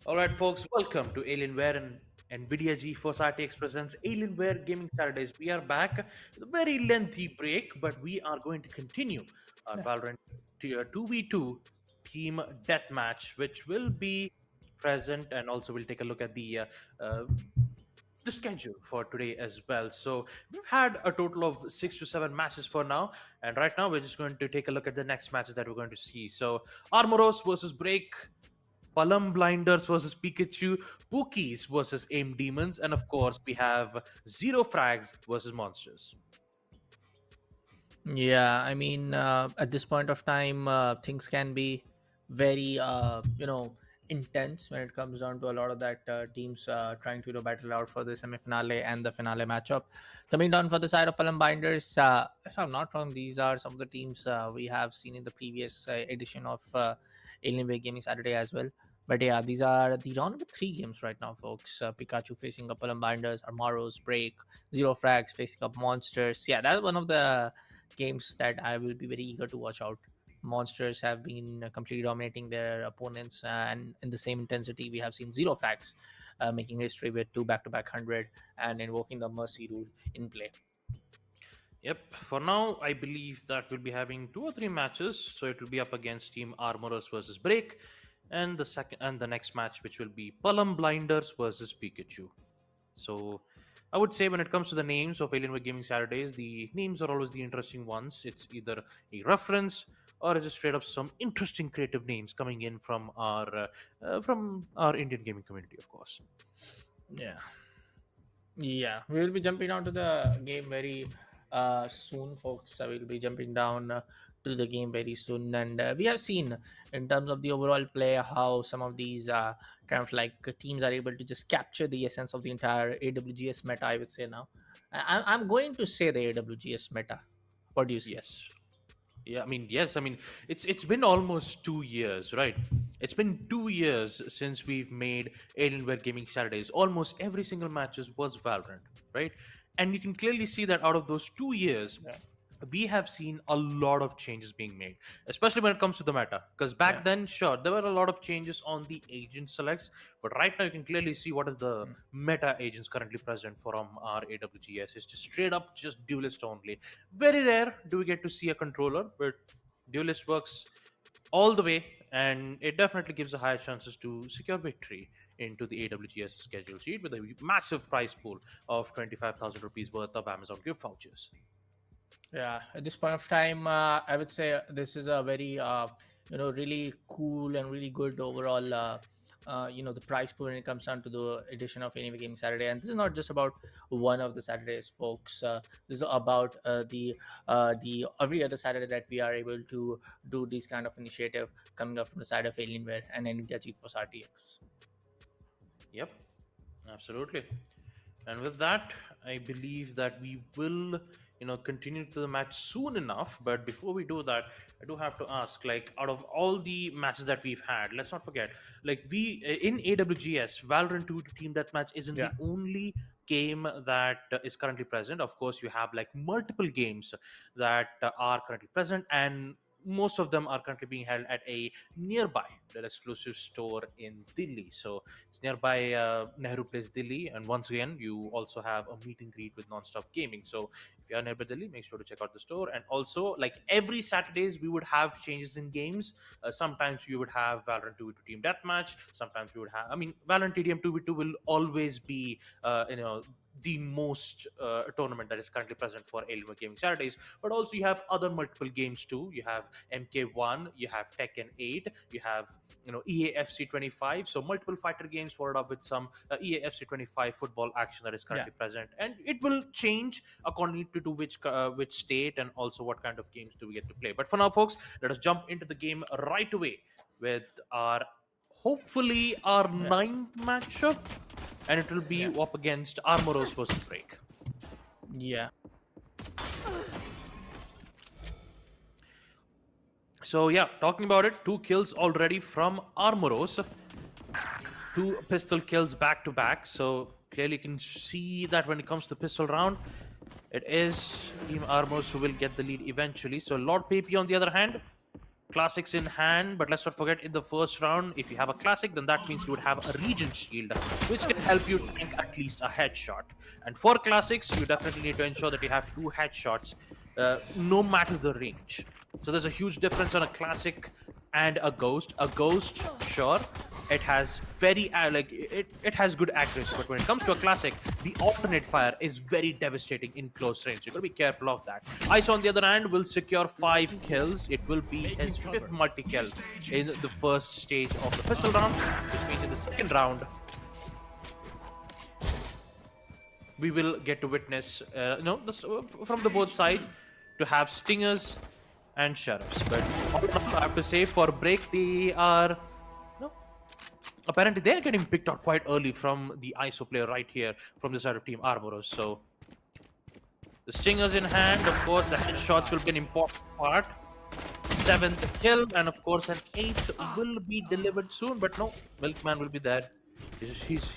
Speaker 2: All right, folks, welcome to Alienware and NVIDIA GeForce RTX presents Alienware Gaming Saturdays. We are back with a very lengthy break, but we are going to continue our Valorant 2v2 team deathmatch, which will be present, and also we'll take a look at uh, the schedule for today as well. So we've had a total of 6 to 7 matches for now, and right now we're just going to take a look at the next matches that we're going to see. So Armoros versus Break, Palum Blinders versus Pikachu, Pookies versus Aim Demons, and of course we have Zero Frags versus Monsters.
Speaker 3: Yeah, I mean, at this point of time, things can be very, intense when it comes down to a lot of that teams trying to battle out for the semi-finale and the finale matchup. Coming down for the side of Palm Binders, if I'm not wrong, these are some of the teams we have seen in the previous edition of Alienware Gaming Saturday as well. But yeah, these are the round number 3 games right now, folks. Pikachu facing up Palm Binders, Armoros, Break, Zero Frags facing up Monsters. Yeah, that's one of the games that I will be very eager to watch out. Monsters have been completely dominating their opponents, and in the same intensity, we have seen Zero Frags making history with 2 back-to-back 100 and invoking the Mercy rule in play.
Speaker 2: Yep, for now I believe that we'll be having 2 or 3 matches. So it will be up against Team Armoros versus Break, and the next match, which will be Palum Blinders versus Pikachu. So I would say when it comes to the names of Alienware Gaming Saturdays, the names are always the interesting ones. It's either a reference or it's just straight up some interesting creative names coming in from our Indian gaming community, of course.
Speaker 3: Yeah. Yeah, we will be jumping down to the game very soon, folks. We'll be jumping down to the game very soon, and we have seen in terms of the overall play how some of these kind of like teams are able to just capture the essence of the entire AWGS meta. I would say now, I'm going to say the AWGS meta. What do you see?
Speaker 2: Yes. Yeah, I mean, yes, I mean, it's been almost 2 years, right? It's been 2 years since we've made Alienware Gaming Saturdays. Almost every single matches was Valorant, right? And you can clearly see that out of those 2 years,
Speaker 3: Yeah.
Speaker 2: we have seen a lot of changes being made, especially when it comes to the meta. Because back
Speaker 3: Yeah.
Speaker 2: then, sure, there were a lot of changes on the agent selects, but right now you can clearly see what is the
Speaker 3: Mm.
Speaker 2: meta agents currently present from our AWGS. It's just straight up just duelist only. Very rare do we get to see a controller, but duelist works all the way, and it definitely gives a higher chances to secure victory into the AWGS schedule sheet with a massive prize pool of 25,000 rupees worth of Amazon gift vouchers.
Speaker 3: Yeah, at this point of time, I would say this is a very, really cool and really good overall, the price pool when it comes down to the edition of Anime Gaming Saturday. And this is not just about one of the Saturdays, folks. This is about the every other Saturday that we are able to do this kind of initiative coming up from the side of Alienware and NVIDIA GeForce RTX.
Speaker 2: Yep, absolutely. And with that, I believe that we will, continue to the match soon enough. But before we do that, I do have to ask, like, out of all the matches that we've had, let's not forget, like, we in AWGS, Valorant 2 Team Deathmatch isn't
Speaker 3: Yeah.
Speaker 2: the only game that is currently present. Of course, you have like multiple games that are currently present, and most of them are currently being held at a nearby their exclusive store in Delhi. So it's nearby Nehru Place, Delhi. And once again, you also have a meet and greet with Nonstop Gaming. So if you are nearby Delhi, make sure to check out the store. And also, like every Saturdays, we would have changes in games. Sometimes we would have Valorant 2v2 Team Deathmatch. Sometimes we would have, I mean, Valorant TDM 2v2 will always be, the most tournament that is currently present for Alienware Gaming Saturdays. But also, you have other multiple games too. You have MK1, you have Tekken 8, you have EAFC 25. So multiple fighter games followed up with some EAFC 25 football action that is currently present, and it will change according to which state and also what kind of games do we get to play. But for now, folks, let us jump into the game right away with our hopefully our ninth matchup, and it will be up against Armoros versus Break.
Speaker 3: Yeah.
Speaker 2: So yeah, talking about it, 2 kills already from Armoros, 2 pistol kills back to back. So clearly you can see that when it comes to pistol round, it is Team Armoros who will get the lead eventually. So Lord Papi on the other hand, classics in hand, but let's not forget in the first round, if you have a classic, then that means you would have a Regent Shield, which can help you tank at least a headshot. And for classics, you definitely need to ensure that you have 2 headshots, no matter the range. So there's a huge difference on a classic and a ghost. A ghost, sure, it has very it has good accuracy, but when it comes to a classic, the alternate fire is very devastating in close range. You gotta be careful of that. Ice on the other hand will secure 5 kills. It will be his 5th multi-kill in the first stage of the pistol round, which means in the second round we will get to witness this, from the both sides, to have stingers and sheriffs. But all in all, I have to say, for break, they are apparently they're getting picked out quite early from the ISO player right here from the side of Team Armoros. So the stingers in hand, of course, the headshots will be an important part. 7th kill, and of course an 8th will be delivered soon. But no, Milkman will be there.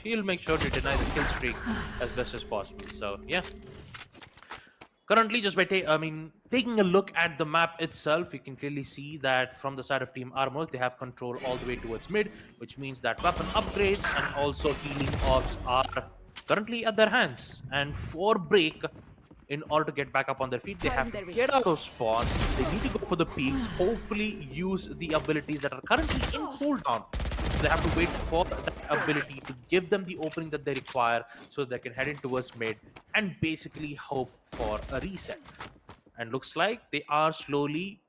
Speaker 2: He'll make sure to deny the kill streak as best as possible. So yeah. Currently, just by taking a look at the map itself, you can clearly see that from the side of Team Armors, they have control all the way towards mid, which means that weapon upgrades and also healing orbs are currently at their hands. And for break, in order to get back up on their feet, they have to get out of spawn. They need to go for the peaks, hopefully use the abilities that are currently in cooldown. They have to wait for that ability to give them the opening that they require so they can head in towards mid and basically hope for a reset. And looks like they are slowly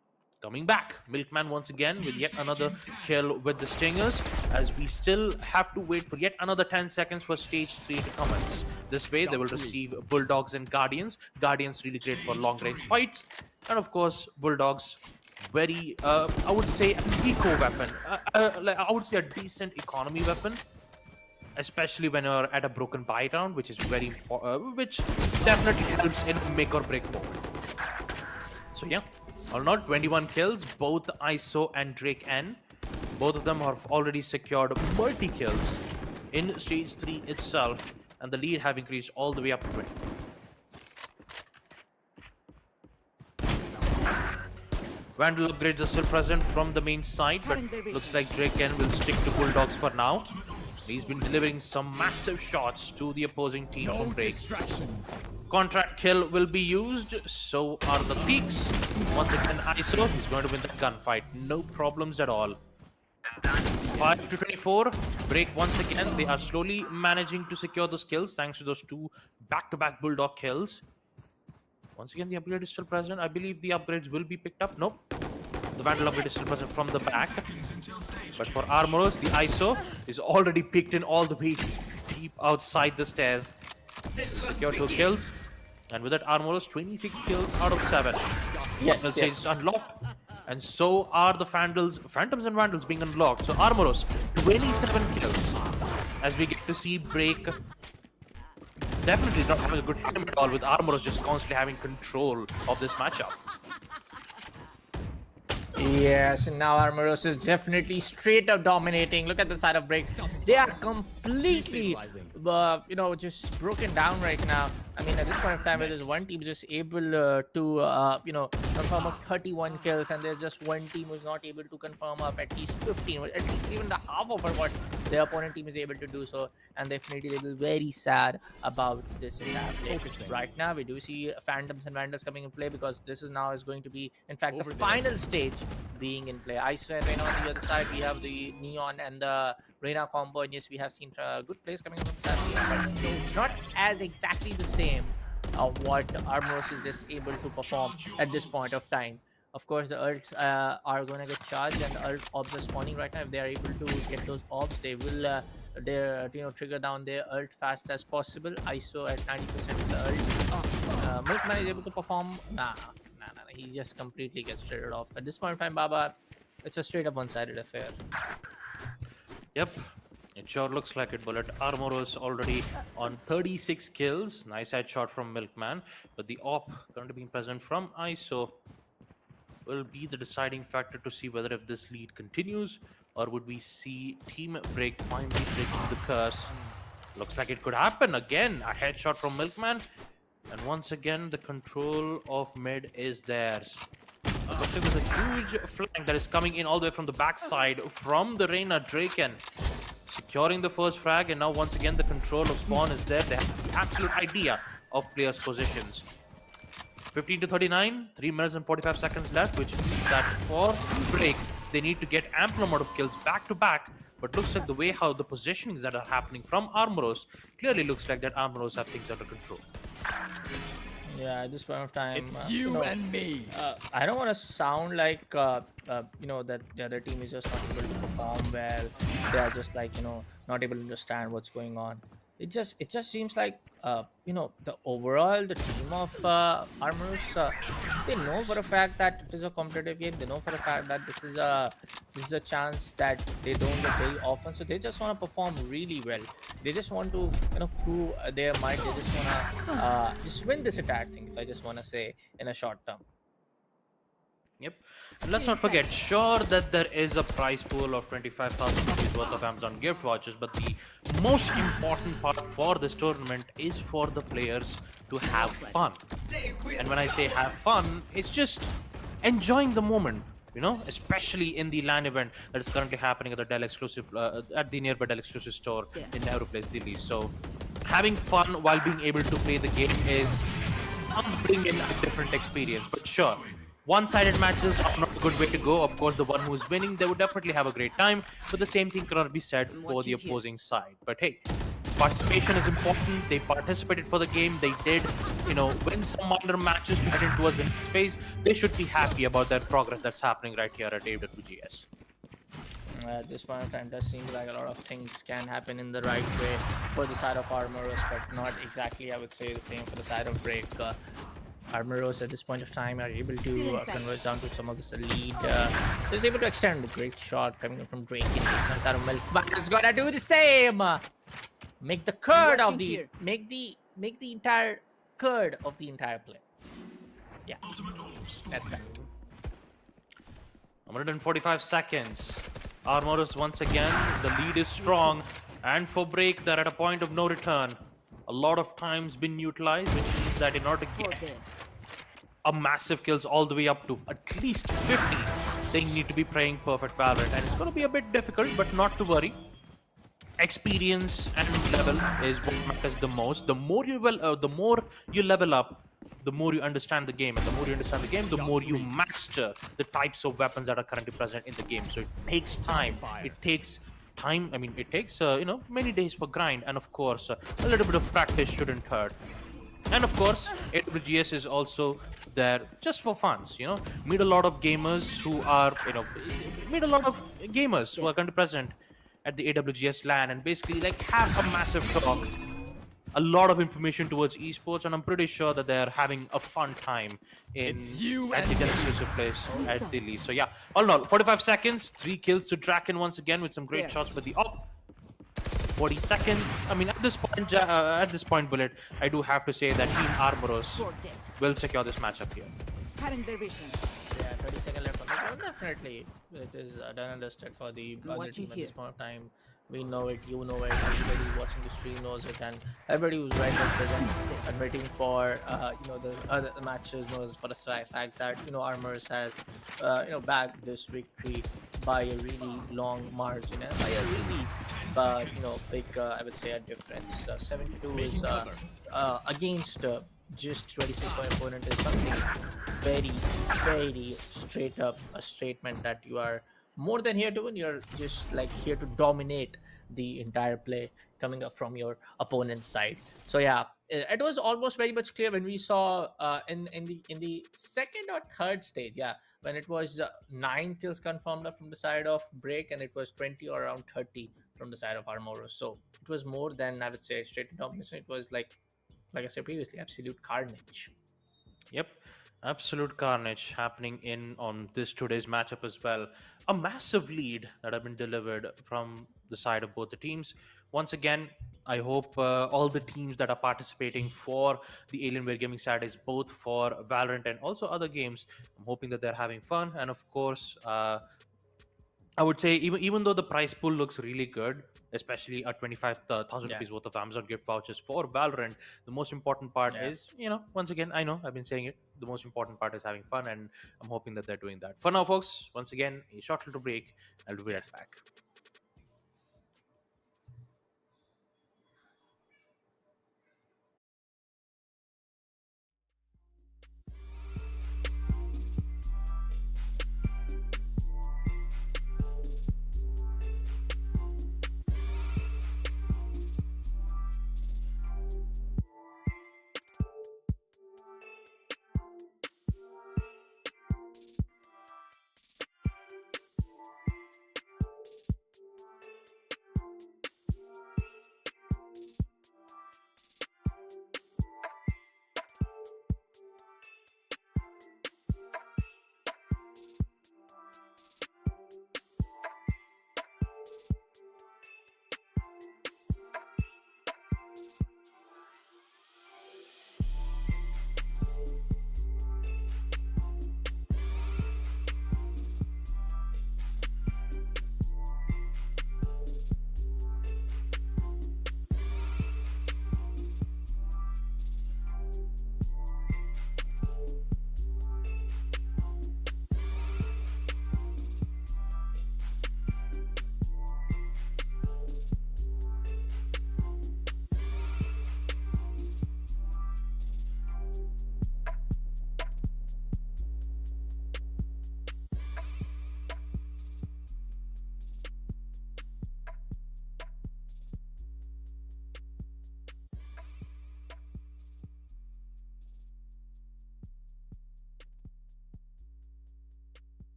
Speaker 2: coming back. Milkman once again with yet another kill with the stingers, as we still have to wait for yet another 10 seconds for stage 3 to commence. This way they will receive Bulldogs and Guardians. Guardians really great for long range fights, and of course Bulldogs very I would say an eco weapon, I would say a decent economy weapon, especially when you're at a broken buy round, which is very which definitely helps in make or break moment. So yeah, all in all, 21 kills, both ISO and Drake N, both of them have already secured multi kills in stage 3 itself, and the lead have increased all the way up to 20. Vandal upgrades are still present from the main side, but looks like Drake N will stick to Bulldogs for now. He's been delivering some massive shots to the opposing team from Drake. Contract kill will be used, so are the peaks. Once again, ISO, he's going to win the gunfight. No problems at all. 5 to 24. Break once again. They are slowly managing to secure those kills thanks to those 2 back-to-back Bulldog kills. Once again, the upgrade is still present. I believe the upgrades will be picked up. Nope. The Vandal upgrade is still present from the back. But for Armoros, the ISO is already picked in all the way deep outside the stairs. Secure 2 kills. And with that, Armoros, 26 kills out of 7.
Speaker 3: Yes,
Speaker 2: Is unlocked. And so are the Phantoms and Vandals being unlocked. So Armoros, 27 kills. As we get to see Break definitely not having a good time at all, with Armoros just constantly having control of this matchup.
Speaker 1: Yes, and now Armoros is definitely straight up dominating. Look at the side of Break. They are completely, just broken down right now. I mean, at this point of time, where there's one team just able to, confirm up 31 kills, and there's just one team who's not able to confirm up at least 15, at least even the half of what their opponent team is able to do so, and definitely they will be very sad about this entire play. Right now, we do see Phantoms and Vandals coming in play, because this is going to be, in fact, the final stage being in play. Iso and Reyna on the other side, we have the Neon and the Reyna combo, and yes, we have seen good plays coming from Saturday, but not as exactly the same what Armoros is just able to perform at this point of time. Of course, the ults are going to get charged, and the ult orbs are spawning right now. If they are able to get those orbs, they will trigger down their ult fast as possible. ISO at 90% of the ult. Milkman is able to perform. Nah. He just completely gets traded off. At this point of time, Baba, it's a straight up one-sided affair.
Speaker 2: Yep. It sure looks like it, Bullet. Armoros already on 36 kills. Nice headshot from Milkman. But the op currently being present from ISO will be the deciding factor to see whether if this lead continues, or would we see Team Break finally breaking the curse. Looks like it could happen. Again, a headshot from Milkman. And once again, the control of mid is theirs. Looks like there's a huge flank that is coming in all the way from the backside from the Reyna Draken. Securing the first frag, and now once again the control of spawn is there. They have the absolute idea of players' positions. 15 to 39, 3 minutes and 45 seconds left, which means that for break, they need to get ample amount of kills back to back. But looks like the way how the positionings that are happening from Armoros clearly looks like that Armoros have things under control.
Speaker 3: Yeah, at this point of time,
Speaker 5: It's you and me.
Speaker 3: I don't want to sound like that the other team is just not able to perform well. They are just like not able to understand what's going on. It just seems like the team of Armoros, they know for a fact that it is a competitive game. They know for a fact that this is a chance that they don't get very often. So they just want to perform really well. They just want to prove their might. They just want to just win this entire thing, if I just want to say, in a short term.
Speaker 2: Yep. And let's not forget, sure that there is a prize pool of 25,000 rupees worth of Amazon gift vouchers, but the most important part for this tournament is for the players to have fun. And when I say have fun, it's just enjoying the moment, especially in the LAN event that is currently happening at the Dell exclusive, at the nearby Dell exclusive store in Nehru Place, Delhi. So having fun while being able to play the game does bring in a different experience. But sure, one-sided matches are not a good way to go. Of course, the one who is winning, they would definitely have a great time, but the same thing cannot be said for the opposing side. But hey, participation is important. They participated for the game. They did, win some minor matches to head in towards the next phase. They should be happy about that progress that's happening right here at AWGS.
Speaker 3: At this point of time, it does seem like a lot of things can happen in the right way for the side of Armoros, but not exactly, I would say, the same for the side of Break. Armoros at this point of time are able to converge down to some of this lead. Just able to extend a great shot coming in from Drake and takes on side of Milk. But it's gonna do the same. Make the curd of the make the entire curd of the entire play. Yeah, that's that.
Speaker 2: 145 seconds. Armoros once again, the lead is strong, and for Break, they're at a point of no return. A lot of times been utilized, which means that in order to get a massive kills all the way up to at least 50, they need to be playing perfect Valorant, and it's going to be a bit difficult, but not to worry. Experience and level is what matters the most. The more you level up, the more you understand the game, and the more you understand the game, the more you master the types of weapons that are currently present in the game. So it takes time. It takes time. I mean, it takes many days for grind, and of course a little bit of practice shouldn't hurt. And of course, AWGS is also there just for funs. Meet a lot of gamers who are currently present at the AWGS LAN, and basically like have a massive talk, a lot of information towards esports, and I'm pretty sure that they're having a fun time at the exclusive place at Delhi. So yeah, all in all, 45 seconds, 3 kills to Draken once again with some great shots with the op. 40 seconds. I mean, at this point, Bullet, I do have to say that Team Armoros will secure this matchup here.
Speaker 3: Yeah, 30 seconds left on the clock. Definitely, it is done and dusted for the other team at this point of time. We know it, you know it, everybody watching the stream knows it, and everybody who's right now present and waiting for the matches knows for the fact that Armoros has bagged this victory by a really long margin and by a really big I would say a difference. 72 is against just 26 point opponent is something very, very straight up a statement that you are more than here to win. You're just like here to dominate the entire play coming up from your opponent's side. So yeah, it was almost very much clear when we saw in the second or third stage, yeah, when it was 9 kills confirmed from the side of Break, and it was 20 or around 30 from the side of Armoros. So it was more than, I would say, straight domination. It was like I said previously, absolute carnage.
Speaker 2: Yep, absolute carnage happening in on this today's matchup as well. A massive lead that have been delivered from the side of both the teams. Once again, I hope all the teams that are participating for the Alienware Gaming Saturdays, both for Valorant and also other games, I'm hoping that they're having fun. And of course, I would say even though the price pool looks really good, especially at 25,000
Speaker 3: Yeah.
Speaker 2: rupees worth of Amazon gift vouchers for Valorant, the most important part
Speaker 3: Yeah.
Speaker 2: is, once again, I know I've been saying it, the most important part is having fun, and I'm hoping that they're doing that. For now, folks, once again, a short little break. I'll be right back.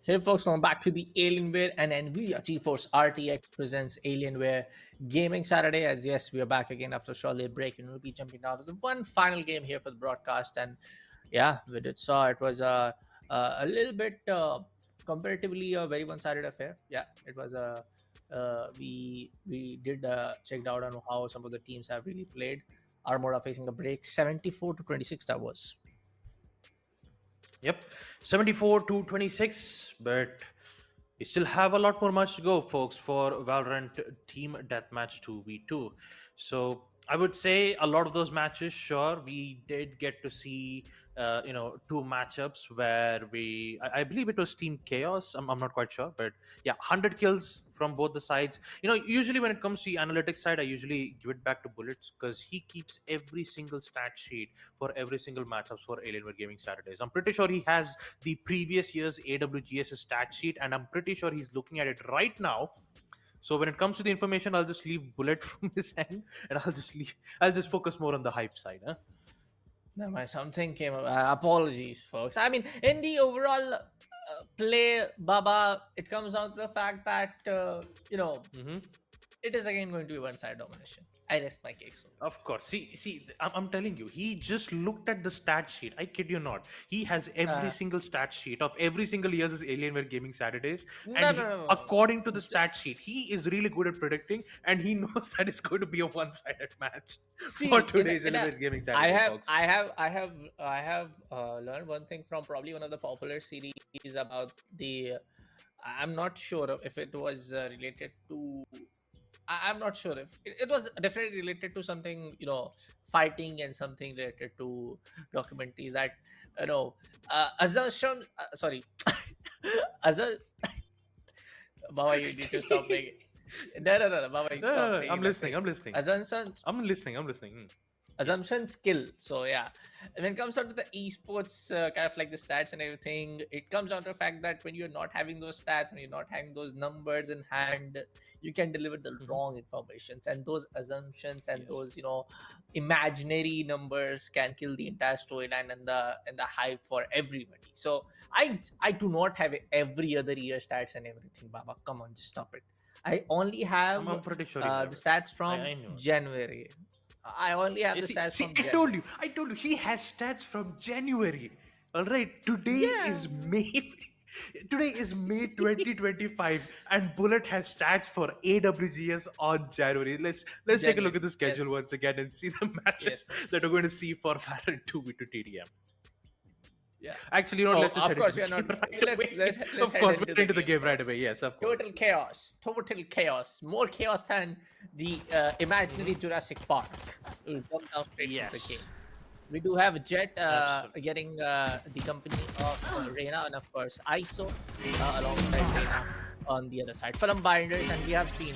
Speaker 1: Hey folks, welcome back to the Alienware and Nvidia GeForce RTX presents Alienware Gaming Saturday. As yes, we are back again after a short little break, and we'll be jumping down to the one final game here for the broadcast. And yeah, we did saw it was a little bit comparatively a very one-sided affair. Yeah, it was a we did checked out on how some of the teams have really played. Armoros facing a break, 74-26. That was.
Speaker 2: Yep, 74 to 26, but we still have a lot more match to go, folks, for Valorant Team Deathmatch 2v2. So I would say a lot of those matches, sure, we did get to see, two matchups where I believe it was Team Chaos. I'm not quite sure, but yeah, 100 kills from both the sides. Usually when it comes to the analytics side, I usually give it back to Bullets because he keeps every single stat sheet for every single matchups for Alienware Gaming Saturdays. I'm pretty sure he has the previous year's AWGS stat sheet, and I'm pretty sure he's looking at it right now. So when it comes to the information, I'll just leave Bullet from his end, and I'll just focus more on the hype side. Huh?
Speaker 1: No, my something came up. Apologies, folks. I mean, in the overall play, Baba, it comes down to the fact that
Speaker 2: Mm-hmm.
Speaker 1: it is again going to be one-side domination. I rest my case.
Speaker 2: Of course. See, I'm telling you, he just looked at the stat sheet. I kid you not. He has every single stat sheet of every single year's Alienware Gaming Saturdays. And
Speaker 1: No.
Speaker 2: according to the stat sheet, he is really good at predicting, and he knows that it's going to be a one-sided match for today's Alienware Gaming Saturday, folks.
Speaker 1: I have learned one thing from probably one of the popular series about the. I'm not sure if it was related to. I'm not sure if it was definitely related to something, fighting and something related to documentaries that, assumption. Sorry, assumption. Baba, you need to stop making. No, Baba, you stop making
Speaker 2: I'm
Speaker 1: that
Speaker 2: listening.
Speaker 1: face.
Speaker 2: I'm listening.
Speaker 1: Assumptions,
Speaker 2: I'm listening.
Speaker 1: assumption skill. So yeah, and when it comes down to the esports kind of like the stats and everything, it comes down to the fact that when you're not having those stats and you're not having those numbers in hand, you can deliver the wrong informations, and those assumptions and those imaginary numbers can kill the entire storyline and the hype for everybody. So I do not have every other year stats and everything. Baba, come on, just stop it. I only have
Speaker 2: I'm pretty sure. He has
Speaker 1: the
Speaker 2: it.
Speaker 1: stats from
Speaker 2: I know.
Speaker 1: January. I only have the stats from January.
Speaker 2: I told you, he has stats from January. All right, today is May. Today is May 2025, and Bullet has stats for AWGS on January. Let's take a look at the schedule
Speaker 1: Yes.
Speaker 2: once again and see the matches that we're going to see for Valorant 2v2 TDM.
Speaker 1: Yeah.
Speaker 2: Actually, you know, let's just
Speaker 1: Of
Speaker 2: head
Speaker 1: course,
Speaker 2: into
Speaker 1: we are
Speaker 2: the
Speaker 1: not.
Speaker 2: game right away.
Speaker 1: Let's
Speaker 2: Of
Speaker 1: head
Speaker 2: course,
Speaker 1: into
Speaker 2: we're into the game right
Speaker 1: first.
Speaker 2: away. Yes, of course.
Speaker 1: Total chaos, more chaos than the imaginary Jurassic Park. We'll jump down straight into the
Speaker 2: Yes.
Speaker 1: game. We do have Jet
Speaker 2: Absolutely.
Speaker 1: getting the company of Reina, and of course ISO alongside Reina on the other side. Palum Blinders, and we have seen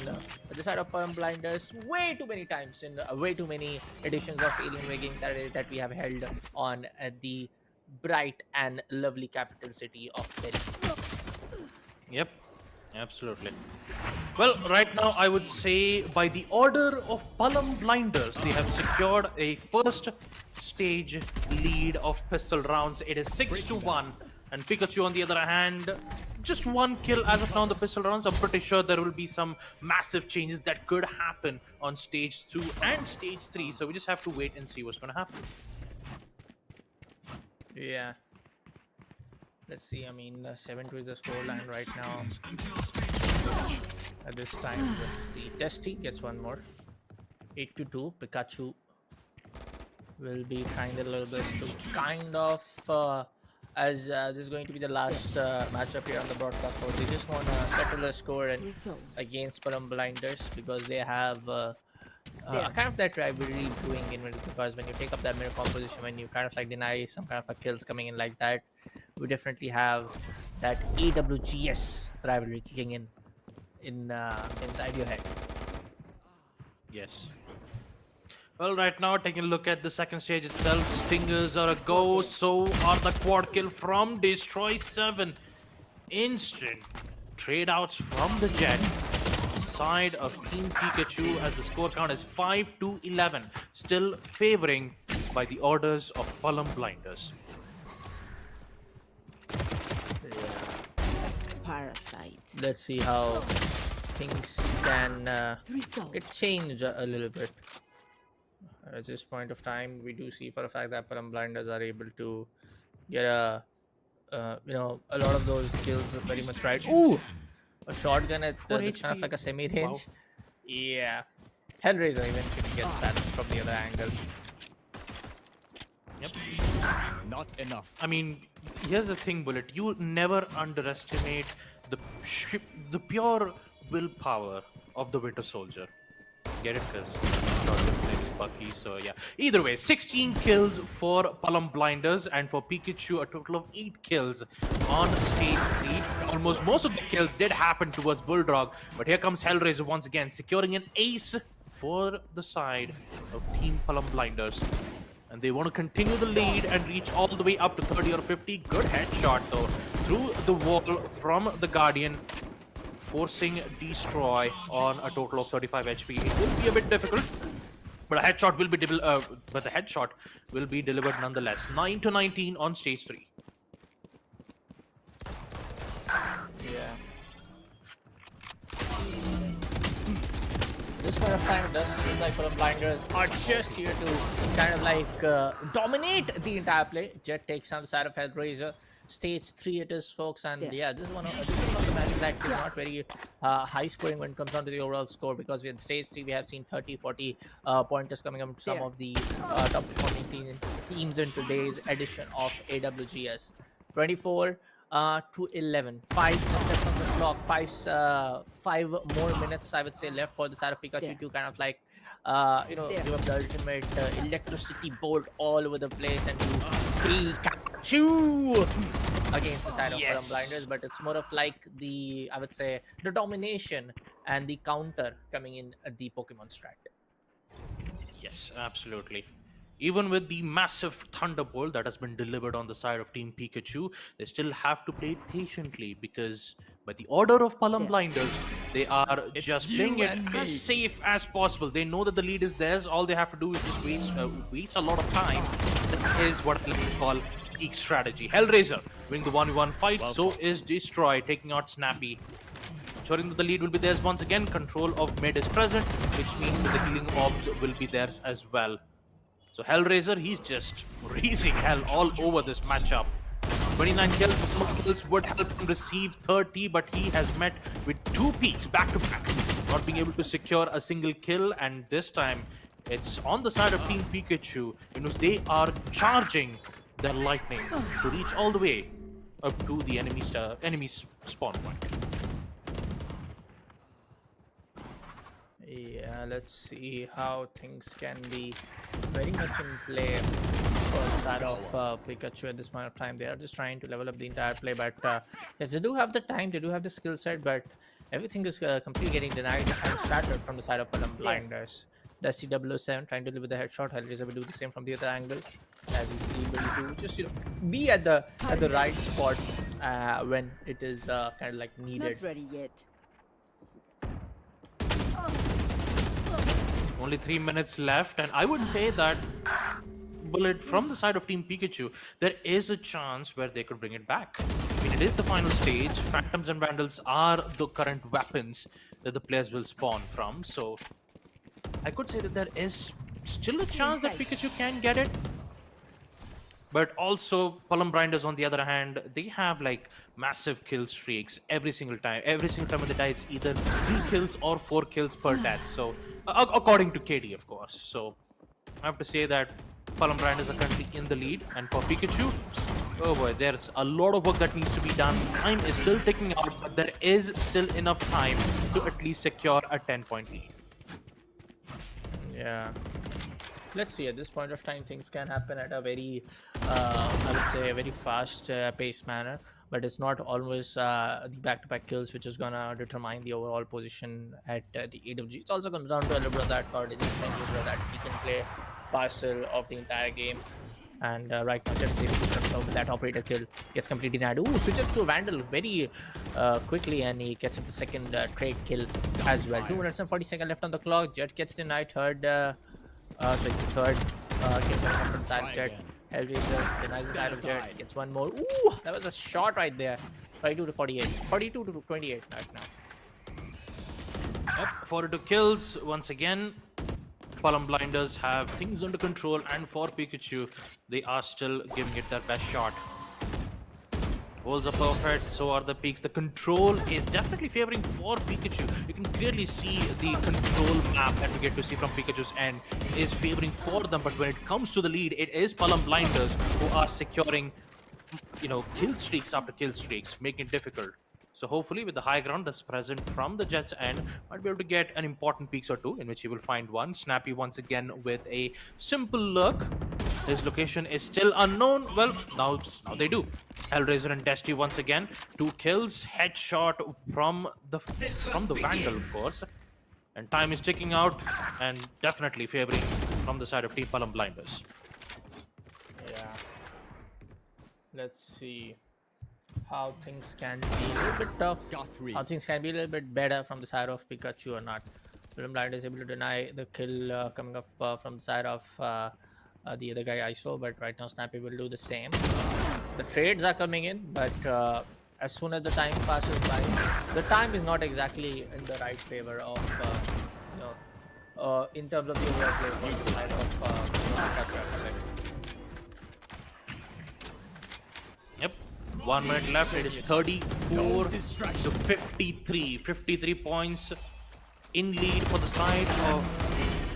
Speaker 1: the side of Palum Blinders way too many times in way too many editions of Alienware Gaming Saturday that we have held on the bright and lovely capital city of Delhi.
Speaker 2: Yep, absolutely. Well, right now I would say by the order of Palum Blinders, they have secured a first stage lead of pistol rounds. It is 6-1, and Pikachu on the other hand, just one kill as of now on the pistol rounds. I'm pretty sure there will be some massive changes that could happen on stage 2 and stage 3, so we just have to wait and see what's going to happen.
Speaker 1: Yeah. Let's see. I mean, 7-2 is the scoreline right now. At this time, let's see. Testy gets one more. 8-2. Pikachu will be trying a little bit to kind of, as this is going to be the last matchup here on the broadcast. So they just want to settle the score and against Palum Blinders because they have kind of that rivalry brewing in middle, because when you take up that middle composition, when you kind of like deny some kind of a kills coming in like that, we definitely have that AWGS rivalry kicking in inside your head.
Speaker 2: Yes. Well, right now, taking a look at the second stage itself, Stingers are a go, so are the quad kill from Destroy 7. Instant trade outs from the Jet. Side of Team Pikachu as the score count is 5-11, still favoring by the orders of Palum Blinders.
Speaker 3: let's see how things can
Speaker 4: Three souls.
Speaker 3: get changed a little bit. At this point of time, we do see for a fact that Palum blinders are able to get a lot of those kills very much right. Ooh, a shotgun at
Speaker 2: 4
Speaker 3: this kind of
Speaker 2: HP.
Speaker 3: like a semi-range.
Speaker 2: Wow.
Speaker 3: Yeah, Hellraiser eventually gets that from the other angle.
Speaker 6: Not enough.
Speaker 2: I mean, here's the thing, Bullet. You never underestimate the the pure willpower of the Winter Soldier. Get it? Because name is Bucky. So yeah. Either way, 16 kills for Palum Blinders, and for Pikachu, a total of 8 kills on stage 3. Almost most of the kills did happen towards Bulldog, but here comes Hellraiser once again, securing an ace for the side of Team Palum Blinders. And they want to continue the lead and reach all the way up to 30 or 50. Good headshot though, through the wall from the Guardian, forcing destroy on a total of 35 HP. It will be a bit difficult, but a headshot will be delivered nonetheless. 9 to 19 on stage 3.
Speaker 3: Yeah. This point of time, it does seem like Palum blinders are just here to kind of like dominate the entire play. Jet takes on the side of Hellraiser. Stage 3 it is, folks, and yeah, this is one of the matches that is not very high scoring when it comes down to the overall score, because with stage 3 we have seen 30-40 pointers coming up to some of the top performing teams in today's edition of AWGS. 24 to 11. 5 minutes left on the clock. 5 more minutes, I would say, left for the side of Pikachu to kind of like give up the ultimate electricity bolt all over the place and do Pikachu against the side of Palum blinders. But it's more of like the, I would say, the domination and the counter coming in the Pokemon strat.
Speaker 2: Yes, absolutely. Even with the massive thunderbolt that has been delivered on the side of Team Pikachu, they still have to play patiently, because by the order of Palum Blinders, they are just playing it as safe as possible. They know that the lead is theirs. All they have to do is just waste a lot of time. That is what I like to call peak strategy. Hellraiser winning the 1v1 fight, so is Destroy taking out Snappy. Ensuring that the lead will be theirs once again. Control of mid is present, which means that the healing orbs will be theirs as well. So Hellraiser, he's just raising hell all over this matchup. 29 kills, more kills would help him receive 30, but he has met with 2 peaks back to back, not being able to secure a single kill. And this time, it's on the side of Team Pikachu. They are charging their lightning to reach all the way up to the enemy's spawn point.
Speaker 3: Yeah, let's see how things can be very much in play for the side of Pikachu at this point of time. They are just trying to level up the entire play, but yes, they do have the time, they do have the skill set, but everything is completely getting denied and shattered from the side of Palum blinders. The CW7 trying to deliver the headshot. Hellraiser will do the same from the other angle, as he's able to just be at the right spot when it is kind of like needed.
Speaker 4: Not ready yet.
Speaker 2: Only 3 minutes left, and I would say that, Bullet, from the side of Team Pikachu, there is a chance where they could bring it back. I mean, it is the final stage. Phantoms and Vandals are the current weapons that the players will spawn from, so I could say that there is still a chance that Pikachu can get it. But also, Palum Blinders, on the other hand, they have like massive kill streaks every single time. Every single time when they die, it's either 3 kills or 4 kills per death. So, according to KD, of course. So, I have to say that Palum Blinders are currently in the lead. And for Pikachu, oh boy, there's a lot of work that needs to be done. Time is still ticking out, but there is still enough time to at least secure a 10-point lead.
Speaker 3: Yeah. Let's see, at this point of time, things can happen at a very, I would say, a very fast paced manner. But it's not always the back-to-back kills which is going to determine the overall position at the AWG. It also comes down to a little bit of that coordination, a little bit of that he can play parcel of the entire game. And right now, just with that operator kill gets completely denied. Ooh, switches to Vandal very quickly, and he gets up the second trade kill as well. 2 minutes and 40 seconds left on the clock. Jet gets denied third kill coming up from the side of Jet. Hellraiser denies the side of Jet, gets one more. Ooh, that was a shot right there. 42 to 48. 42 to 28 right now.
Speaker 2: Yep, 42 kills once again. Palum Blinders have things under control, and for Pikachu, they are still giving it their best shot. Holes are perfect, so are the peaks. The control is definitely favoring for Pikachu. You can clearly see the control map that we get to see from Pikachu's end is favoring for them. But when it comes to the lead, it is Palum Blinders who are securing, kill streaks after kill streaks, making it difficult. So hopefully with the high ground that's present from the Jets end, might be able to get an important peaks or two in which he will find one. Snappy once again with a simple look. His location is still unknown. Well, now they do. Hellraiser and Destiny once again. 2 kills, headshot from the Vandal, of course. And time is ticking out and definitely favoring from the side of Team Palum Blinders.
Speaker 3: Yeah. Let's see how things can be a little bit tough.
Speaker 6: Got 3.
Speaker 3: How things can be a little bit better from the side of Pikachu or not. Palum Blind is able to deny the kill coming up from the side of the other guy ISO, but right now Snappy will do the same. The trades are coming in, but as soon as the time passes by, the time is not exactly in the right favor of in terms of the overall play for the side of Pikachu, I would say.
Speaker 2: Yep. 1 minute left. It is 34 to 53. 53 points in lead for the side of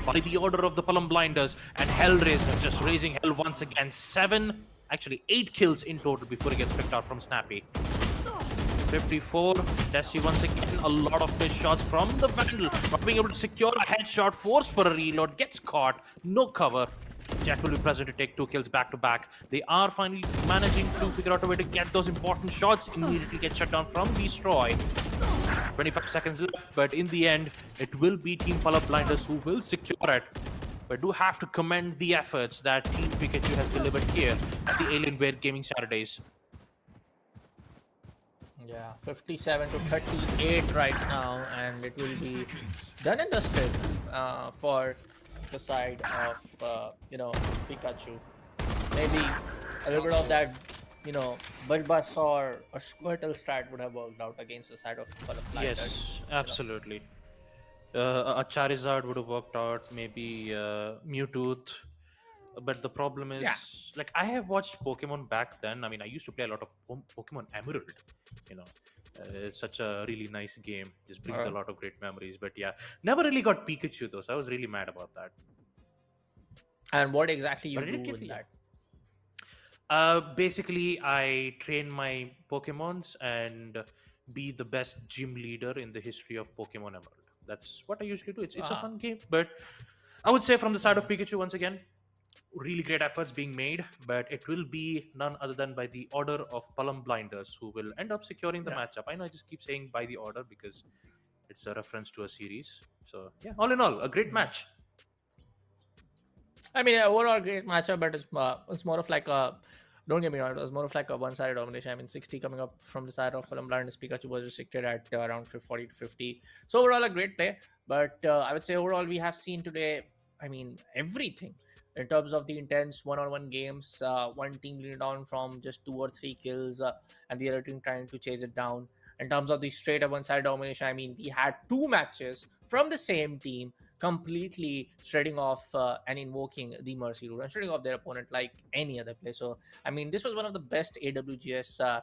Speaker 2: by the order of the Palum Blinders, and Hellraiser just raising hell once again. 8 kills in total before he gets picked out from Snappy. 54. Desi once again, a lot of missed shots from the Vandal, not being able to secure a headshot, force for a reload, gets caught, no cover. Jack will be present to take 2 kills back to back. They are finally managing to figure out a way to get those important shots, immediately get shut down from Destroy. 25 seconds left, but in the end, it will be Team Palum Blinders who will secure it. But do have to commend the efforts that Team Pikachu has delivered here at the Alienware Gaming Saturdays.
Speaker 3: Yeah, 57 to 38 right now, and it will be done and dusted for the side of Pikachu. Maybe a little bit of that, Bulbasaur or Squirtle strat would have worked out against the side of Palum Blinders.
Speaker 2: Yes, absolutely. A Charizard would have worked out, maybe Mewtwo. But the problem is, like, I have watched Pokemon back then. I mean, I used to play a lot of Pokemon Emerald. It's such a really nice game. Just brings a lot of great memories. But yeah, never really got Pikachu though, so I was really mad about that.
Speaker 3: And what exactly you
Speaker 2: But I
Speaker 3: do
Speaker 2: did get
Speaker 3: with
Speaker 2: Pikachu.
Speaker 3: that?
Speaker 2: Basically, I train my Pokemons and be the best gym leader in the history of Pokemon Emerald. That's what I usually do. It's a fun game, but I would say from the side of Pikachu once again, really great efforts being made, but it will be none other than by the order of Palum Blinders who will end up securing the matchup. I know I just keep saying by the order because it's a reference to a series. So yeah, all in all, a great match.
Speaker 3: I mean, overall great matchup, but it's more of like a. Don't get me wrong, it was more of like a one-sided domination. I mean, 60 coming up from the side of Palum Blinders. Pikachu was restricted at around 40 to 50. So overall, a great play. But I would say overall, we have seen today, I mean, everything in terms of the intense one-on-one games. One team leading down from just 2 or 3 kills, and the other team trying to chase it down. In terms of the straight-up one-sided domination, I mean, we had 2 matches from the same team completely shredding off and invoking the Mercy Rule and shredding off their opponent like any other play. So, I mean, this was one of the best AWGS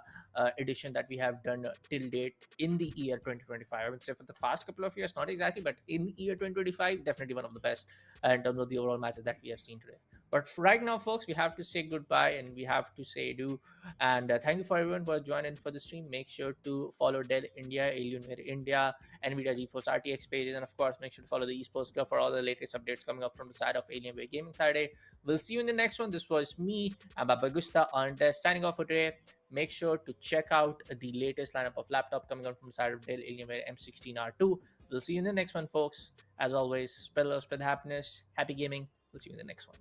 Speaker 3: edition that we have done till date in the year 2025. I would say for the past couple of years, not exactly, but in year 2025, definitely one of the best in terms of the overall matches that we have seen today. But for right now, folks, we have to say goodbye and we have to say adieu. And thank you for everyone for joining for the stream. Make sure to follow Dell India, Alienware India, NVIDIA GeForce RTX pages, and of course, make sure to follow the Esports Club for all the latest updates coming up from the side of Alienware Gaming Saturday. We'll see you in the next one. This was me, Babagusta, on signing off for today. Make sure to check out the latest lineup of laptop coming out from the side of Dell Alienware M16R2. We'll see you in the next one, folks. As always, spread love, spread happiness, happy gaming. We'll see you in the next one.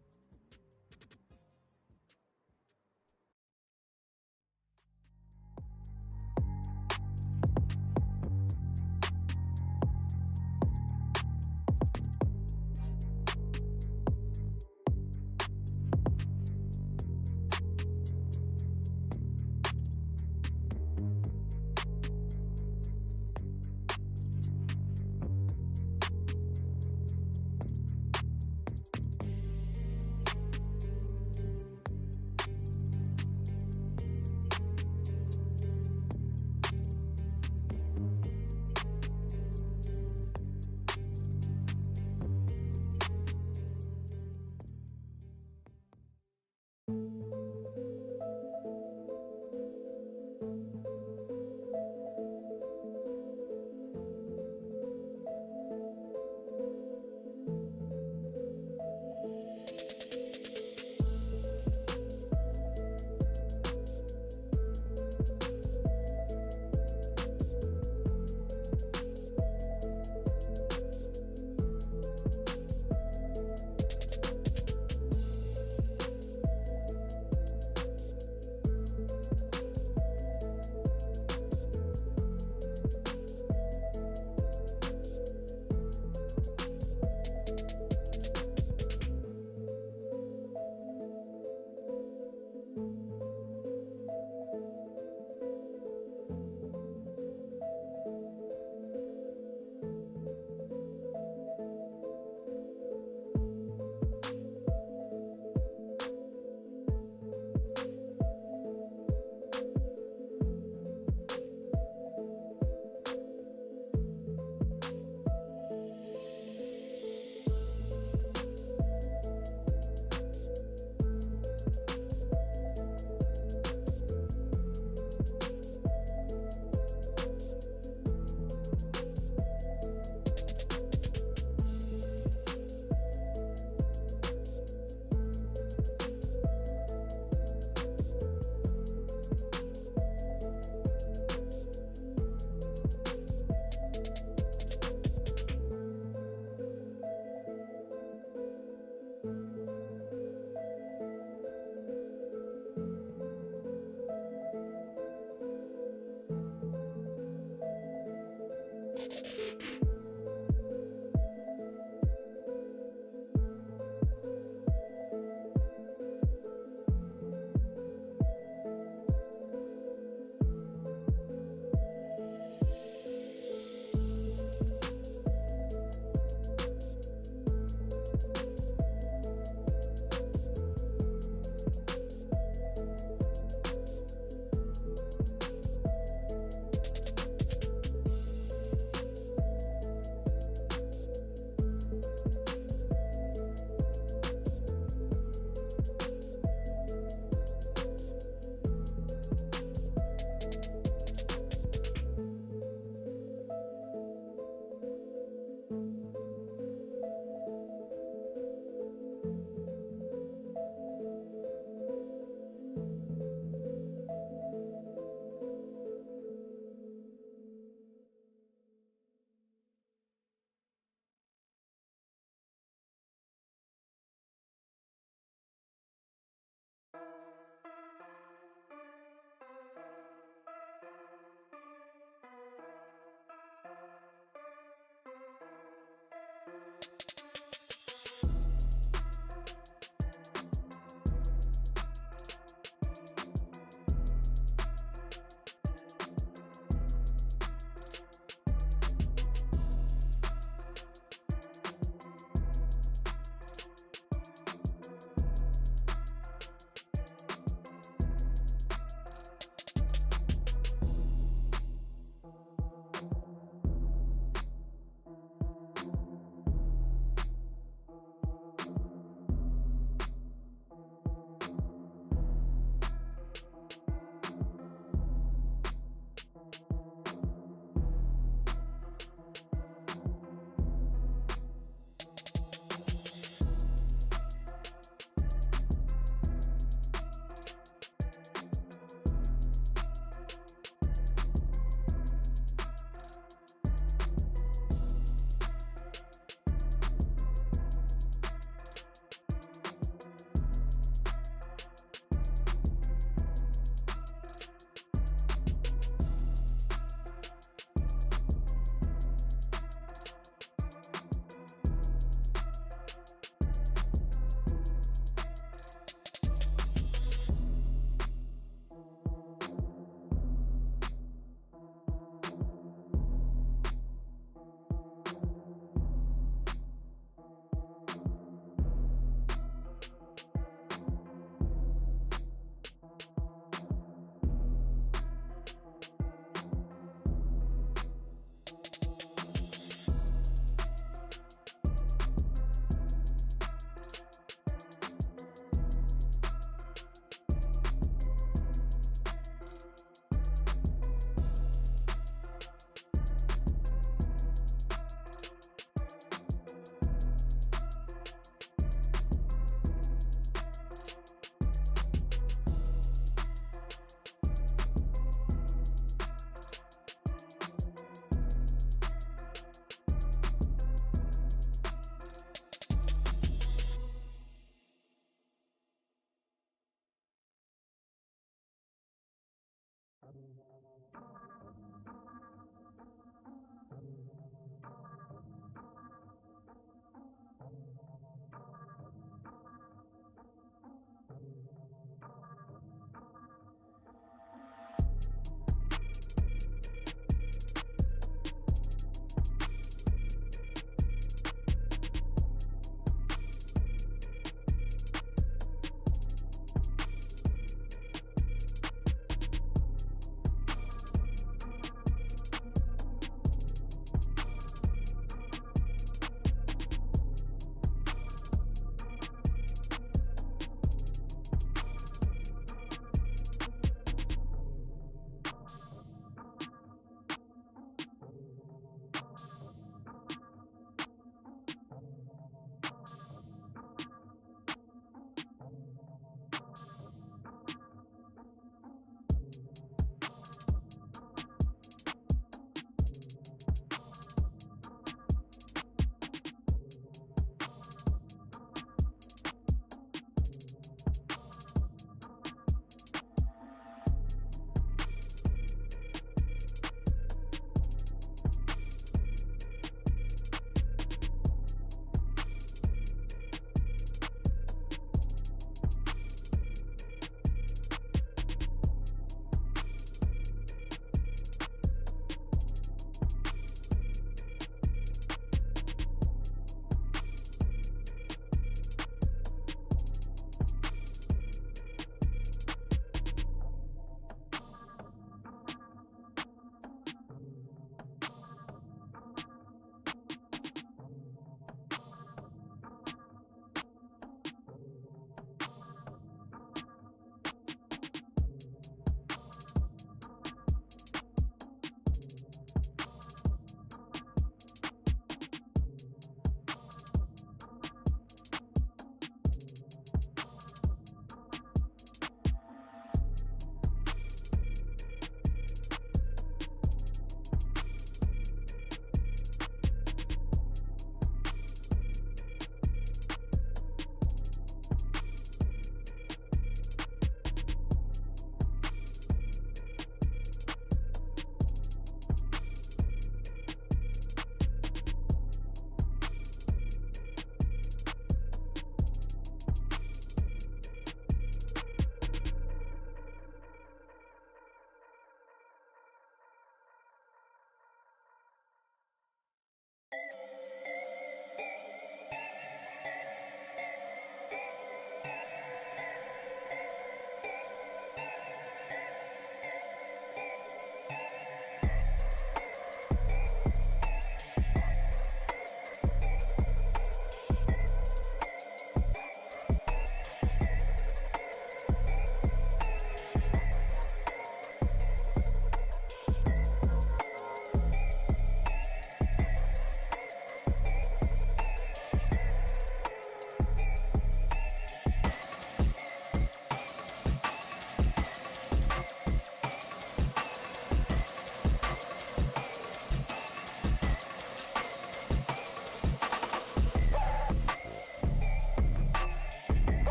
Speaker 1: bye.